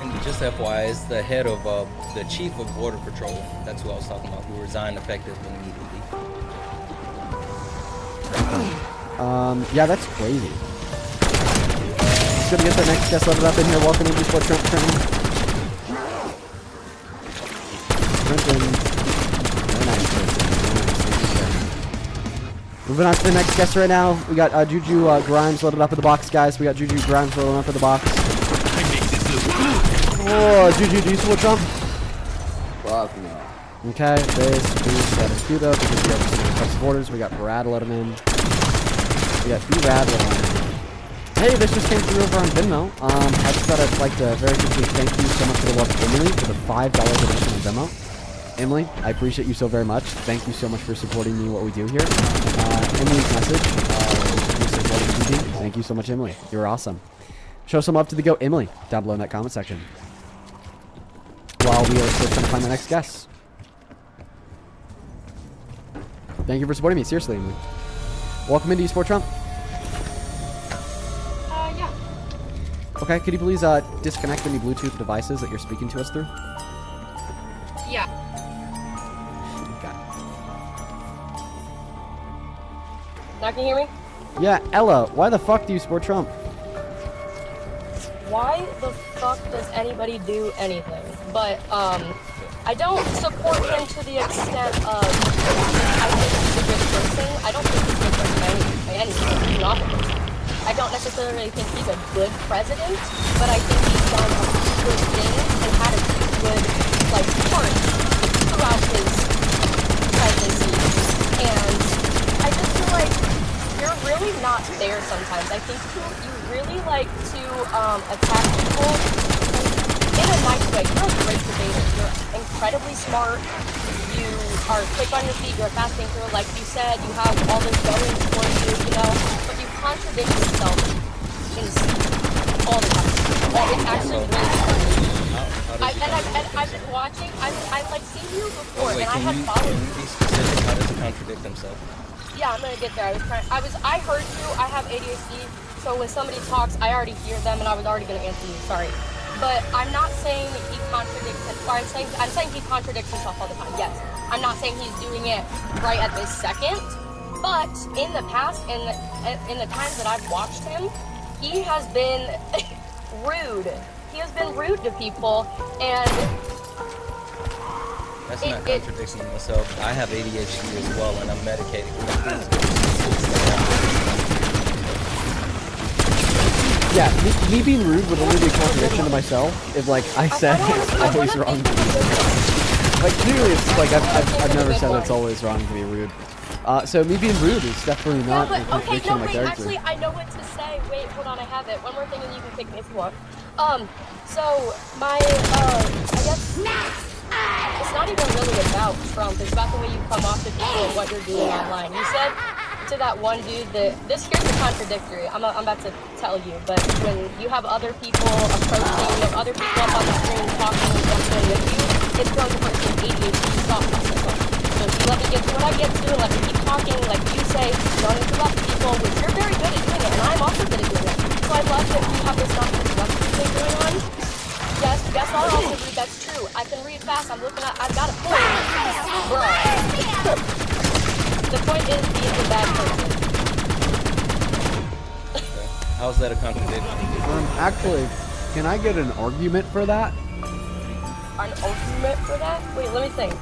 And just FYI, it's the head of the chief of Border Patrol. That's who I was talking about, who resigned effective immediately. Yeah, that's crazy. Just gonna get the next guest loaded up in here. Welcome to Sport Trenton. Trenton. Very nice, Trenton. Moving on to the next guest right now. We got Juju Grimes loaded up in the box, guys. We got Juju Grimes loaded up in the box. Oh, Juju, do you support Trump? Fuck no. Okay, this is Kudo because we have some supporters. We got Brad letting in. We got B-Rad letting in. Hey, this just came through over on Venmo. I just thought I'd like to very quickly thank you so much for the love of Emily for the $5 donation on Venmo. Emily, I appreciate you so very much. Thank you so much for supporting me, what we do here. Emily's message. Thank you so much, Emily. You're awesome. Show some love to the GOAT Emily down below in that comment section. While we are still trying to find the next guest. Thank you for supporting me. Seriously, Emily. Welcome into eSport Trump. Yeah. Okay, could you please disconnect any Bluetooth devices that you're speaking to us through? Yeah. Okay. Now can you hear me? Yeah, Ella, why the fuck do you support Trump? Why the fuck does anybody do anything? But, I don't support him to the extent of, I think he's a good person. I don't think he's a good person by any means. He's not a good person. I don't necessarily think he's a good president, but I think he's done good things and had a good, like, part throughout his presidency. And I just feel like you're really not there sometimes. I think you really like to attack people in a nice way. You're a great debater. You're incredibly smart. You are quick on your feet. You're a fast thinker. Like you said, you have all this going for you, you know. But you contradict yourself all the time. It's actually really funny. I've been watching. I've like seen you before, and I had followed. Can you be specific? How does he contradict himself? Yeah, I'm gonna get there. I heard you. I have ADHD, so when somebody talks, I already hear them, and I was already gonna answer you. Sorry, but I'm not saying he contradicts. Or I'm saying he contradicts himself all the time. Yes, I'm not saying he's doing it right at this second, but in the past, in the times that I've watched him, he has been rude. He has been rude to people, and that's not contradicting myself. I have ADHD as well, and I'm medicated. Yeah, me being rude would only be a contradiction to myself if, like, I said it's always wrong to be rude. Like, clearly it's like I've never said it's always wrong to be rude. So me being rude is definitely not a contradiction of my character. Actually, I know what to say. Wait, hold on, I have it. One more thing, and you can pick me if you want. So my, I guess it's not even really about Trump. It's about the way you come off to people and what you're doing online. You said to that one dude that here's the contradictory. I'm about to tell you, but when you have other people approaching, you have other people up on the screen talking and jumping in with you, it's going to hurt your ADHD thought process. So if you let me get to what I get to, and let me keep talking, like you say, don't interrupt people, which you're very good at doing it, and I'm also good at doing it. So I love that you have this non-interruption thing going on. Yes, I'll also read, that's true. I can read fast, I've got a point. Bruh. The point is being a bad person. How's that a contradiction? Actually, can I get an argument for that? An argument for that? Wait, let me think.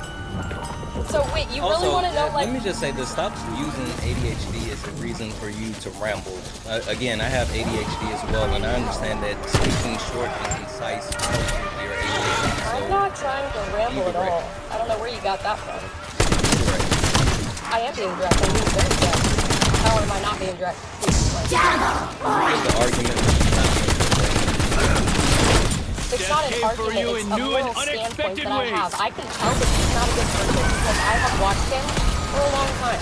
So wait, you Also, really want to know, like... let me just say this, stop using ADHD as a reason for you to ramble. Again, I have ADHD as well, and I understand that speaking short and concise helps with your ADHD. So I'm not trying to ramble at all. I don't know where you got that from. I am being direct, I'm being very direct. How am I not being direct? the argument It's not an argument, it's a moral standpoint that I have. I can tell that he's not a good person because I have watched him for a long time.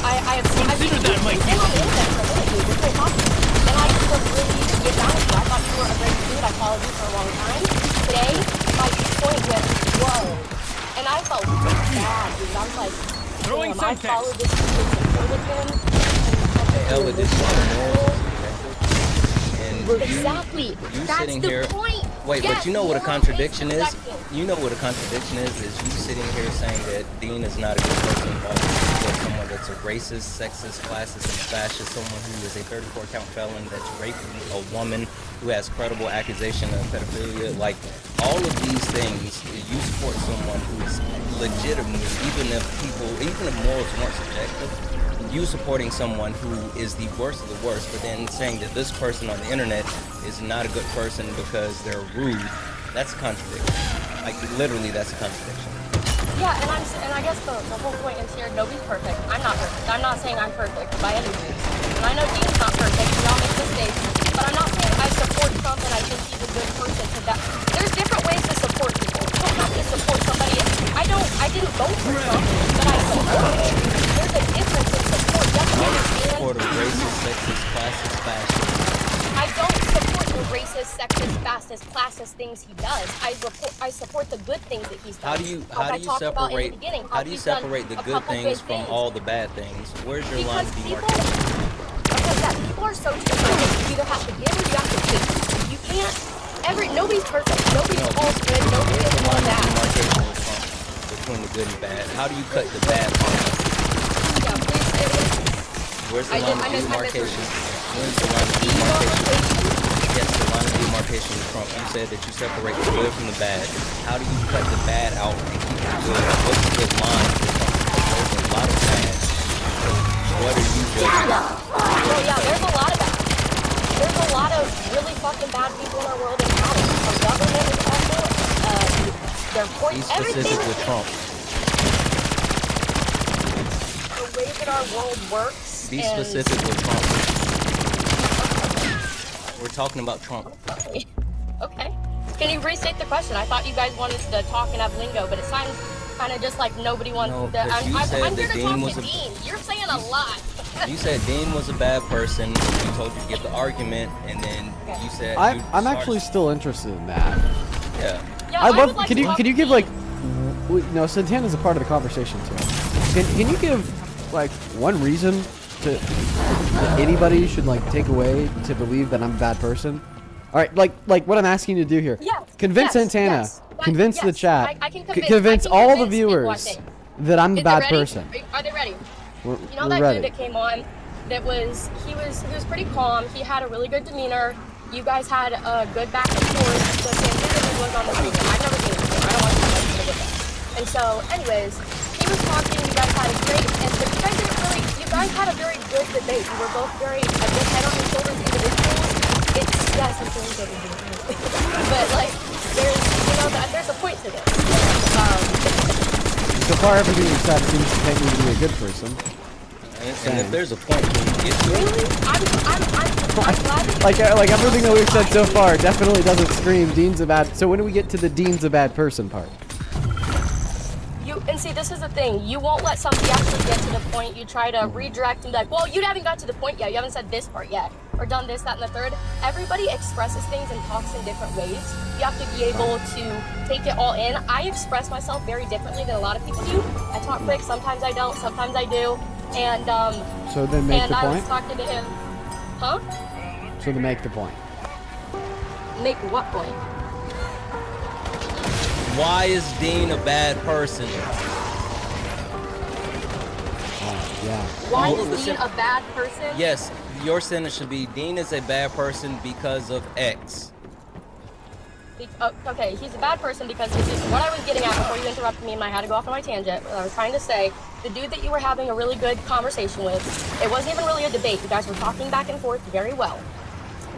I've been on the internet for a minute, dude. We're talking. And I could really get down with you. I thought you were a great dude. I followed you for a long time. Today, my viewpoint went, whoa. And I felt bad, dude. I was like, damn, I followed this dude and supported him. the hell with this one. Exactly. You That's sitting the here. point. Wait, Yes, but you know what a moral contradiction is? perspective. You know what a contradiction is you sitting here saying that Dean is not a good person, but someone that's a racist, sexist, classist, and fascist, someone who is a 34-count felon that's raping a woman who has credible accusation of pedophilia. Like, all of these things, you support someone who is legitimately, even if morals weren't subjective, you supporting someone who is the worst of the worst, but then saying that this person on the internet is not a good person because they're rude, that's a contradiction. Like, literally, that's a contradiction. Yeah, and I guess the whole point is here, nobody's perfect. I'm not perfect. I'm not saying I'm perfect by any means. And I know Dean's not perfect. We all make mistakes. But I'm not saying I support Trump and I think he's a good person. There's different ways to support people. You don't have to support somebody. I didn't vote for Trump, but I support him. There's a difference in support. You have to understand. Support of racist, sexist, classist, fascist. I don't support the racist, sexist, fascist, classist things he does. I support the good things that he's done. How do you separate the good things from all the bad things? Where's your line of demarcation? Because people are so different. You either have to give or you have to take. You can't. Nobody's perfect. Nobody's all good. Nobody is all bad. Between the good and bad. How do you cut the bad part? Yeah, please say it. Where's the line of demarcation? Where's the line of demarcation? Yes, the line of demarcation with Trump. You said that you separate the good from the bad. How do you cut the bad out and keep the good? What's the good line for Trump? There's a lot of bad. So what are you judging? Well, yeah, there's a lot of that. There's a lot of really fucking bad people in our world and now our government is awful. Their point, Be specific with Trump. The way that our world works. Be specific with Trump. We're talking about Trump. Okay. Can you restate the question? I thought you guys wanted to talk and have lingo, but it sounds kind of just like nobody wants to. I'm here to talk to Dean. You're saying a lot. You said Dean was a bad person. You told you to get the argument, and then you said I'm actually still interested in that. Yeah. I love. Can you give like? No, Santana's a part of the conversation too. Can you give like one reason that anybody should like take away to believe that I'm a bad person? All right, like what I'm asking you to do here. Yes, convince Santana. Yes. Convince the chat. I can convince all the viewers that I'm a bad person. Are they ready? We're that ready. dude that came on, he was pretty calm. He had a really good demeanor. You guys had a good back and forth. The Santana was on the screen. I've never seen it before. I don't want to talk about it. And so, anyways, he was talking. You guys had a great, but you guys didn't really. You guys had a very good debate. You were both very a good head on your shoulders individuals. Yes, I'm feeling good. But like, there's a point to this. So far, everything you said seems to take me to be a good person. And if there's a point, when you get to really, I'm glad. Like everything that we've said so far definitely doesn't scream Dean's a bad. So when do we get to the Dean's a bad person part? And see, this is the thing. You won't let somebody actually get to the point. You try to redirect and be like, well, you haven't got to the point yet. You haven't said this part yet. or done this, that, and the third. Everybody expresses things and talks in different ways. You have to be able to take it all in. I express myself very differently than a lot of people do. I talk quick, sometimes I don't, sometimes I do. And So then make and the I point. was talking to him. Huh? So to make the point. Make what point? Why is Dean a bad person? Yeah. Why All of the is Dean sen- a bad person? Yes, your sentence should be Dean is a bad person because of X. Okay, he's a bad person because this is what I was getting at before you interrupted me and I had to go off on my tangent. I was trying to say, the dude that you were having a really good conversation with, it wasn't even really a debate. You guys were talking back and forth very well.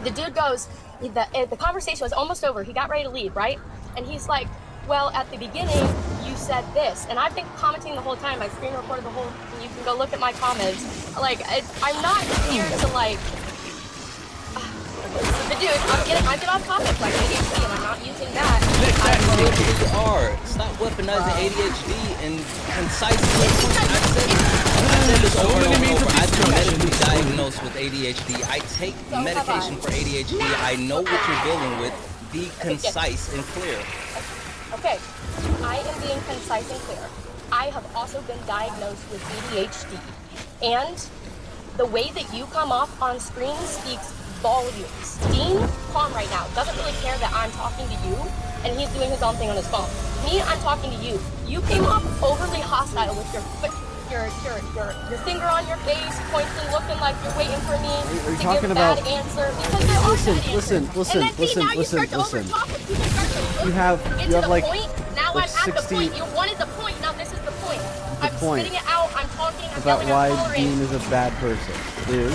The dude goes, the conversation was almost over. He got ready to leave, right? And he's like, well, at the beginning, you said this. And I've been commenting the whole time. I screen recorded the whole, you can go look at my comments. Like, I'm not here to like, the dude, I'm getting off topic like ADHD, and I'm not using that. You are. Stop weaponizing ADHD and concisely. I said this over and over. I've been medically diagnosed with ADHD. I take medication for ADHD. I know what you're dealing with. Be concise and clear. Okay, I am being concise and clear. I have also been diagnosed with ADHD, and the way that you come off on screen speaks volumes. Dean, calm right now, doesn't really care that I'm talking to you, and he's doing his own thing on his phone. Me, I'm talking to you. You came off overly hostile with your finger on your face, pointing, looking like you're waiting for me to give a bad answer. Because there are bad answers. Listen. You have like point. Now like I'm at the 60 point. You wanted the point. Now this is the point. I'm point spitting it out. I'm talking. I'm about yelling, I'm why coloring. Dean is a bad person is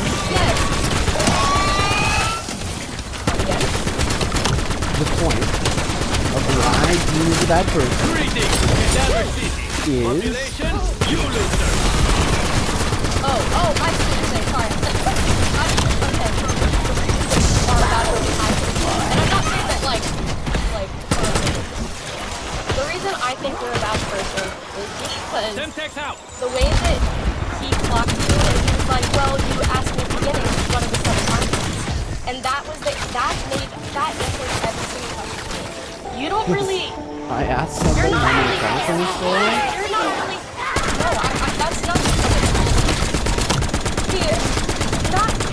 the point of why Dean is a bad person is Oh, I see what you're saying. Sorry. And I'm not saying that like the reason I think you're a bad person is because the way that he clocked you and he was like, well, you asked me at the beginning one of the 7 times. And that answers every single question. You don't really I asked something how many conference for. You're not really no, that's not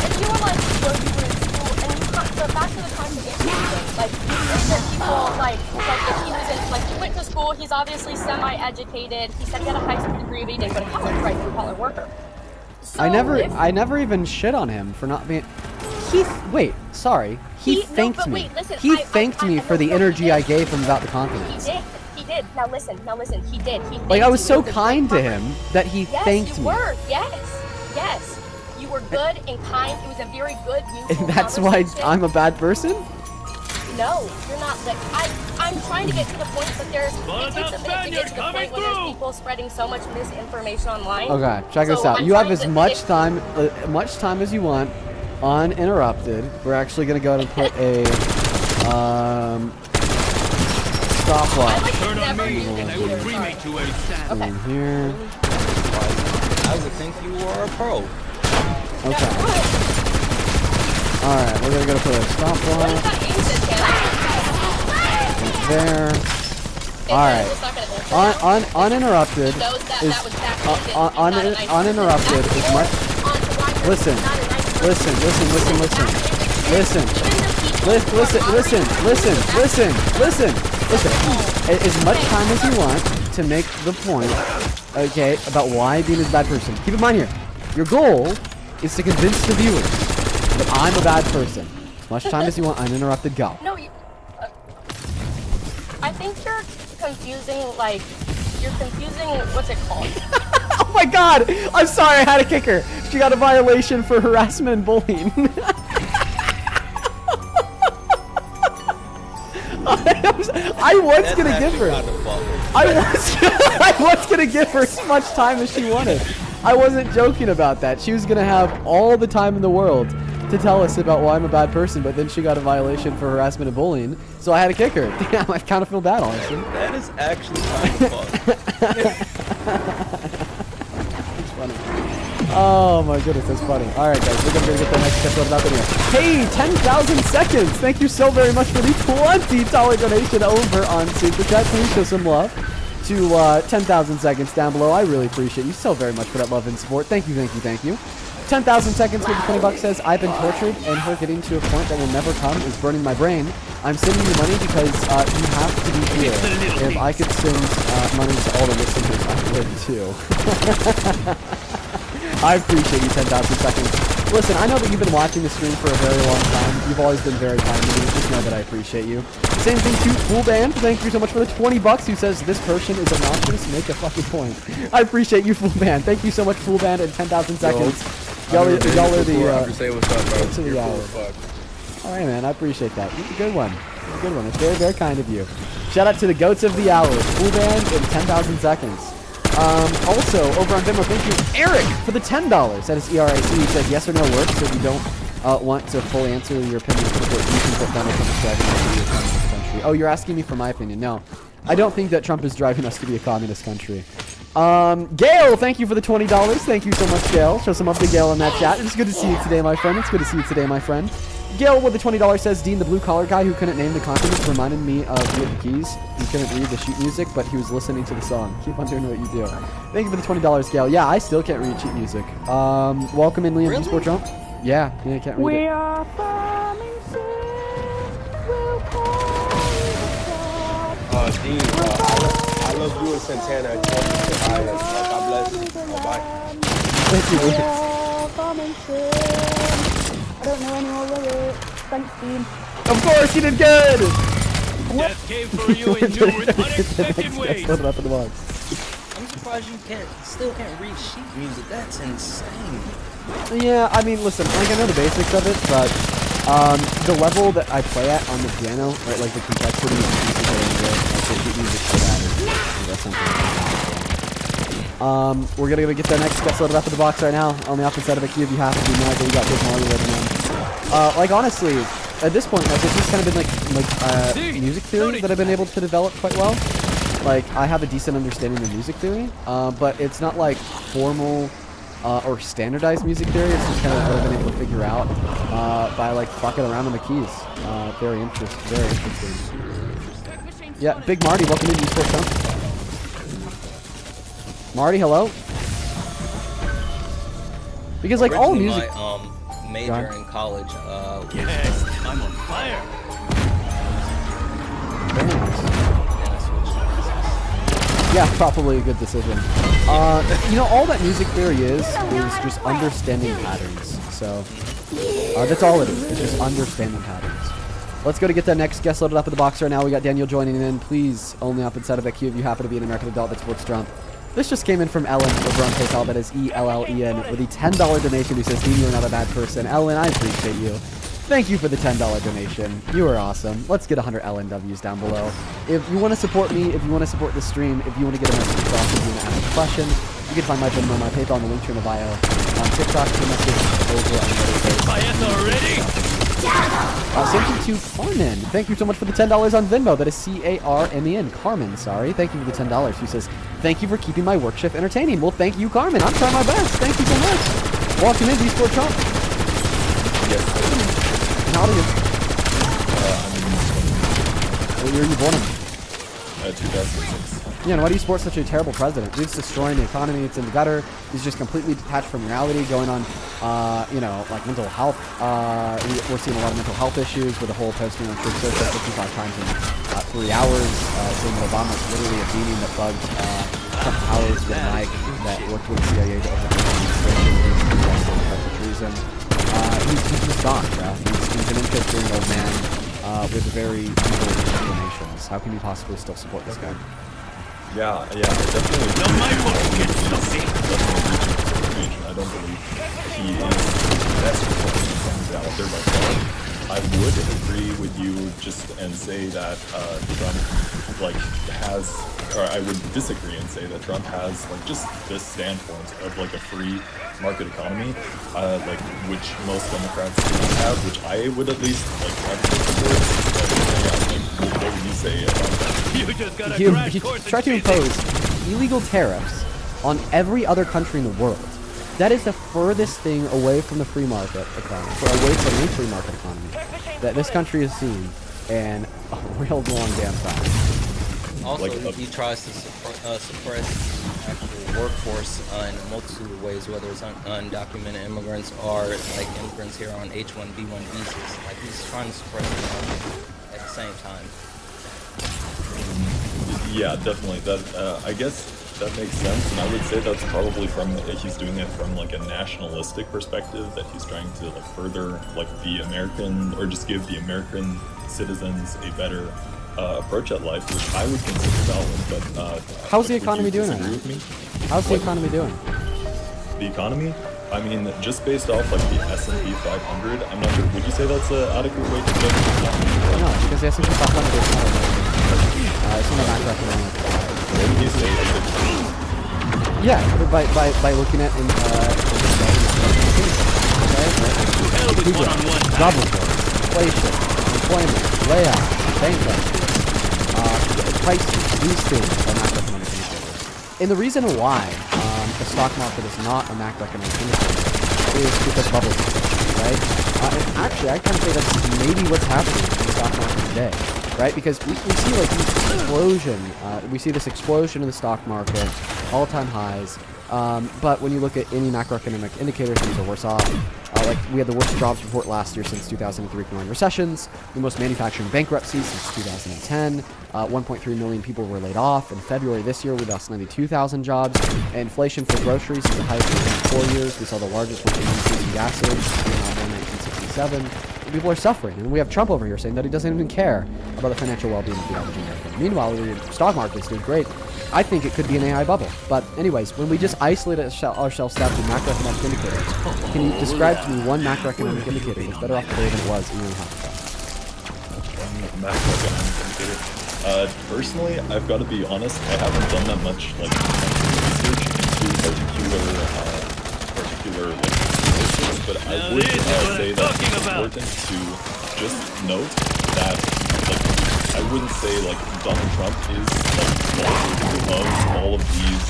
if you were like, well, you were in school, and you so back to the contradiction thing, like, you say that people, like if he was in, like, he went to school, he's obviously semi-educated, he said he had a high school degree, but he didn't go to college, right, he was a college worker. So I never even shit on him for not being. He thanked me. Listen, he thanked me for the energy I gave him about the confidence. He did. Now listen, he did. Like, I was so kind to him that he thanked me. Yes. You were good and kind. It was a very good mutual And that's why conversation. I'm a bad person? No, you're not. Like, I'm trying to get to the point, but it takes a minute to get to the point when there's people spreading so much misinformation online. Okay, check this out. You have as much time as you want uninterrupted. We're actually gonna go ahead and put a stopwatch in here. I would think you were a pro. Okay. Alright, we're gonna put a stopwatch right there. Alright. Uninterrupted is uninterrupted is much. Listen. As much time as you want to make the point, okay, about why Dean is a bad person. Keep in mind here, your goal is to convince the viewers that I'm a bad person. As much time as you want, uninterrupted, go. No, I think you're confusing, what's it called? Oh my god! I'm sorry, I had a kicker. She got a violation for harassment and bullying. I was gonna give her. I was gonna give her as much time as she wanted. I wasn't joking about that. She was gonna have all the time in the world to tell us about why I'm a bad person, but then she got a violation for harassment and bullying, so I had to kick her. Damn, I kind of feel bad, honestly. That is actually kind of fun. It's funny. Oh my goodness, that's funny. All right, guys, we're gonna get the next episode about video. Hey, 10,000 seconds. Thank you so very much for the $20 donation over on Super Chat. Please show some love to 10,000 seconds down below. I really appreciate you so very much for that love and support. Thank you, thank you, thank you. 10,000 seconds with the $20 says, I've been tortured and her getting to a point that will never come is burning my brain. I'm sending you money because you have to be here. If I could send money to all the listeners, I would too. I appreciate you, 10,000 seconds. Listen, I know that you've been watching the stream for a very long time. You've always been very kind to me. Just know that I appreciate you. Same thing to Full Band. Thank you so much for the $20 who says this person is obnoxious. Make a fucking point. I appreciate you, Full Band. Thank you so much, Full Band, and 10,000 seconds. Y'all are the say what's up, bro. to the hour. All right, man. I appreciate that. You're a good one. You're a good one. It's very, very kind of you. Shout out to the goats of the hour, Full Band, and 10,000 seconds. Also, over on Venmo, thank you, Eric, for the $10. That is ERIC. He said yes or no works, so if you don't want to fully answer your opinion, you can put Donald Trump is driving us to be a communist country. Oh, you're asking me for my opinion. No, I don't think that Trump is driving us to be a communist country. Gail, thank you for the $20. Thank you so much, Gail. Show some love to Gail in that chat. It's good to see you today, my friend. It's good to see you today, my friend. Gail with the $20 says, Dean, the blue-collar guy who couldn't name the continents reminded me of Get the Keys. He couldn't read the sheet music, but he was listening to the song. Keep on doing what you do. Thank you for the $20, Gail. Yeah, I still can't read sheet music. Welcome in, Liam Really? Sport Jump. Yeah, I can't read it. are farming Dean, I love you and Santana. God bless. Bye. Thank you, Liam. I don't know any more lyrics. Thanks, Dean. Of course, you did good! Death came for you in new and unexpected ways. Put it up in the box. I'm surprised you still can't read sheet music. That's insane. Yeah, I mean, listen, like, I know the basics of it, but the level that I play at on the piano, right, like the complexity of the pieces that I'm good, like the sheet music for that is that's something. We're gonna get the next guest loaded up in the box right now. On the opposite side of the queue, if you have to be mad that we got Big Maul loaded in. Like, honestly, at this point, like, it's just kind of been like music theory that I've been able to develop quite well. Like, I have a decent understanding of music theory, but it's not like formal or standardized music theory. It's just kind of what I've been able to figure out by like fucking around on the keys. Very interesting. Yeah, Big Marty, welcome to Esports Chump. Marty, hello. Because like all Originally, music. my major in college Yes, I'm on fire. Very nice. Yeah, probably a good decision. You know, all that music theory is just understanding patterns. So that's all it is. It's just understanding patterns. Let's go to get that next guest loaded up in the box right now. We got Daniel joining in. Please, only up inside of that queue if you happen to be an American adult that sports Trump. This just came in from Ellen over on PayPal. That is ELLEN with a $10 donation who says, Dean, you're not a bad person. Ellen, I appreciate you. Thank you for the $10 donation. You are awesome. Let's get 100 LNWs down below. If you want to support me, if you want to support the stream, if you want to get a message across, if you want to ask a question, you can find my Venmo, my PayPal, and the link tree in the bio. On TikTok, the message over on the already? Thank you to Carmen. Thank you so much for the $10 on Venmo. That is CARMEN. Carmen, sorry. Thank you for the $10. She says, thank you for keeping my work shift entertaining. Well, thank you, Carmen. I'm trying my best. Thank you so much. Welcome in, Sport Trump. Yes. How old are you? What year are you born in? 2006. Yeah, and why do you support such a terrible president? Dude's destroying the economy. It's in the gutter. He's just completely detached from reality, going on, you know, like mental health. We're seeing a lot of mental health issues with the whole posting on Truth Social 55 times in 3 hours, saying that Obama's literally a beanie that bugged Trump Towers with Mike that worked with the CIA to overthrow the administration for treason. He's just gone, bro. He's an interesting old man with very evil inclinations. How can you possibly still support this guy? Yeah, definitely. No, my work gets stuffy. I don't believe he is the best Republican out there by far. I would agree with you and say that Trump has, or I would disagree and say that Trump has just this standpoint of a free market economy, which most Democrats do have, which I would at least advocate for. What would you say about that? You just got a He tried to impose illegal tariffs on every other country in the world. That is the furthest thing away from the free market economy, or away from a free market economy, that this country has seen in a real long damn time. Also, he tries to suppress actual workforce in a multitude of ways, whether it's undocumented immigrants or like immigrants here on H-1B1 visas. Like he's trying to suppress the market at the same time. Yeah, definitely. That I guess that makes sense, and I would say that's probably he's doing it from like a nationalistic perspective, that he's trying to like further like the American, or just give the American citizens a better approach at life, which I would consider valid. But how's the economy doing? How's the economy doing? The economy? I mean, just based off like the S&P 500, I'm not sure. Would you say that's an adequate way to judge the economy? No, because the S&P 500 is not it's not a macroeconomic. Maybe you say yeah, by looking at job reports, inflation, employment, layoffs, bankruptcies, prices, these things are macroeconomic indicators. And the reason why the stock market is not a macroeconomic indicator is because bubbles exist, right? And actually, I kind of say that's maybe what's happening in the stock market today, right? Because we see like this explosion, we see this explosion in the stock market, all-time highs. But when you look at any macroeconomic indicators, these are worse off. Like we had the worst jobs report last year since 2003 combined recessions, the most manufacturing bankruptcies since 2010. 1.3 million people were laid off. In February this year, we lost 92,000 jobs. Inflation for groceries is the highest in 4 years. We saw the largest weekly increase in gasoline since 1967. People are suffering, and we have Trump over here saying that he doesn't even care about the financial well-being of the average American. Meanwhile, the stock market is doing great. I think it could be an AI bubble. But anyways, when we just isolate ourselves down to macroeconomic indicators, can you describe to me one macroeconomic indicator that's better off today than it was a year and a half ago? Macroeconomic indicator. Personally, I've got to be honest, I haven't done that much like research into particular like statistics, but I would say that it's important to just note that like I wouldn't say like Donald Trump is like of all of these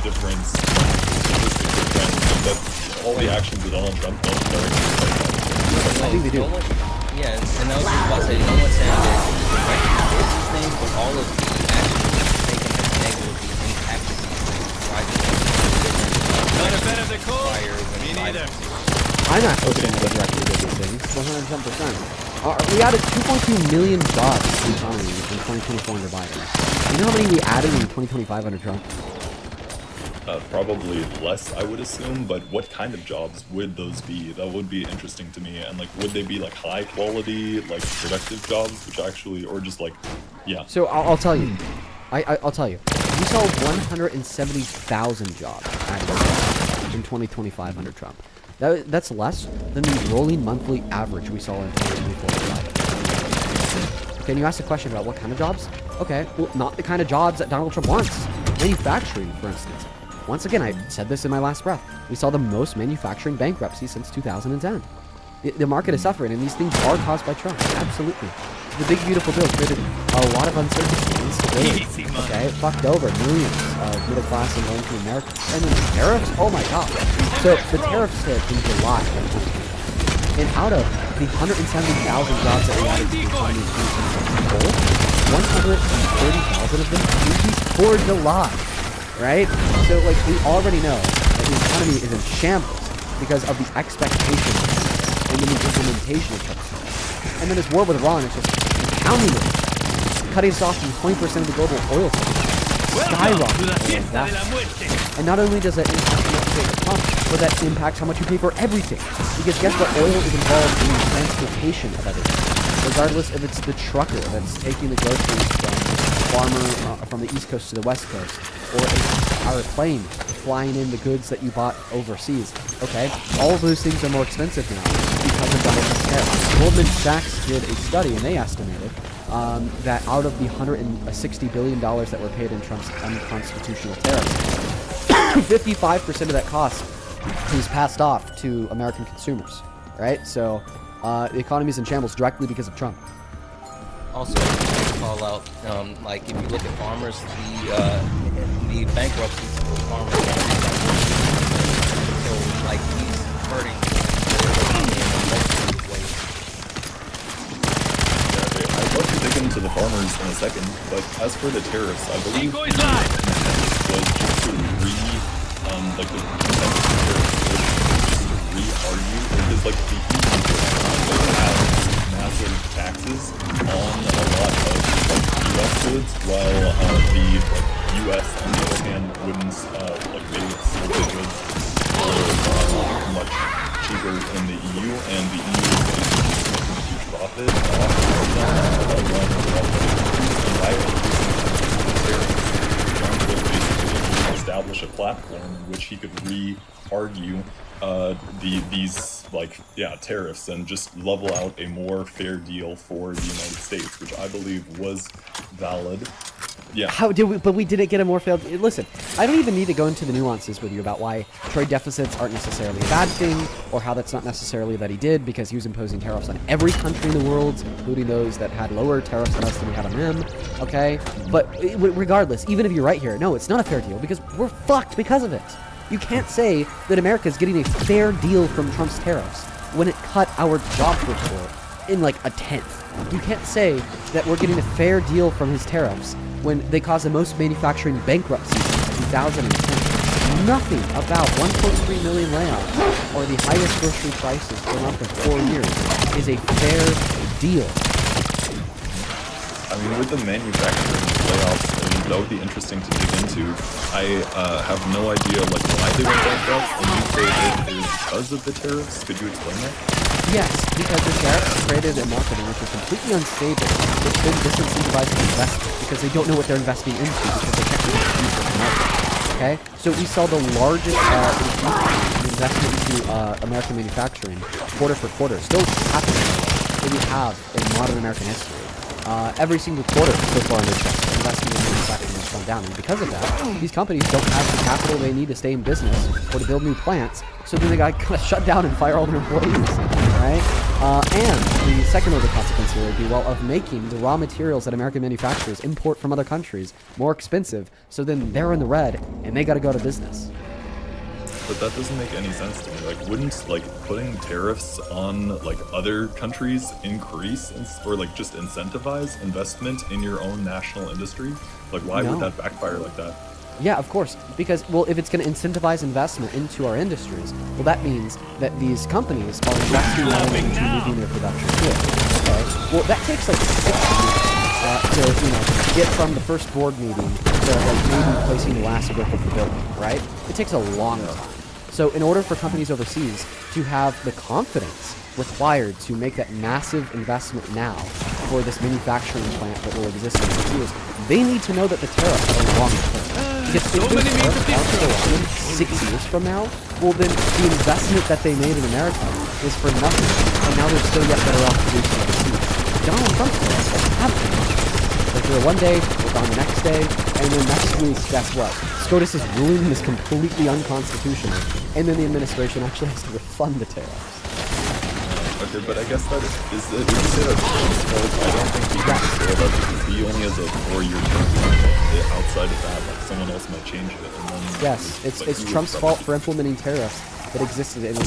different statistical trends, and that all the actions of Donald Trump don't directly reflect that. I think they do. Yeah, and I was just about to say, no one's saying that it's these things, but all of the actions taken have negatively impacted these things, driving them to different Me neither. I'm not saying that directly did these things. 110%. We added 2.2 million jobs to the economy in 2024 under Biden. You know how many we added in 2025 under Trump? Probably less, I would assume, but what kind of jobs would those be? That would be interesting to me. And like, would they be like high quality, like productive jobs, which actually, or just like, yeah. So I'll tell you. I'll tell you. We saw 170,000 jobs added in 2025 under Trump. That's less than the rolling monthly average we saw in 2024. Okay, and you asked a question about what kind of jobs? Okay, well, not the kind of jobs that Donald Trump wants. Manufacturing, for instance. Once again, I said this in my last breath. We saw the most manufacturing bankruptcy since 2010. The market is suffering, and these things are caused by Trump. Absolutely. The big, beautiful bill created a lot of uncertainty and instability. Okay, it fucked over millions of middle-class and low-income Americans. And then the tariffs? Oh my god. So the tariffs hit in July. And out of the 170,000 jobs that we added to the economy in 2024, 130,000 of them for July. Right? So, like, we already know that the economy is in shambles because of these expectations and then the implementation of Trump's. And then this war with Iran is just compounding it, cutting us off from 20% of the global oil supply, skyrocketing. And not only does that impact how much you pay for pump, but that impacts how much you pay for everything. Because guess what? Oil is involved in the transportation of everything. Regardless if it's the trucker that's taking the groceries from the farmer from the East Coast to the West Coast, or our plane flying in the goods that you bought overseas. Okay, all of those things are more expensive now because of Donald Trump's tariffs. Goldman Sachs did a study, and they estimated that out of the $160 billion that were paid in Trump's unconstitutional tariffs, 55% of that cost is passed off to American consumers. Right, so the economy is in shambles directly because of Trump. Also, to call out, like if you look at farmers, the bankruptcies for farmers until like he's hurting in multiple ways. I'd love to dig into the farmers in a second, but as for the tariffs, I believe the intent was just to like the consensus tariffs was just to re-argue, because like the EU have massive taxes on a lot of like US goods, while the like US on the other hand wouldn't like they sell the goods for much cheaper in the EU, and the EU is making a huge profit off of them and by increasing the tariffs, Trump was basically able to establish a platform in which he could re-argue these tariffs and just level out a more fair deal for the United States, which I believe was valid. Yeah. How did we? But we didn't get a more failed. Listen, I don't even need to go into the nuances with you about why trade deficits aren't necessarily a bad thing, or how that's not necessarily that he did, because he was imposing tariffs on every country in the world, including those that had lower tariffs on us than we had on them. Okay, but regardless, even if you're right here, no, it's not a fair deal because we're fucked because of it. You can't say that America is getting a fair deal from Trump's tariffs when it cut our jobs report in like a tenth. You can't say that we're getting a fair deal from his tariffs when they caused the most manufacturing bankruptcies since 2010. Nothing about 1.3 million layoffs or the highest grocery prices per month in 4 years is a fair deal. I mean, with the manufacturing layoffs, I mean, that would be interesting to dig into. I have no idea like why they went bankrupt, and you say it is because of the tariffs. Could you explain that? Yes, because the tariffs created a marketing which is completely unstable, which then disincentivizes investment because they don't know what they're investing into because they can't really use the market. Okay, so we saw the largest investment into American manufacturing quarter for quarter, still happening that we have in modern American history. Every single quarter so far in this investment in manufacturing has gone down, and because of that, these companies don't have the capital they need to stay in business or to build new plants, so then they got to shut down and fire all their employees, right? And the second order consequence here would be, well, of making the raw materials that American manufacturers import from other countries more expensive, so then they're in the red and they got to go to business. But that doesn't make any sense to me. Like, wouldn't like putting tariffs on like other countries increase or like just incentivize investment in your own national industry? Like, why would that backfire like that? Yeah, of course. Because, well, if it's going to incentivize investment into our industries, well, that means that these companies are investing money into moving their production here. Okay. Well, that takes like 6 years to get from the first board meeting to like maybe placing the last brick of the building, right? It takes a long time. So in order for companies overseas to have the confidence required to make that massive investment now for this manufacturing plant that will exist in 6 years, they need to know that the tariffs are long term. Because if those tariffs aren't still on 6 years from now, well then the investment that they made in America is for nothing, and now they're still yet better off producing overseas. Donald Trump's tariffs are happening. Like they're one day, we're gone the next day, and then next week, guess what? SCOTUS's ruling is completely unconstitutional, and then the administration actually has to refund the tariffs. Okay, but I guess that is it. When you say that Trump's fault, I don't think he can control that because he only has a 4-year term. Outside of that, like someone else might change it. And then yes, it's like, Trump's fault for implementing tariffs that existed and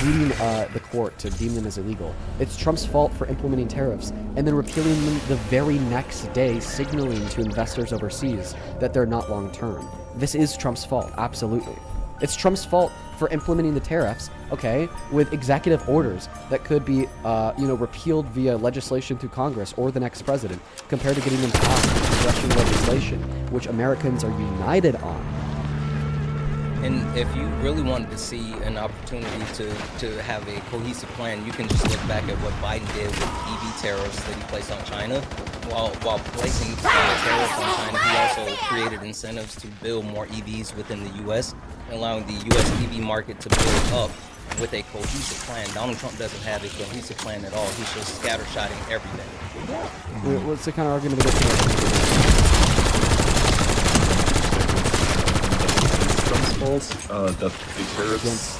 leading the court to deem them as illegal. It's Trump's fault for implementing tariffs and then repealing them the very next day, signaling to investors overseas that they're not long-term. This is Trump's fault, absolutely. It's Trump's fault for implementing the tariffs, okay, with executive orders that could be, repealed via legislation through Congress or the next president, compared to getting them passed with congressional legislation, which Americans are united on. And if you really wanted to see an opportunity to have a cohesive plan, you can just look back at what Biden did with EV tariffs that he placed on China. While placing tariffs on China, he also created incentives to build more EVs within the U.S., allowing the U.S. EV market to build up with a cohesive plan. Donald Trump doesn't have a cohesive plan at all. He's just scattershotting everything. What's the kind of argument against that? Trump's fault that the tariffs.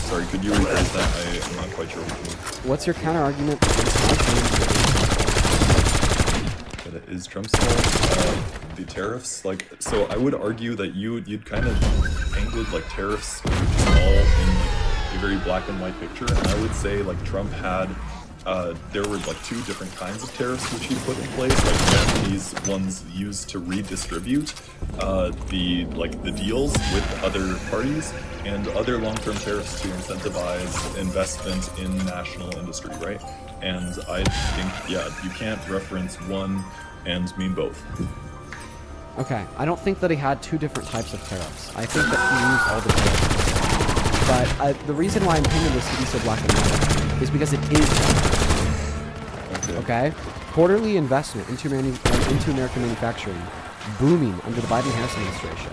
Sorry, could you rephrase that? I'm not quite sure what you mean. What's your counter argument? That is Trump's fault. The tariffs, like, so I would argue that you'd kind of painted like tariffs all in like a very black and white picture, and I would say like Trump had there were like two different kinds of tariffs which he put in place. Like one, these ones used to redistribute the deals with other parties, and other long-term tariffs to incentivize investment in national industry, right? And I think, yeah, you can't reference one and mean both. Okay, I don't think that he had two different types of tariffs. I think that he used all the tariffs. But the reason why I'm painting this to be so black and white is because it is. Okay? Quarterly investment into American manufacturing booming under the Biden-Harris administration,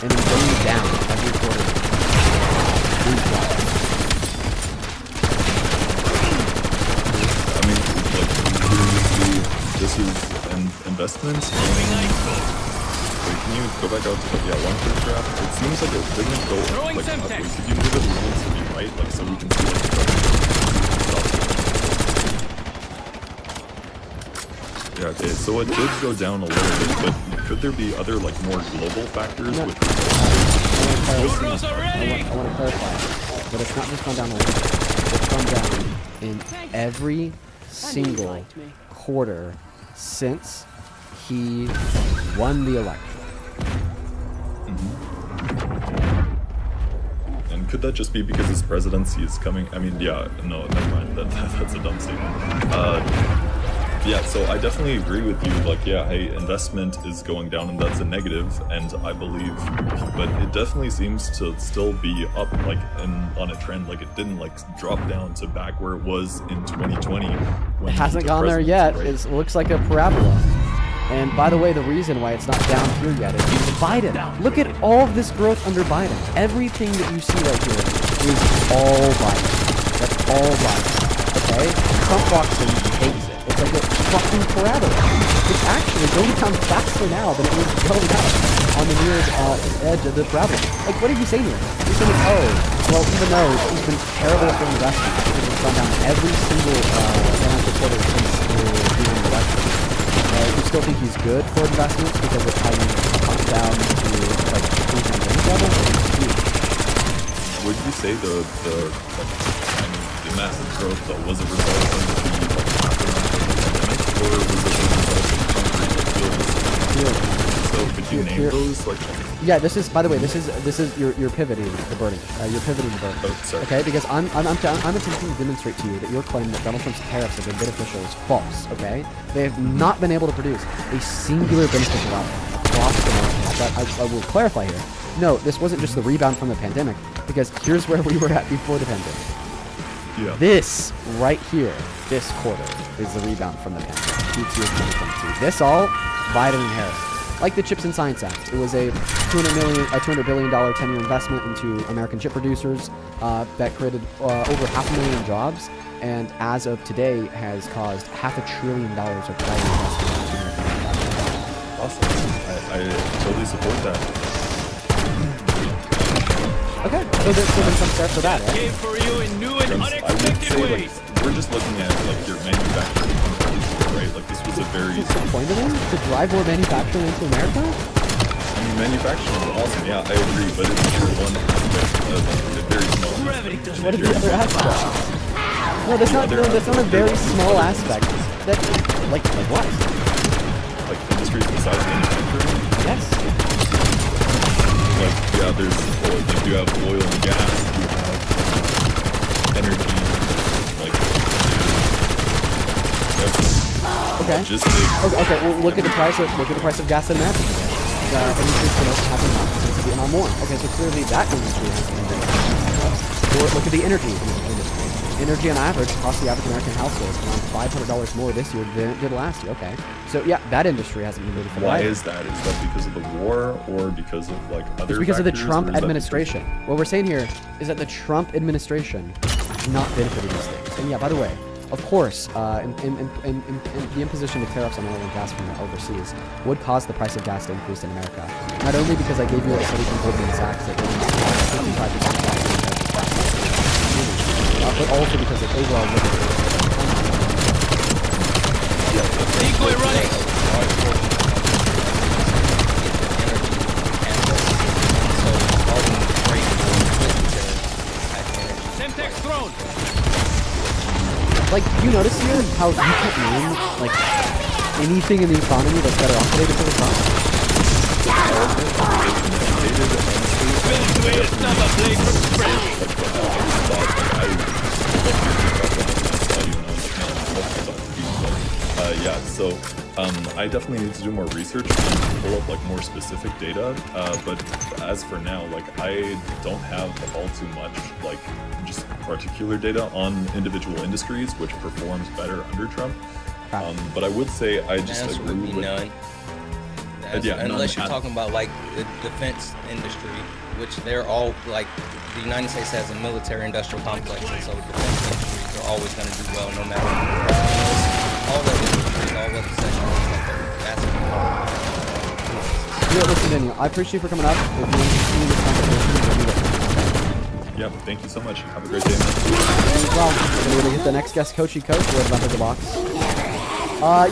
and then going down every quarter. I mean, like, this is an investment. Wait, can you go back out to one first draft? It seems like it didn't go like upwards. Could you move it a little to the right, like so we can see like the okay, so it did go down a little bit, but could there be other like more global factors with I want to clarify, but it's not just gone down a little bit. It's gone down in every single quarter since he won the election. And could that just be because his presidency is coming? I mean, yeah, no, never mind. That's a dumb statement. Yeah, so I definitely agree with you. Like, yeah, hey, investment is going down, and that's a negative. And I believe, but it definitely seems to still be up, like, on a trend. Like, it didn't like drop down to back where it was in 2020. When it hasn't gone there yet. Right? It looks like a parabola. And by the way, the reason why it's not down here yet is Biden. Look at all of this growth under Biden. Everything that you see right here is all Biden. That's all Biden. Okay? Trump walks in and hates it. It's like a fucking parabola. It's actually going down faster now than it was going up on the near edge of the parabola. Like, what are you saying here? You're saying, oh, well, even though he's been terrible for investment, because it's gone down every single financial quarter since the election. You still think he's good for investments because of how you come down to like pre-pandemic level? Would you say the massive growth though was a result of the pandemic, or was it a result of concrete builds? So could you name those? Like, yeah, this is, by the way, this is you're pivoting the burden. You're pivoting the burden. Oh, sorry. Okay, because I'm attempting to demonstrate to you that your claim that Donald Trump's tariffs have been beneficial is false. Okay, they have not been able to produce a singular beneficial outcome across the market. But I will clarify here. No, this wasn't just the rebound from the pandemic, because here's where we were at before the pandemic. Yeah. This right here, this quarter, is the rebound from the pandemic. Q2 of 2022. This all Biden and Harris. Like the Chips and Science Act, it was a $200 billion 10-year investment into American chip producers that created over 500,000 jobs, and as of today has caused $500 billion of private investment into American. Awesome. I totally support that. Okay, so there's some steps for that, right? I would say, like, we're just looking at like your manufacturing, right? Like this was a very disappointed to drive more manufacturing into America. I mean, manufacturing is awesome. Yeah, I agree, but it's just one aspect of a very small. What is the other aspect? No, that's not a very small aspect. That like what? Like industries besides manufacturing? Yes. Like, yeah, there's oil, like, you have oil and gas, you have energy, like, okay. Okay. Well, look at the price of gas in America. Industries haven't seems to be a lot more. Okay, so clearly that industry has been benefiting. Or look at the energy industry. Energy on average across the average American household is around $500 more this year than it did last year. Okay, so yeah, that industry hasn't been benefiting. Why is that? Is that because of the war or because of like other? It's because of the factors, Trump administration. What we're saying here is that the Trump administration is not benefiting these things. And yeah, by the way, of course, the imposition of tariffs on oil and gas from overseas would cause the price of gas to increase in America. Not only because I gave you a study from Goldman Sachs that 55% but also because of overall living. Decoy running. large portion of get the energy and so starting to break Semtex thrown. Like, do you notice here how you can't name, like, anything in the economy that's better off today because of the yeah, so I definitely need to do more research and pull up like more specific data. But as for now, like I don't have all too much like just particular data on individual industries which performs better under Trump. But I would say I just answer agree would be with none. yeah, Unless you're none. talking about like the defense industry, which they're all like the United States has a military-industrial complex, and so defense industries are always going to do well no matter what. All of industries, all of the sectors, that's listen, Daniel, I appreciate you for coming up. If you need this conversation, we'll do it. Yeah, thank you so much. Have a great day, man. Well, we're going to get the next guest, Coachy Coach. We're about to the box.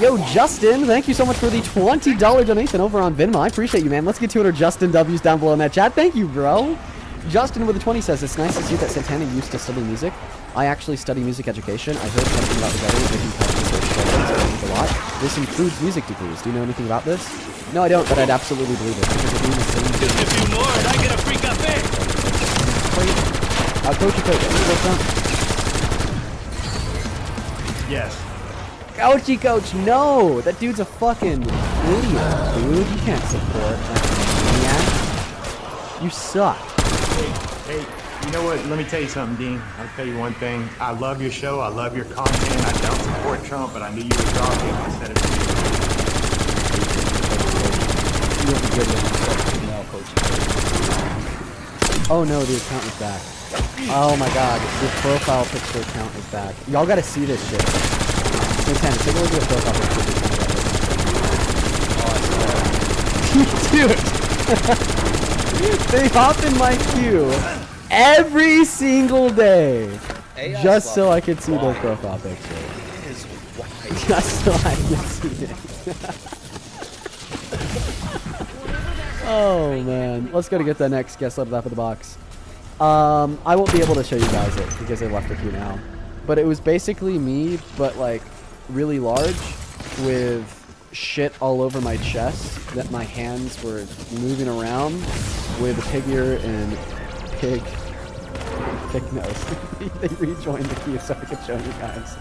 Yo, Justin, thank you so much for the $20 donation over on Venmo. I appreciate you, man. Let's get 200 Justin W's down below in that chat. Thank you, bro. Justin with the 20 says, it's nice to see that Santana used to study music. I actually study music education. I heard something about the government making cuts to a lot. This includes music degrees. Do you know anything about this? No, I don't, but I'd absolutely believe it. Because they're doing the same thing. Just a few more and I get a free cafe. Coachy Coach, Yes. Coachy Coach, no! That dude's a fucking idiot, dude. You can't support that maniac. You suck. Hey, you know what? Let me tell you something, Dean. I'll tell you one thing. I love your show. I love your content. I don't support Trump, but I knew you were talking instead of Oh no, the account is back. Oh my god, the profile picture account is back. Y'all gotta see this shit. Santana, take a look at the profile picture. Dude! They hop in my queue every single day. Just so I could see their profile picture. Just so I could see it. Oh man, let's go to get the next guest out of the box. I won't be able to show you guys it because they left the queue now. But it was basically me, but like really large, with shit all over my chest that my hands were moving around with a pig ear and pig nose. They rejoined the queue so I could show you guys.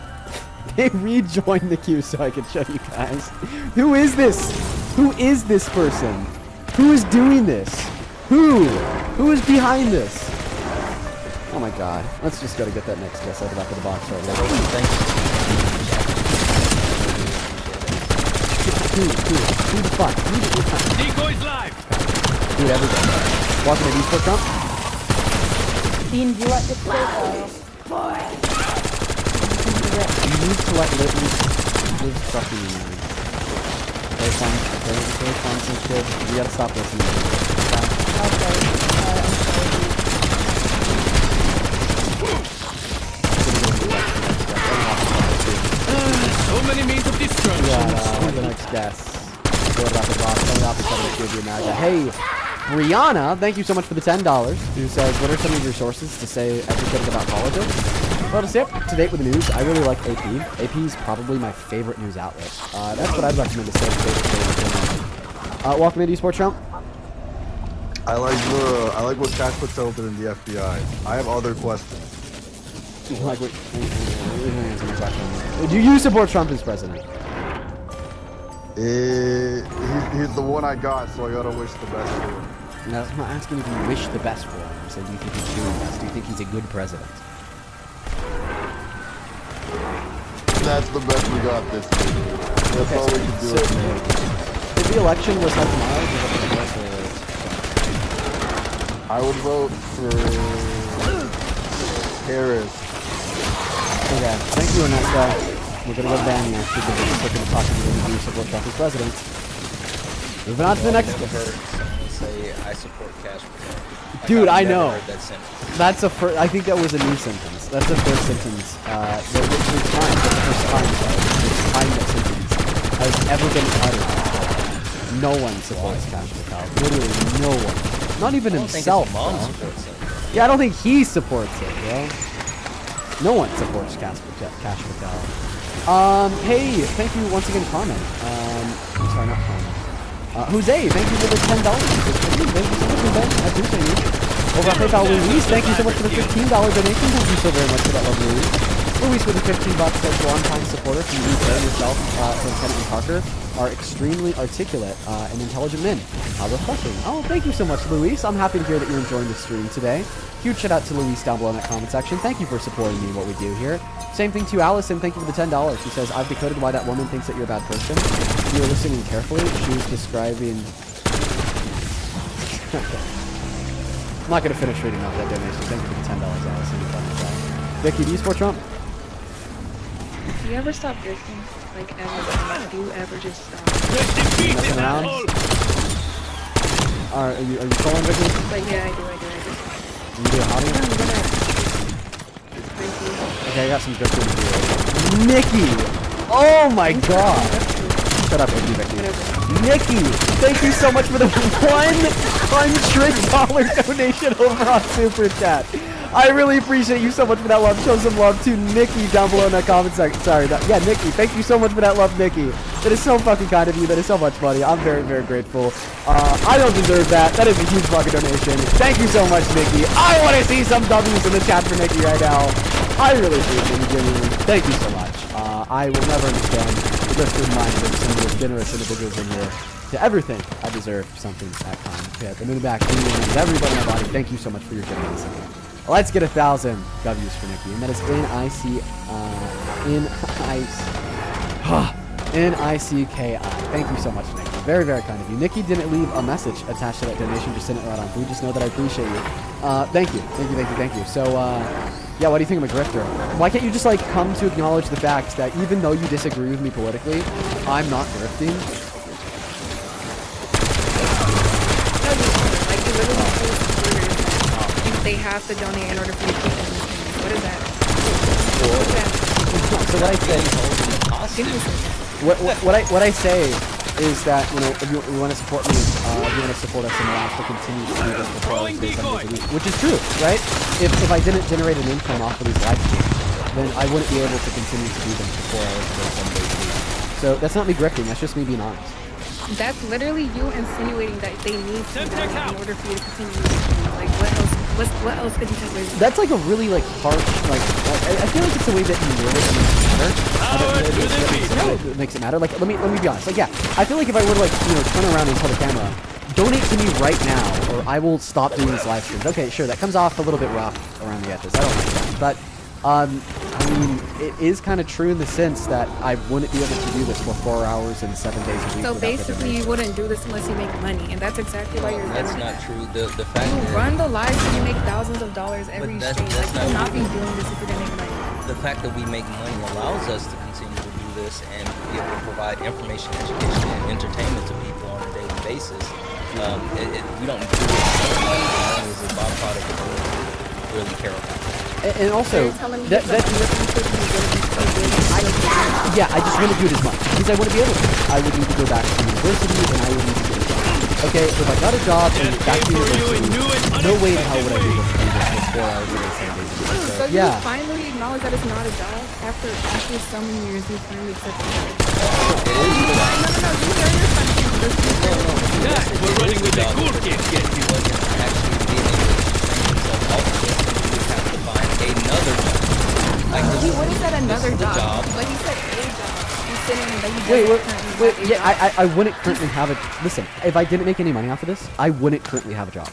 They rejoined the queue so I could show you guys. Who is this? Who is this person? Who is doing this? Who? Who is behind this? Oh my god. Let's just go to get that next guest out of the back of the box right now. Who the fuck? Decoys live! Dude, everybody. Walking to Eastport Trump? Dean, do you like this profile? You need to let live fucking you, man. Very fun since kid. You gotta stop listening to me. So many means of destruction. Yeah, the next guest. Go about the box. Coming off the give you MAGA. Hey, Brianna, thank you so much for the $10. Who says, what are some of your sources to say everything about politics? Well, to stay up to date with the news, I really like AP. AP is probably my favorite news outlet. That's what I'd recommend to stay up to date with. Welcome into eSports Trump. I like what Cash Patel did in the FBI. I have other questions. Like what? Do you support Trump as president? He's the one I got, so I gotta wish the best for him. No, I'm not asking if you wish the best for him. I'm saying, do you think he's doing this? Do you think he's a good president? That's the best we got this year. That's all we can do. If the election was held tomorrow, would you vote for I would vote for Harris. Okay, thank you, Ernesto. We're gonna go to Danny now because we're just looking to talk to you when you support Trump as president. Moving on to the next. Say I support cash. Dude, I know. Heard that sentence. That's a first. I think that was a new sentence. That's the first sentence. It's time. That's the first time. So it's time that sentence. has ever been uttered. No one supports Cash Patel. Literally no one. Not even himself. Mom bro. supports it. Yeah, I don't think he supports it, bro. No one supports Cash Patel. Hey, thank you once again, comment. Sorry, not comment. Jose, thank you for the $10. Thank you so much, Jose. I appreciate you. Over at PayPal, Luis, thank you so much for the $15 donation. Thank you so very much for that love, Luis. Luis with the $15 says long-time supporter from UK yourself, Lieutenant and Parker, are extremely articulate and intelligent men. How refreshing. Oh, thank you so much, Luis. I'm happy to hear that you're enjoying the stream today. Huge shout out to Luis down below in that comment section. Thank you for supporting me and what we do here. Same thing to Allison. Thank you for the $10. She says, I've decoded why that woman thinks that you're a bad person. If you were listening carefully, she was describing... I'm not going to finish reading out that donation. Thank you for the $10, Allison. Vicky, do you support Trump? Do you ever stop drifting? Like, ever? Do you ever just stop? Messing around? Are you trolling, Vicky? Like, yeah, I do. You do how do you? Okay, I got some drifting to do. Nikki! Oh my god! Shut up, Vicky. Nikki! Thank you so much for the $100 donation over on Super Chat. I really appreciate you so much for that love. Show some love to Nikki down below in that comment section. Sorry, yeah, Nikki. Thank you so much for that love, Nikki. That is so fucking kind of you. That is so much money. I'm very, very grateful. I don't deserve that. That is a huge fucking donation. Thank you so much, Nikki. I want to see some W's in the chat for Nikki right now. I really appreciate you, genuinely. Thank you so much. I will never understand the lifted mind of some of the most generous individuals in here. To ever think I deserve something at time. Okay, the moon back, everybody in my body. Thank you so much for your generosity. Let's get 1,000 W's for Nikki, and that is N-I-C-K-I. Thank you so much, Nikki. Very, very kind of you. Nikki didn't leave a message attached to that donation, just sent it right on through. Just know that I appreciate you. Thank you. So, yeah, why do you think I'm a grifter? Why can't you just, like, come to acknowledge the fact that even though you disagree with me politically, I'm not grifting? They have to donate in order for you to keep them. What is that? So what I say is that, you know, if you want to support me, if you want to support us, and allow us to continue to do this for 4 hours a day, 7 days a week, which is true, right? If I didn't generate an income off of these live streams, then I wouldn't be able to continue to do them for 4 hours a day, 7 days a week. So that's not me grifting. That's just me being honest. That's literally you insinuating that they need to in order for you to continue. Like, what else? What else could you think? That's like a really like harsh, like I feel like it's the way that you word it that makes it matter. Like let me be honest. Like yeah, I feel like if I were to like turn around and tell the camera, donate to me right now, or I will stop doing these live streams. Okay, sure, that comes off a little bit rough around the edges. I don't like that, but I mean, it is kind of true in the sense that I wouldn't be able to do this for 4 hours and 7 days a week. So basically, you wouldn't do this unless you make money, and that's exactly why you're doing it. That's not true. The fact you that run the lives and you make thousands of dollars every stream. Like, you would not be doing this if you didn't make money. The fact that we make money allows us to continue to do this and be able to provide information, education, and entertainment to people on a daily basis. We don't do it for money. Money is a byproduct of what we really care about. And also, I just wouldn't do it as much because I wouldn't be able to. I would need to go back to university and I would need to get a job. Okay, so if I got a job and back to university, no way in hell would I be able to do this for 4 hours a day, 7 days a week. So you finally acknowledge that it's not a job after so many years you finally accept it. We're running with the cool kids. Another job. Like, he would have said another job. Like he said a job. He's sitting that he wait. Yeah, I wouldn't currently have a. Listen, if I didn't make any money off of this, I wouldn't currently have a job.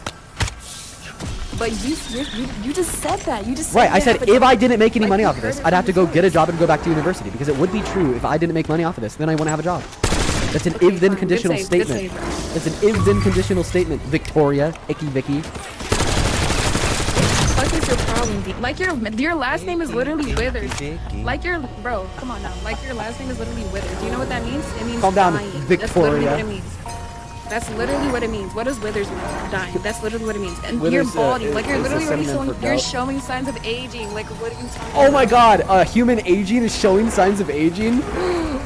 But you just said that. You just said right. I said if I didn't make any money off of this, I'd have to go get a job and go back to university because it would be true if I didn't make money off of this, then I wouldn't have a job. That's an if-then conditional statement. That's an if-then conditional statement, Victoria, Icky Vicky. What is your problem? Like your last name is literally Withers. Like bro, come on now. Like your last name is literally Withers. Do you know what that means? It means calm down, dying. Victoria. That's literally what it means. What does Withers mean? Dying. That's literally what it means. And Withers, you're balding. Like you're literally already you're showing signs of aging. Like what are you talking about? Oh my god, about? Human aging is showing signs of aging?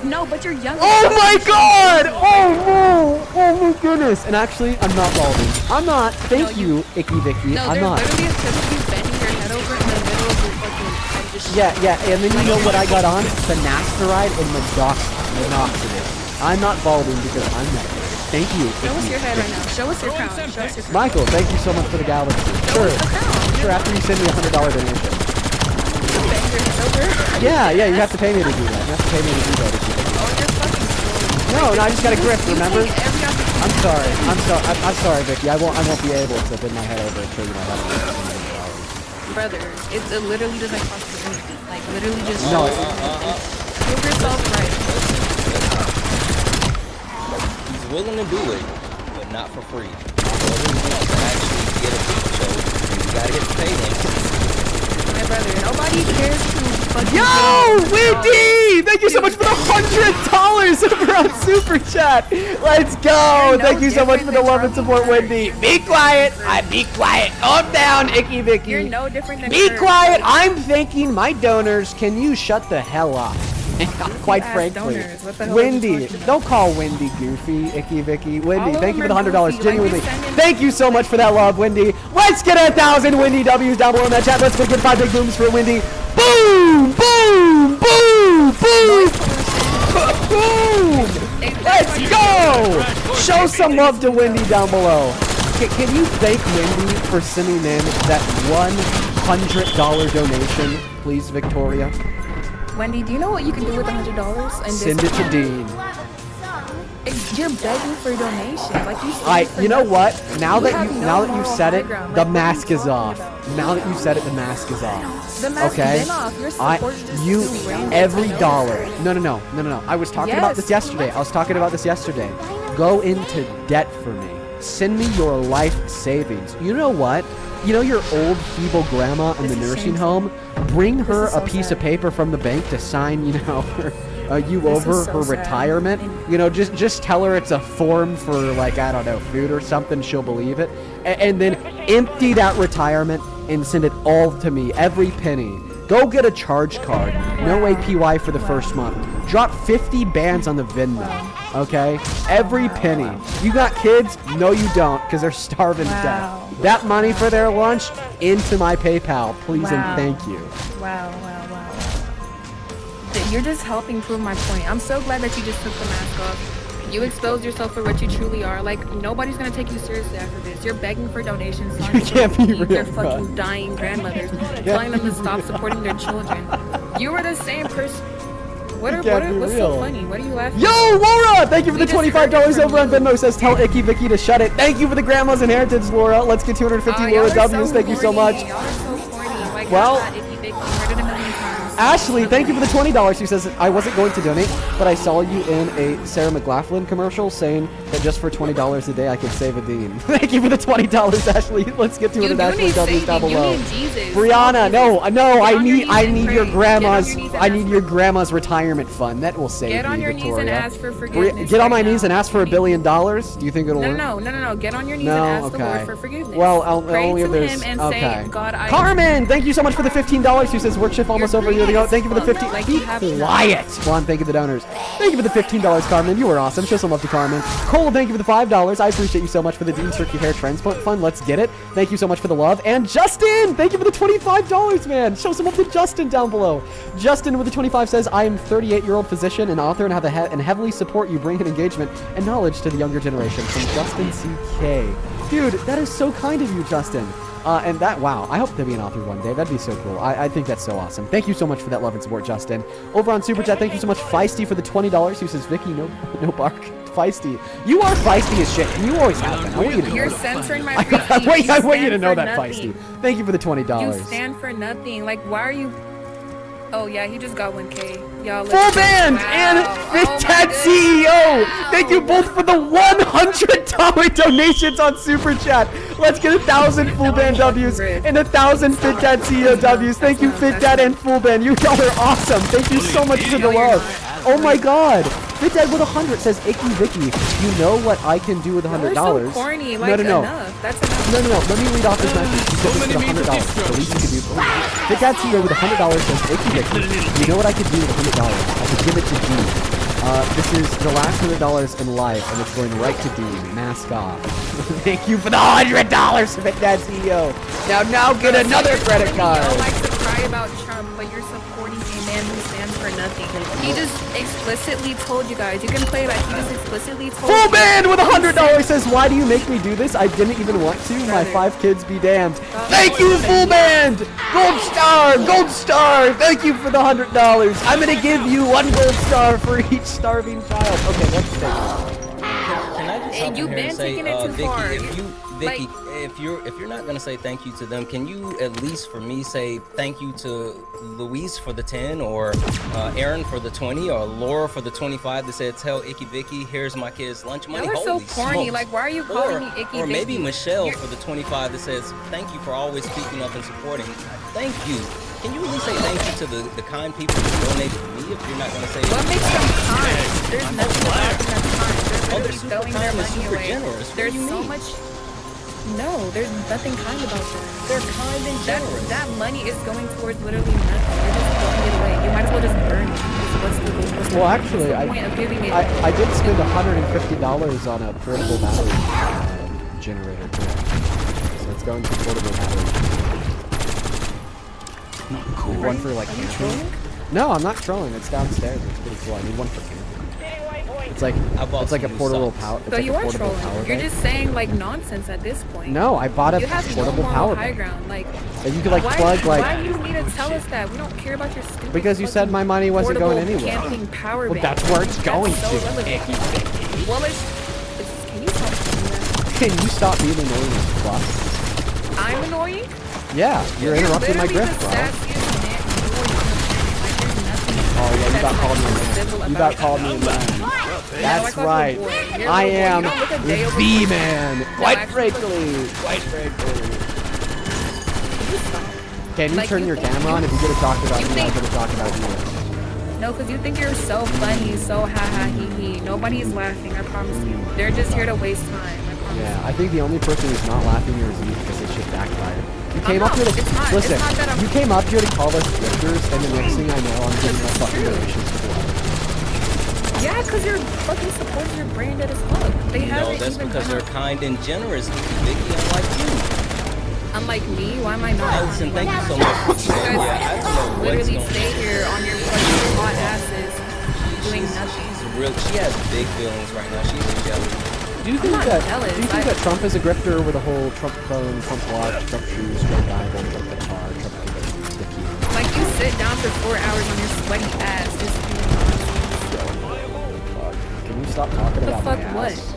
No, but you're younger. Oh my god! Oh no! Oh my goodness! And actually, I'm not balding. I'm not. Thank you, Icky Vicky. No, I'm there's not. literally a clip of you bending your head over in the middle of your fucking. Yeah, and then you know what I got on? Finasteride and minoxidil. I'm not balding because I'm medicated. Thank you. Show us your head right now. Show us your crown. Show us your crown. Michael, thank you so much for the galaxy. Sure. Sure, after you send me a $100 donation. Bend your head over. Yeah, you have to pay me to do that. You have to pay me to do that. If you Oh, you're fucking slow. No, I just got a grip, remember? You take every opportunity. I'm sorry. I'm sorry, Vicky. I won't be able to bend my head over and show you my head. Brother, it literally doesn't cost you anything. Like, literally just No. prove yourself right. He's willing to do it, but not for free. So he wants to actually get a peep show. You gotta hit the pay link. My brother, nobody cares who fucking. Yo, Wendy! Thank you so much for the $100 over on Super Chat. Let's go! Thank you so much for the love and support, Wendy. Be quiet. Be quiet. Calm down, Icky Vicky. You're no different than Be her. quiet. I'm thanking my donors. Can you shut the hell up? Quite frankly, donors. What the hell are you Wendy, talking about? don't call Wendy goofy, Icky Vicky. Wendy, All of thank you for the them are $100, goofy. genuinely. Like, we send in- Thank you so much for that love, Wendy. Let's get 1,000 Wendy W's down below in that chat. Let's go get 5 big booms for Wendy. Boom, boom, boom, boom, boom. Let's go. Show some love to Wendy down below. Can you thank Wendy for sending in that $100 donation, please, Victoria? Wendy, do you know what you can do with $100? And Send it to Dean. You're begging for donations. Like you. You know what? Now that have you no you've moral said high it, ground. the Like, what are you mask is talking off. about? Now that you said it, the mask is off. The mask Okay. been off. Your support is just too random. Every dollar. No. I was talking about this Yes. yesterday. Go into debt for me. Send me your life savings. You know what? You know your old feeble grandma in the nursing home? Bring her a piece of paper from the bank to sign, you know, you over her retirement. You know, just tell her it's a form for, like, I don't know, food or something. She'll believe it. And then empty that retirement and send it all to me, every penny. Go get a charge card. No APY for the first month. Drop 50 bands on the Venmo, okay? Every penny. You got kids? No, you don't, because they're starving to death. That money for their lunch, into my PayPal, please and thank you. Wow. You're just helping prove my point. I'm so glad that you just took the mask off. You exposed yourself for what you truly are. Like, nobody's gonna take you seriously after this. You're begging for donations, You can't be real, their bro. fucking dying grandmothers, telling them to stop supporting their children. You were the same person. What's so funny? What are you laughing Yo, at? Laura! Thank you for the We just heard $25 it over on from Venmo. Says, tell Icky Vicky to shut it. Thank you for the Grandma's Inheritance, Laura. Let's get 250 y'all Laura are so W's. Thank you so much. Y'all are so corny. Like, Well- God, Icky Vicky, heard it a million times. Ashley, thank you for the $20. She says, I wasn't going to donate, but I saw you in a Sarah McLachlan commercial saying that just for $20 a day I could save a dean. Thank you for the $20, Ashley. Let's get to You it do Ashley need W's down saving. You below. need Jesus. Brianna, no, Get on your knees I and need pray. your Get on grandma's your knees and I ask need for- your grandma's retirement fund. That will save Get on me, your knees Victoria. and ask for forgiveness. Get on my right knees now. and ask for $1 billion. Do you think it'll work? No. Get on your knees No, and ask the okay. Lord for forgiveness. Well, Pray only to if there's him and okay. say, God, I. Carmen, thank you so much for the $15. Who says work shift almost over a year ago? Thank you for the 15. Like Be you have quiet. Juan, thank you for the donors. Thank you for the $15, Carmen. You were awesome. Show some love to Carmen. Cole, thank you for the $5. I appreciate you so much for the Dean Turkey Hair Transplant Fund. Let's get it. Thank you so much for the love. And Justin, thank you for the $25, man. Show some love to Justin down below. Justin with the 25 says, I am 38-year-old physician and author and have and heavily support you bring in engagement and knowledge to the younger generation. From Justin CK. Dude, that is so kind of you, Justin. And that, wow, I hope to be an author one day. That'd be so cool. I think that's so awesome. Thank you so much for that love and support, Justin. Over on Super Chat, thank you so much, Feisty, for the $20. Who says, Vicky, no bark. Feisty. You are feisty as shit. And you always have been. I want you to know You're that. censoring my free speech. I want you to stand know for that, nothing. Feisty. Thank you for the $20. You stand for nothing. Like, why are you? Oh yeah, he just got 1K. Y'all. Full band and Fit Dad CEO. Thank you both for the $100 donations on Super Chat. Let's get 1,000 Full Band W's and 1,000 Fit Dad CEO W's. Thank you, Fit Dad and Full Band. You all are awesome. Thank you so much for the love. Oh my God. Fit Dad with 100 says, Icky Vicky, you know what I can do with $100? So corny. Like, no. enough. That's enough. No. Let me read off his message. He said this with $100. The least you can do for me. Fit Dad CEO with $100 says, Icky Vicky, you know what I could do with $100? I could give it to D. This is the last $100 in life, and it's going right to D. Mask off. Thank you for the $100, Fit Dad CEO. Now get another credit card. You like to cry about Trump, but you're supporting a man who stands for nothing. He just explicitly told you guys. You can play that. He just explicitly told Full you. band with $100 says, why do you make me do this? I didn't even want to. My 5 kids be damned. Thank you, Full band. Gold star. Thank you for the $100. I'm going to give you 1 gold star for each starving child. Okay, let's take it. Can I just hop in here and say, Vicky, if you're not gonna say thank you to them, can you at least for me say thank you to Luis for the 10, or Aaron for the 20, or Laura for the 25 that said tell Icky Vicky here's my kid's lunch money? Y'all are so corny. Smokes. Like, why are you calling me Icky Vicky? Or maybe Michelle for the 25 that says thank you for always speaking up and supporting. Thank you. Can you at least say thank you to the kind people who donated to me if you're not going to say what makes them kind? There's nothing about them that's kind. They're they're super throwing their kind and money super away. generous. There's What do you so mean? much. No, there's nothing kind about them. They're kind and generous. That money is going towards literally nothing. You're just throwing it away. You might as well just burn it. What's the Well, actually, point of giving it? I did spend $150 on a portable battery generator today. So it's going to portable battery. Not cool. One for like camping. No, I'm not trolling. It's downstairs. It's pretty cool. I need one for camping. It's like a portable power. So you are trolling. You're just saying like nonsense at this point. No, I bought a you have portable no power high bank. ground. Like And you could like plug like. Why do you need to tell us that? We don't care about your stupid. Because you said my money wasn't going portable anywhere. Camping power Well, bank. that's where it's going so to. relevant. Well, can you stop doing that? Can you stop being annoying as fuck? I'm annoying. Yeah, you're interrupting my literally grift, the bro. sassiest man in the world. Like, there's nothing Oh yeah, you got called me. civil You about got it. called me. That's I right. called you a boy. You're a I little boy. am You don't look a day over the 20. man. No, Quite actually, frankly. Can you Like, turn you your think- camera on? If you're gonna talk about you me, I'm think- gonna talk about you. No, because you think you're so funny, so ha ha he he. Nobody's laughing, I promise you. They're just here to waste time, I promise. Yeah, I think the only person who's not laughing here is you because this shit backfired. You came up here to listen. It's not that I'm- You came up here to call us drifters, and the next thing I know, I'm getting my fucking donations for the Yeah, because your fucking supporters are branded as fuck. They No, haven't that's even because done they're kind and generous, Vicky, unlike you. Unlike me, why am I not? Listen, thank you so much for saying. Yeah, I don't know what's Literally going stay here on your fucking hot asses doing nothing. She has big feelings right now. She's jealous. Do you think not that? jealous. Do you think that Trump is a grifter with a whole Trump phone, Trump watch, Trump shoes, Trump Bible, Trump guitar, Trump the key? Like you sit down for 4 hours on your sweaty ass just Can you stop talking the about fuck my what? ass?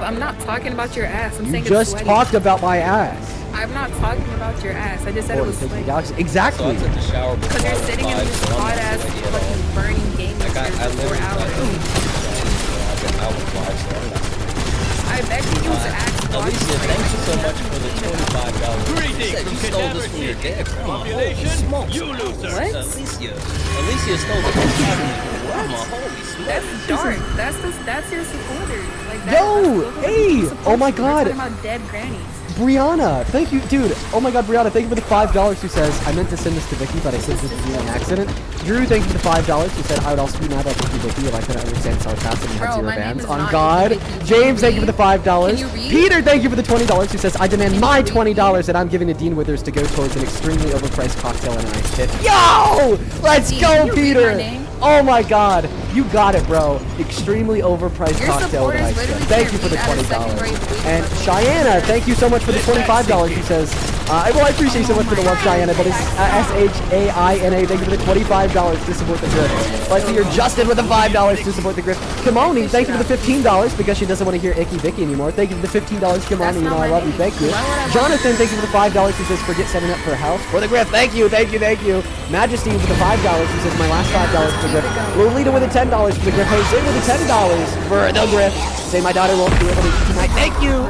I'm not talking about your ass. I'm You saying just it's sweaty. talked about my ass. I'm not talking about your ass. I just said it was sweaty. Exactly. So I took the shower Because before you're sitting in this hot ass fucking burning game Like I for 4 hours. I was watching. I beg you to ask. Alicia, thank you so much for the $25. You said you stole this from your dead grandma. Holy smokes. You loser. What? Alicia stole the $25 from your grandma. Holy smokes. That's dark. That's your supporters. Like that, Yo, those are the hey, people oh my supporters. God. We're talking about dead grannies. Brianna, thank you, dude. Oh my God, Brianna, thank you for the $5 who says, I meant to send this to Vicky, but I sent it to you on accident. Drew, thank you for the $5 who said, I would also be mad at Vicky if I couldn't understand sarcasm and had Bro, zero my name bands. is On not God. Vicky. James, thank you for the $5. Can you read? Peter, thank you for the $20 who says, I demand my $20 that I'm giving to Dean Withers to go towards an extremely overpriced cocktail and an ice pit. Yo! Let's Dean, go, can you read Peter! my name? Oh my God, you got it, bro. Extremely overpriced Your cocktail and supporters ice pit. literally Thank can't you for the read out of second grade $20. bleed And level. Cheyenne, thank you so much for the $25. He says, well, I appreciate you so much for the love, Cheyenne, but it's SHAINA. Thank you for the $25 to support the grift. Let's see here, Justin with the $5 to support the grift. Kimoni, thank you for the $15 because she doesn't want to hear Icky Vicky anymore. Thank you for the $15, Kimoni. You know I love you. Thank you. Jonathan, thank you for the $5 who says, forget setting up for a house. For the grift, thank you, thank you, thank you. Majesty for the $5 who says, my last $5 for the grift. Lolita with the $10 for the grift. Jose with the $10 for the grift. Say my daughter won't be able to eat tonight.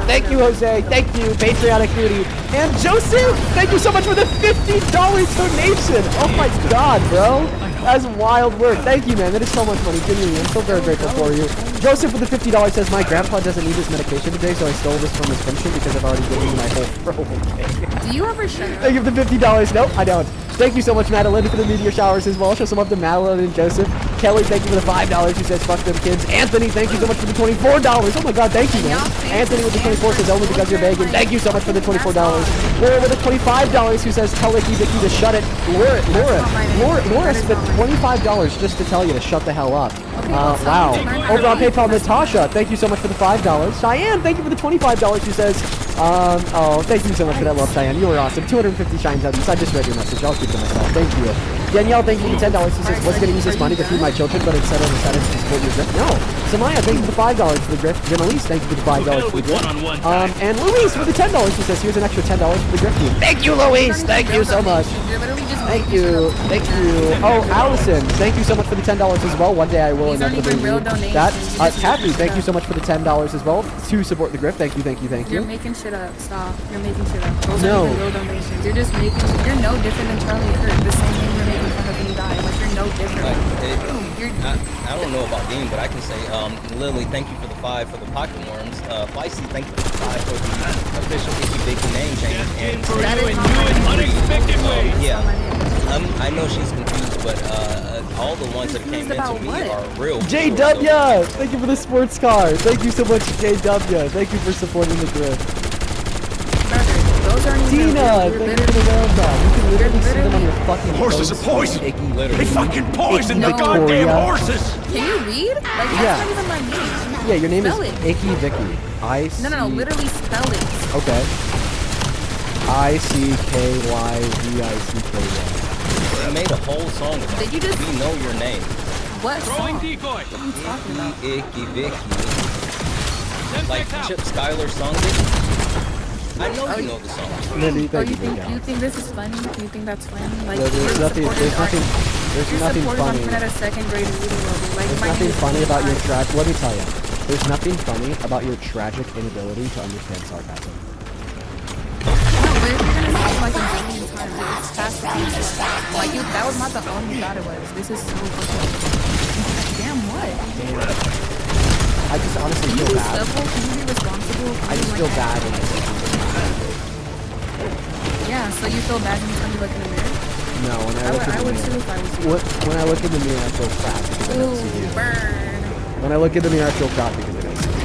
Thank you, Jose. Thank you, Patriotic Beauty. And Joseph, thank you so much for the $50 donation. Oh my God, bro. That's wild work. Thank you, man. That is so much money. Genuinely, I'm so very grateful for you. Joseph with the $50 says, my grandpa doesn't need his medication today, so I stole this from his pension because I've already given him my whole 401k. Do you ever shut up? Thank you for the $50. Nope, I don't. Thank you so much, Madeline, for the meteor showers as well. Show some love to Madeline and Joseph. Kelly, thank you for the $5. Who says, fuck them kids. Anthony, thank you so much for the $24. Oh my god, thank you, man. Anthony with the 24 says, only because you're begging. Thank you so much for the $24. Laura with the $25 who says, tell Icky Vicky to shut it. Laura spent $25 just to tell you to shut the hell up. Wow. Over on PayPal, Natasha, thank you so much for the $5. Cheyenne, thank you for the $25 who says, oh, thank you so much for that love, Cheyenne. You were awesome. 250 shines out. I just read your message. I'll keep it to myself. Thank you. Danielle, thank you for the $10. She says, was going to use this money to feed my children, but instead I decided to support your gift. No. Samaya, thank you for the $5 for the gift. Jenelise, thank you for the $5 for the gift. And Louise with the $10. She says, here's an extra $10 for the gift. Thank you, Louise. Thank you so much. Thank you. Thank you. Oh, Allison, thank you so much for the $10 as well. One day I will inevitably read that. Kathy, thank you so much for the $10 as well to support the grift. Thank you, thank you, thank you. You're making shit up. Stop. You're making shit up. Those aren't even real donations. You're just making. You're no different than Charlie Kirk. The same thing you're making fun of when you die. Like you're no different. I don't know about Dean, but I can say, Lily, thank you for the 5 for the pocket worms. Feisty, thank you for the 5 for the official Icky Vicky name change. And that is unexpected way. I know she's confused, but all the ones that came into me are real. JW, thank you for the sports car. Thank you so much, JW. Thank you for supporting the grift. Tina, thank you for the round dog. You can literally see them on your fucking Horses are poison. They fucking poisoned the goddamn horses. Can you read? Like that's not even my name. Yeah, your name spell is it. Icky Vicky. No, literally spell it. Okay. ICKYVICKY. I made a whole song about Did you just... We know your name. What song? Decoy. What are you talking about? Icky Vicky. Like Chip Skylar song, Vicky? I know you know the song. Lily, Oh, you think this is funny? You think that's funny? Like No, there's nothing funny. At a second grade reading level. Like There's nothing funny about your tragic. Let me tell you, there's nothing funny about your tragic inability to understand sarcasm. No, but if you're gonna say like a million times, it's fast to like you. That was not the only thought it was. This is so fucking. Damn what? I just honestly feel bad. Can you be responsible? I just feel bad when I say things. Yeah, so you feel bad when you look in the mirror? No, when I look in the mirror. When I look in the mirror, I feel crap because I don't see you. Burn. When I look in the mirror, I feel crap because I don't see you.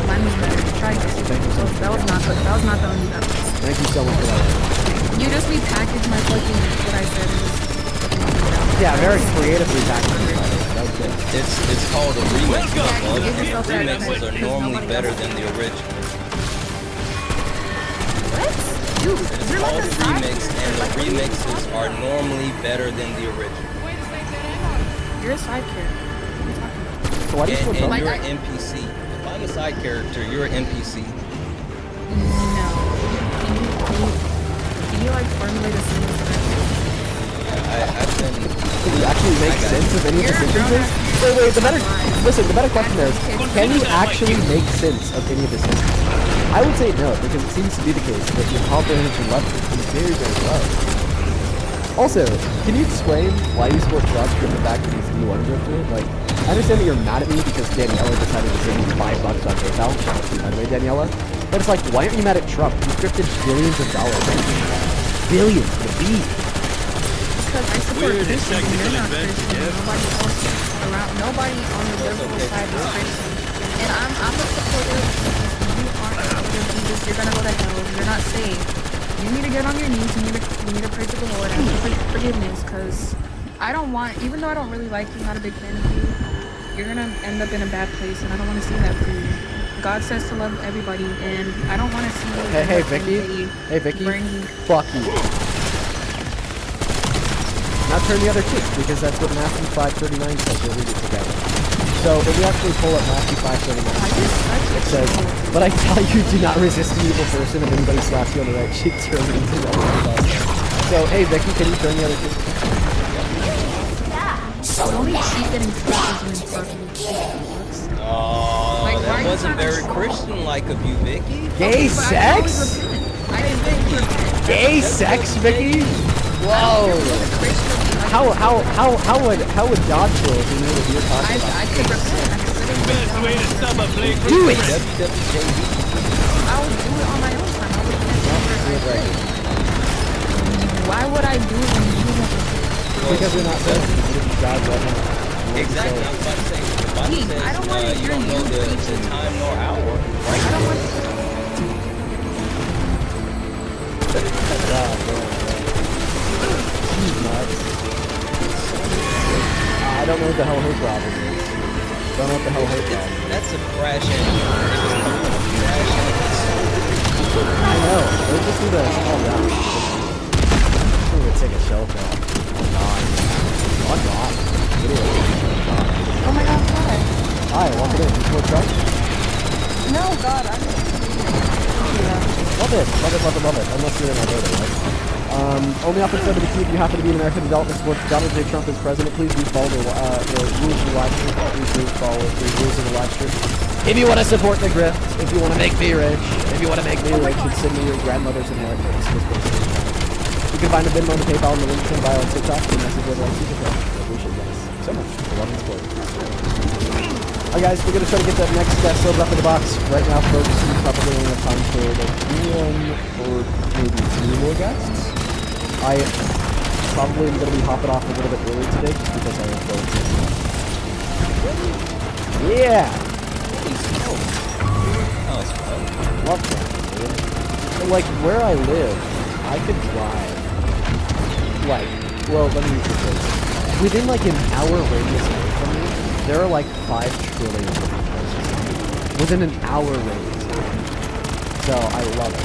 Mine was better. Try this. Thank you so much. That was not the only that was. Thank you so much for that. You just repackaged my fucking what I said. Yeah, very creatively packaged. That was good. It's called a remix. Remixes are normally better than the original. Dude, it's called a remix, and the remixes are normally better than the original. You're a side character. What are you talking about? So why do you feel And like you're an NPC. If I'm a side character, you're an NPC. No. Can you like formulate a sentence? I've been. Can you actually make sense of any of the sentences? Wait, the better question there is, can you actually make sense of any of the sentences? I would say no, because it seems to be the case that your comprehension level is very, very low. Also, can you explain why you support Trump from the fact that he's the one drifter? Like, I understand that you're mad at me because Daniela decided to send you $5 on PayPal. By the way, Daniela. But it's like, why aren't you mad at Trump? He's drifted billions of dollars. Billions, the B. Because I support Christians and you're not Christian. Nobody else around, nobody on the liberal side is Christian. And I'm a supporter of Jesus. You aren't a supporter of Jesus. You're gonna go to hell. You're not saved. You need to get on your knees. You need to pray to the Lord and ask for forgiveness. Because I don't want, even though I don't really like you, not a big fan of you, you're gonna end up in a bad place, and I don't want to see that for you. God says to love everybody, and I don't want to see you. Hey, Vicky. Hey, Vicky. Fuck you. Now turn the other cheek, because that's what Matthew 5:39 says. We'll read it together. So if we actually pull up Matthew 5:39, it says, "But I tell you, do not resist an evil person. If anybody slaps you on the right cheek, turn it into the other." So, hey, Vicky, can you turn the other cheek? Oh, that wasn't very Christian-like of you, Vicky. Gay sex? I didn't think Gay sex, Vicky? Whoa. how would dodge feel if you knew what you're talking about? I could repent. Best way to stop a flake. Do it! I would do it on my own time. I would Why would I do it when you want to? Because you're not saying God right now. Exactly. I was about to say. I don't want to you hear don't know you the time nor hour. Right? I don't want I don't know what the hell her problem is. Don't know what the hell her problem is. That's a crash engine. Crash I know. They just need to calm down. Just need to take a shell call. Oh god. Oh god. Literally. Oh my god, why? Hi, walk it in. You support Trump? No, God, I'm Love it. Love it, love it, love it. Unless you're in Alberta, right? Only option to be if you happen to be an American adult and support Donald J. Trump as president, please do follow the rules of the live stream. Please do follow the rules of the live stream. If you want to support the grift, if you want to make me rich, if you want to make me rich and send me your grandmother's inheritance, you can find a Venmo and a PayPal in the link in the bio on TikTok and message over on Super Chat. I appreciate you guys so much for love and support. Alright guys, we're going to try to get that next guest filled up in the box. Right now, folks, we probably only have time for like one or maybe two more guests. I probably am going to be hopping off a little bit early today just because I have both. Yeah! Love that, dude. But like, where I live, I could drive. Like, well, let me use this phrase. Within like an hour radius away from me, there are like 5 trillion different places. Within an hour radius. So, I love it.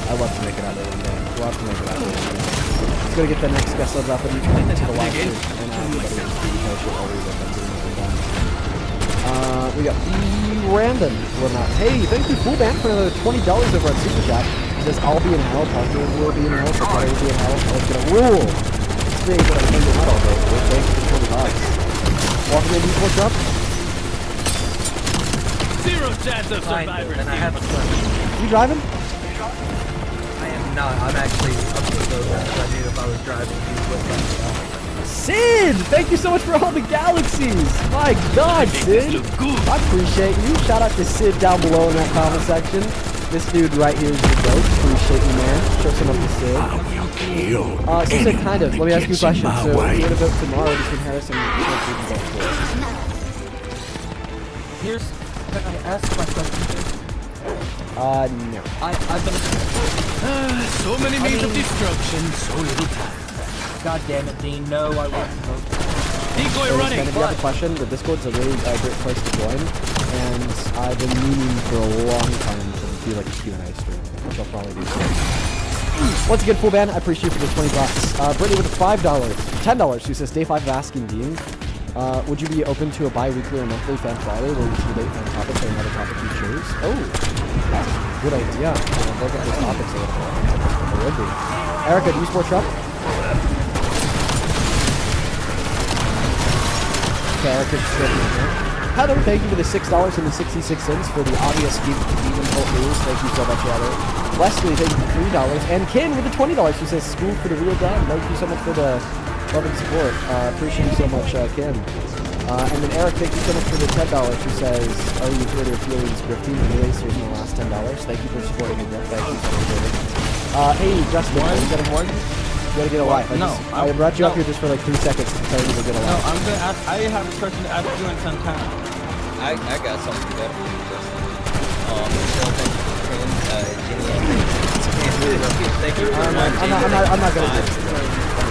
I love to make it out there one day. Love to make it out there one day. Let's go get the next guest load up and to the live stream. And everybody is we got the random or not. Hey, thank you, Full Band, for another $20 over on Super Chat. He says, I'll be in hell, Parker will be in hell, so Parker will be in hell. It's gonna rule. It's big, but I'm thinking not all day. Thank you for $20. Walking in, what's up? Zero chance of survivors. And I have a question. You driving? I am not. I'm actually up to the road. I knew if I was driving, he would let me. Sid! Thank you so much for all the galaxies! My god, Sid! I appreciate you. Shout out to Sid down below in that comment section. This dude right here is the dope. Appreciate you, man. Show some up to Sid. So Sid, kind of. Let me ask you a question. So, we're gonna vote tomorrow between Harris and Trump. Who do you vote for? Here's... Can I ask my question, please? No. I've been... So many means of destruction, so little time. God damn it, Dean. No, I wouldn't vote. Decoy running! If you have a question, the Discord's a really great place to join. And I've been meaning for a long time to do like a Q&A stream, which I'll probably do soon. Once again, Full Band, I appreciate you for the $20. Brittany with a $5, $10, who says, Day 5 of Asking Dean. Would you be open to a bi-weekly or monthly Fan Friday where you can debate fan topics or another topic you choose? Oh, that's a good idea. Look at those topics a little bit. It would be. Erica, do you support Trump? Okay, Erica's supporting Trump. Heather, thank you for the $6 and the 66 cents for the obvious Demon Cult news. Thank you so much, Heather. Wesley, thank you for $3. And Ken with the $20 who says, School for the Real Dad. Thank you so much for the love and support. Appreciate you so much, Ken. And then Eric, thank you so much for the $10 who says, oh, you heard your feelings grifting. Anyways, here's my last $10. Thank you for supporting the grift. Thank you so much. Hey, Justin, you got a one? You gotta get a life. I brought you up here just for like 3 seconds to tell you to get a life. No, I'm gonna ask, I have a question to ask you and Santana. I got something better for you, Justin. Michelle, thank you for thank you for I'm not gonna do it.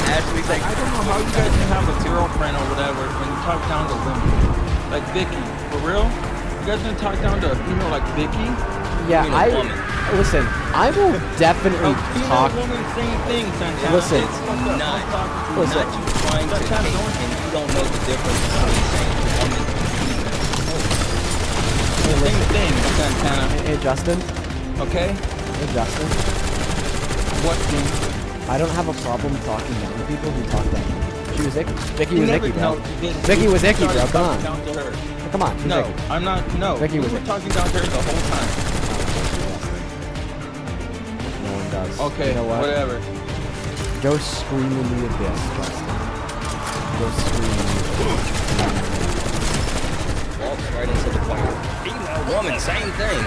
Ashley, like, I don't know how you guys can have a girlfriend or whatever when you talk down to women. Like Vicky, for real? You guys gonna talk down to a female like Vicky? Yeah, listen, I will definitely talk. Woman, same thing, Santana. Listen, not you trying to hate and you don't know the difference between saying woman and same thing, Santana. Hey, Justin. Okay? Hey, Justin. What, Dean? I don't have a problem talking down to people who talk down to me. She was icky. Vicky was icky, bro. No, Vicky was icky, bro. Come on. Down to her. Come Come on. No, Vicky. I'm not. No, Vicky we was were it. talking down here the whole time. No one does. Okay, You know what? whatever. Go scream in the abyss, Justin. Go scream in the abyss. Walks right into the fire. Female woman, same thing.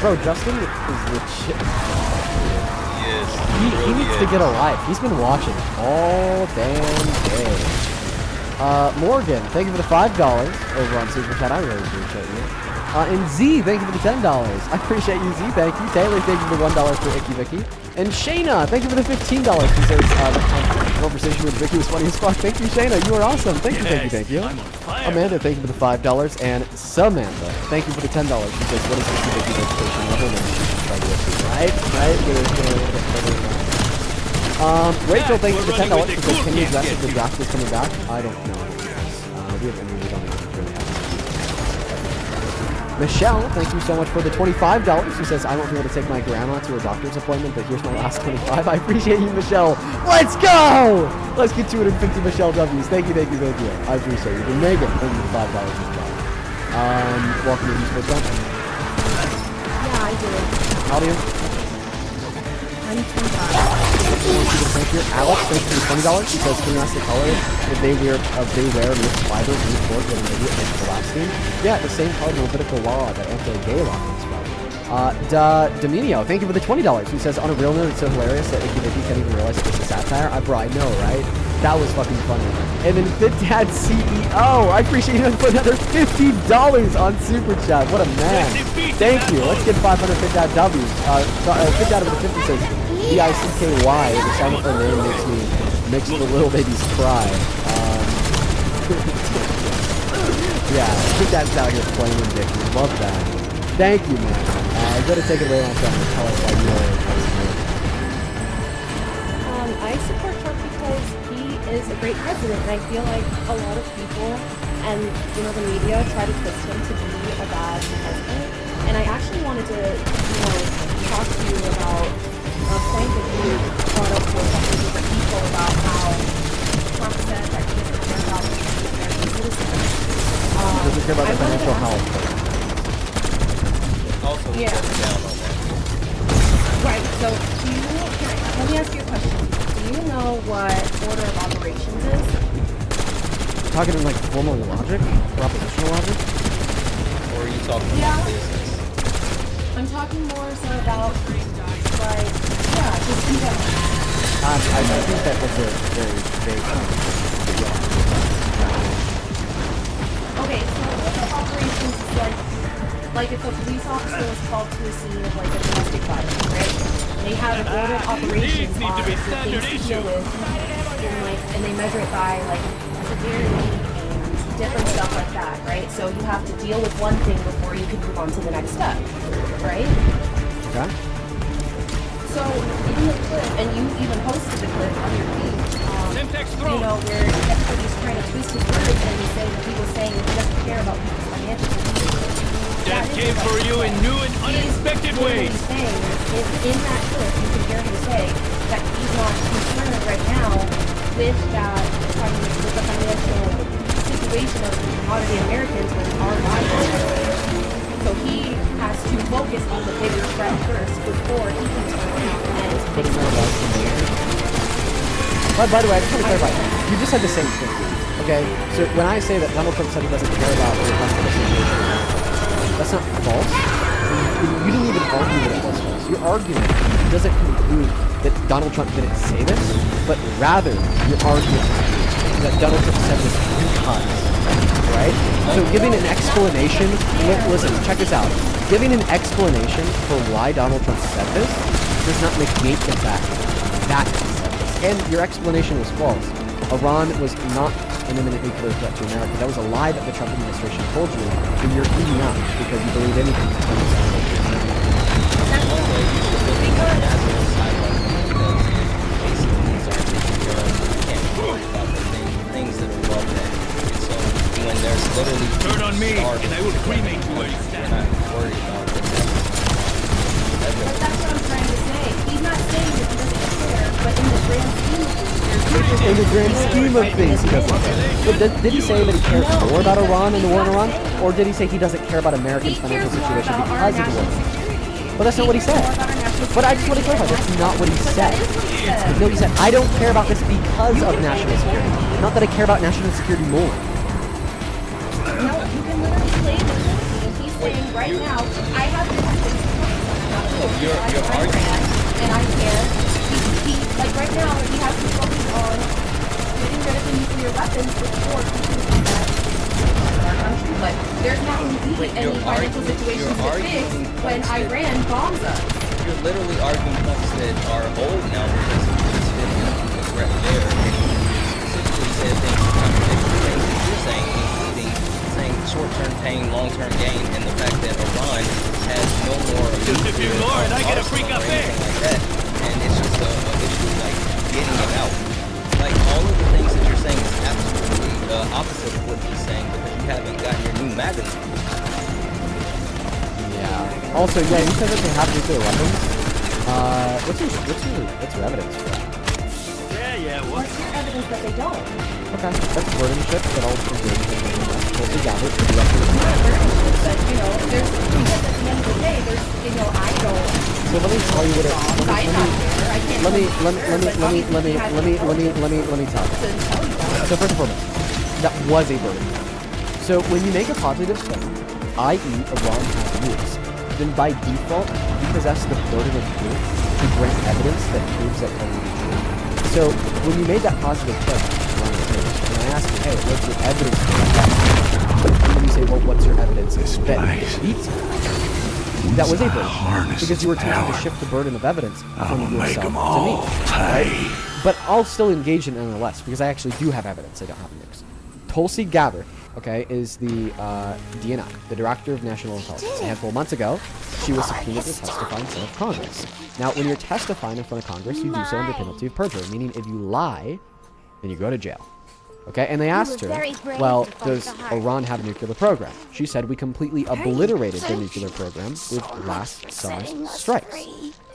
Bro, Justin is legit. Yes. He needs to get a life. He's been watching all damn day. Morgan, thank you for the $5 over on Super Chat. I really appreciate you. And Z, thank you for the $10. I appreciate you, Z. Thank you. Taylor, thank you for the $1 for Icky Vicky. And Shayna, thank you for the $15. She says the conversation with Vicky was funny as fuck. Thank you, Shayna. You are awesome. Thank you, thank you, thank you. Amanda, thank you for the $5. And Samantha, thank you for the $10. She says, what is Icky Vicky's education level? And she should try to listen. Right? Rachel, thank you for the $10. She says, can you address if the draft is coming back? I don't know. We don't even really have Michelle, thank you so much for the $25. She says, I won't be able to take my grandma to her doctor's appointment, but here's my last 25. I appreciate you, Michelle. Let's go! Let's get 250 Michelle W's. Thank you, thank you, thank you. I appreciate you. And Megan, thank you for $5 as well. Welcome to the Sports Jump. Yeah, I do. How do you? I'm 25. Thank you. Alex, thank you for $20. She says, can you ask the color if they wear mixed fibers in the court with an idiot like the last team? Yeah, the same part of Levitical law that anti-gay law comes from. Dominio, thank you for the $20. He says, on a real note, it's so hilarious that Icky Vicky can't even realize it's a satire. Bro, I know, right? That was fucking funny. And then FitDad CEO, I appreciate you for another $50 on Super Chat. What a man. Thank you. Let's get 500 FitDad W's. FitDad over the 50 says, D-I-C-K-Y. The sound of her name makes the little babies cry. Yeah, FitDad's out here playing ridiculous. Love that. Thank you, man. I gotta take it away on time and tell us why you are. I support Trump because he is a great president, and I feel like a lot of people and the media try to twist him to be a bad president. And I actually wanted to talk to you about a point that you brought up with a couple of different people about how Trump said that he doesn't care about American citizens. He doesn't care about the financial health. Also, yeah. Down on that. Right. So, let me ask you a question. Do you know what order of operations is? Talking in like formal logic, propositional logic, or are you talking about business? I'm talking more so about just in general. I think that was a very vague Okay, so order of operations is like if a police officer was called to a scene of like a domestic violence, right? They have an order of operations on the things to deal with, and they measure it by like severity and different stuff like that, right? So you have to deal with one thing before you can move on to the next step, right? Okay. So in the clip, and you even posted the clip on your page, where everybody's trying to twist his words and he was saying he doesn't care about people's financial situation. Death came for you in new and unexpected ways. What he's saying is in that clip, you can hear him say that he's not concerned right now with the financial situation of ordinary Americans with our lives. So he has to focus on the bigger threat first before he can turn around and putting more life. By the way, I just want to clarify. You just said the same thing. Okay, so when I say that Donald Trump said he doesn't care about the customer situation, that's not false. You didn't even argue that it was false. Your argument doesn't conclude that Donald Trump didn't say this, but rather your argument is that Donald Trump said this because, right? So giving an explanation, listen, check this out. Giving an explanation for why Donald Trump said this does not negate the fact that he said this. And your explanation was false. Iran was not an imminent nuclear threat to America. That was a lie that the Trump administration told you, and you're eating up because you believe anything that's going to sound like this. Things that are above that. So when there's literally turn on me, and I will cremate you. We're not worried about what's But that's what I'm trying to say. He's not saying that he doesn't care, but in the grand scheme of things, In the grand scheme of things, he doesn't care. But did he say that he cares more about Iran and the war in Iran? Or did he say he doesn't care about Americans' financial situation because of the war? But that's not what he said. But I just want to clarify, that's not what he said. No, he said, I don't care about this because of national security. Not that I care about national security more. No, you can literally play this and he's saying right now, I have this You're arguing. and I care. He like right now he has to focus on getting rid of the nuclear weapons before keeping that in our country. But there's not going to be any financial situations to fix when Iran bombs us. You're literally arguing points that are old now because you just didn't have the threat there. And you specifically said things that contradict the things that you're saying, including saying short-term pain, long-term gain, and the fact that Iran has no more nuclear arsenal or anything like that. And it's just a issue like getting it out. Like all of the things that you're saying is absolutely the opposite of what he's saying because you haven't gotten your new magazine. Yeah. Also, yeah, you said that they have nuclear weapons. What's your evidence for that? Yeah, What's your evidence that they don't? Okay, that's burden ships that all engage in totally gathered. But you know, there's because at the end of the day, there's I don't. So let me tell you what it. Let me tell you. So first and foremost, that was a burden. So when you make a positive claim, i.e. Iran has nukes, then by default you possess the burden of proof to bring evidence that proves that claim to be true. So when you made that positive claim, Iran has nukes, and I asked you, hey, what's your evidence for that? And then you say, well, what's your evidence that beats it? That was a burden, because you were attempting to shift the burden of evidence from yourself to me. Right? But I'll still engage in it nonetheless, because I actually do have evidence I don't have nukes. Tulsi Gabbard, okay, is the DNI, the Director of National Intelligence. A handful of months ago, she was subpoenaed to testify in front of Congress. Now, when you're testifying in front of Congress, you do so under penalty of perjury, meaning if you lie, then you go to jail. Okay, and they asked her, well, does Iran have a nuclear program? She said we completely obliterated their nuclear program with last summer's strikes.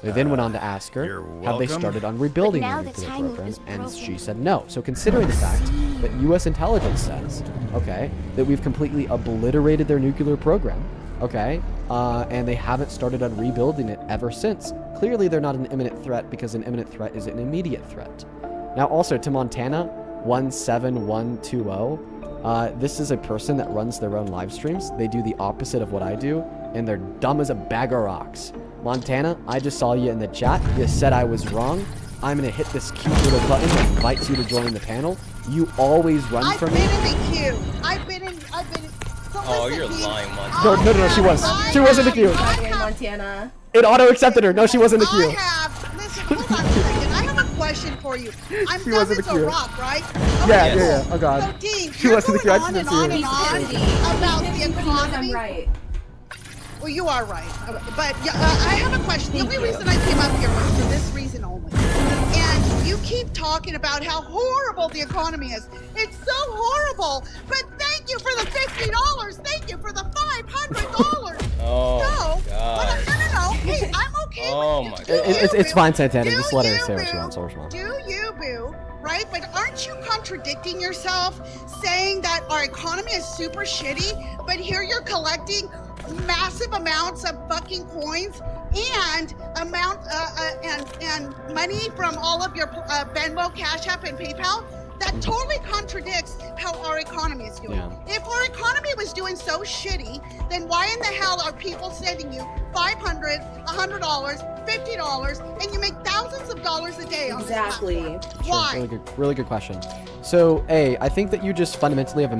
They then went on to ask her, have they started on rebuilding their nuclear program? And she said no. So considering the fact that U.S. intelligence says, okay, that we've completely obliterated their nuclear program, okay, and they haven't started on rebuilding it ever since, clearly they're not an imminent threat because an imminent threat is an immediate threat. Now also to Montana, 17120. This is a person that runs their own live streams. They do the opposite of what I do, and they're dumb as a bag of rocks. Montana, I just saw you in the chat. You said I was wrong. I'm gonna hit this cute little button that invites you to join the panel. You always run from me. I've been in the queue. I've been in. Oh, you're lying, Montana. No, she was. She was in the queue. Montana. It auto-accepted her. No, she was in the queue. Listen, hold on a second. I have a question for you. I'm dumb as a rock, right? Yeah. Oh God. So, Dean, She was in the queue. I just on didn't and see on her. and on about the economy. I'm right. Well, you are right. But I have a question. The only reason I came up here was for this reason only. And you keep talking about how horrible the economy is. It's so horrible. But thank you for the $50. Thank you for the $500. Oh, no. God. No. Hey, I'm okay Oh, with my you. God. It's fine, Santana. Just let her say what she wants. Do you, boo? Right? But aren't you contradicting yourself saying that our economy is super shitty, but here you're collecting massive amounts of fucking coins and and money from all of your Venmo, Cash App, and PayPal? That totally contradicts how our economy is doing. Yeah. If our economy was doing so shitty, then why in the hell are people sending you $500, $100, $50, and you make thousands of dollars a day on Exactly. this platform? Why? Really good question. So, A, I think that you just fundamentally have a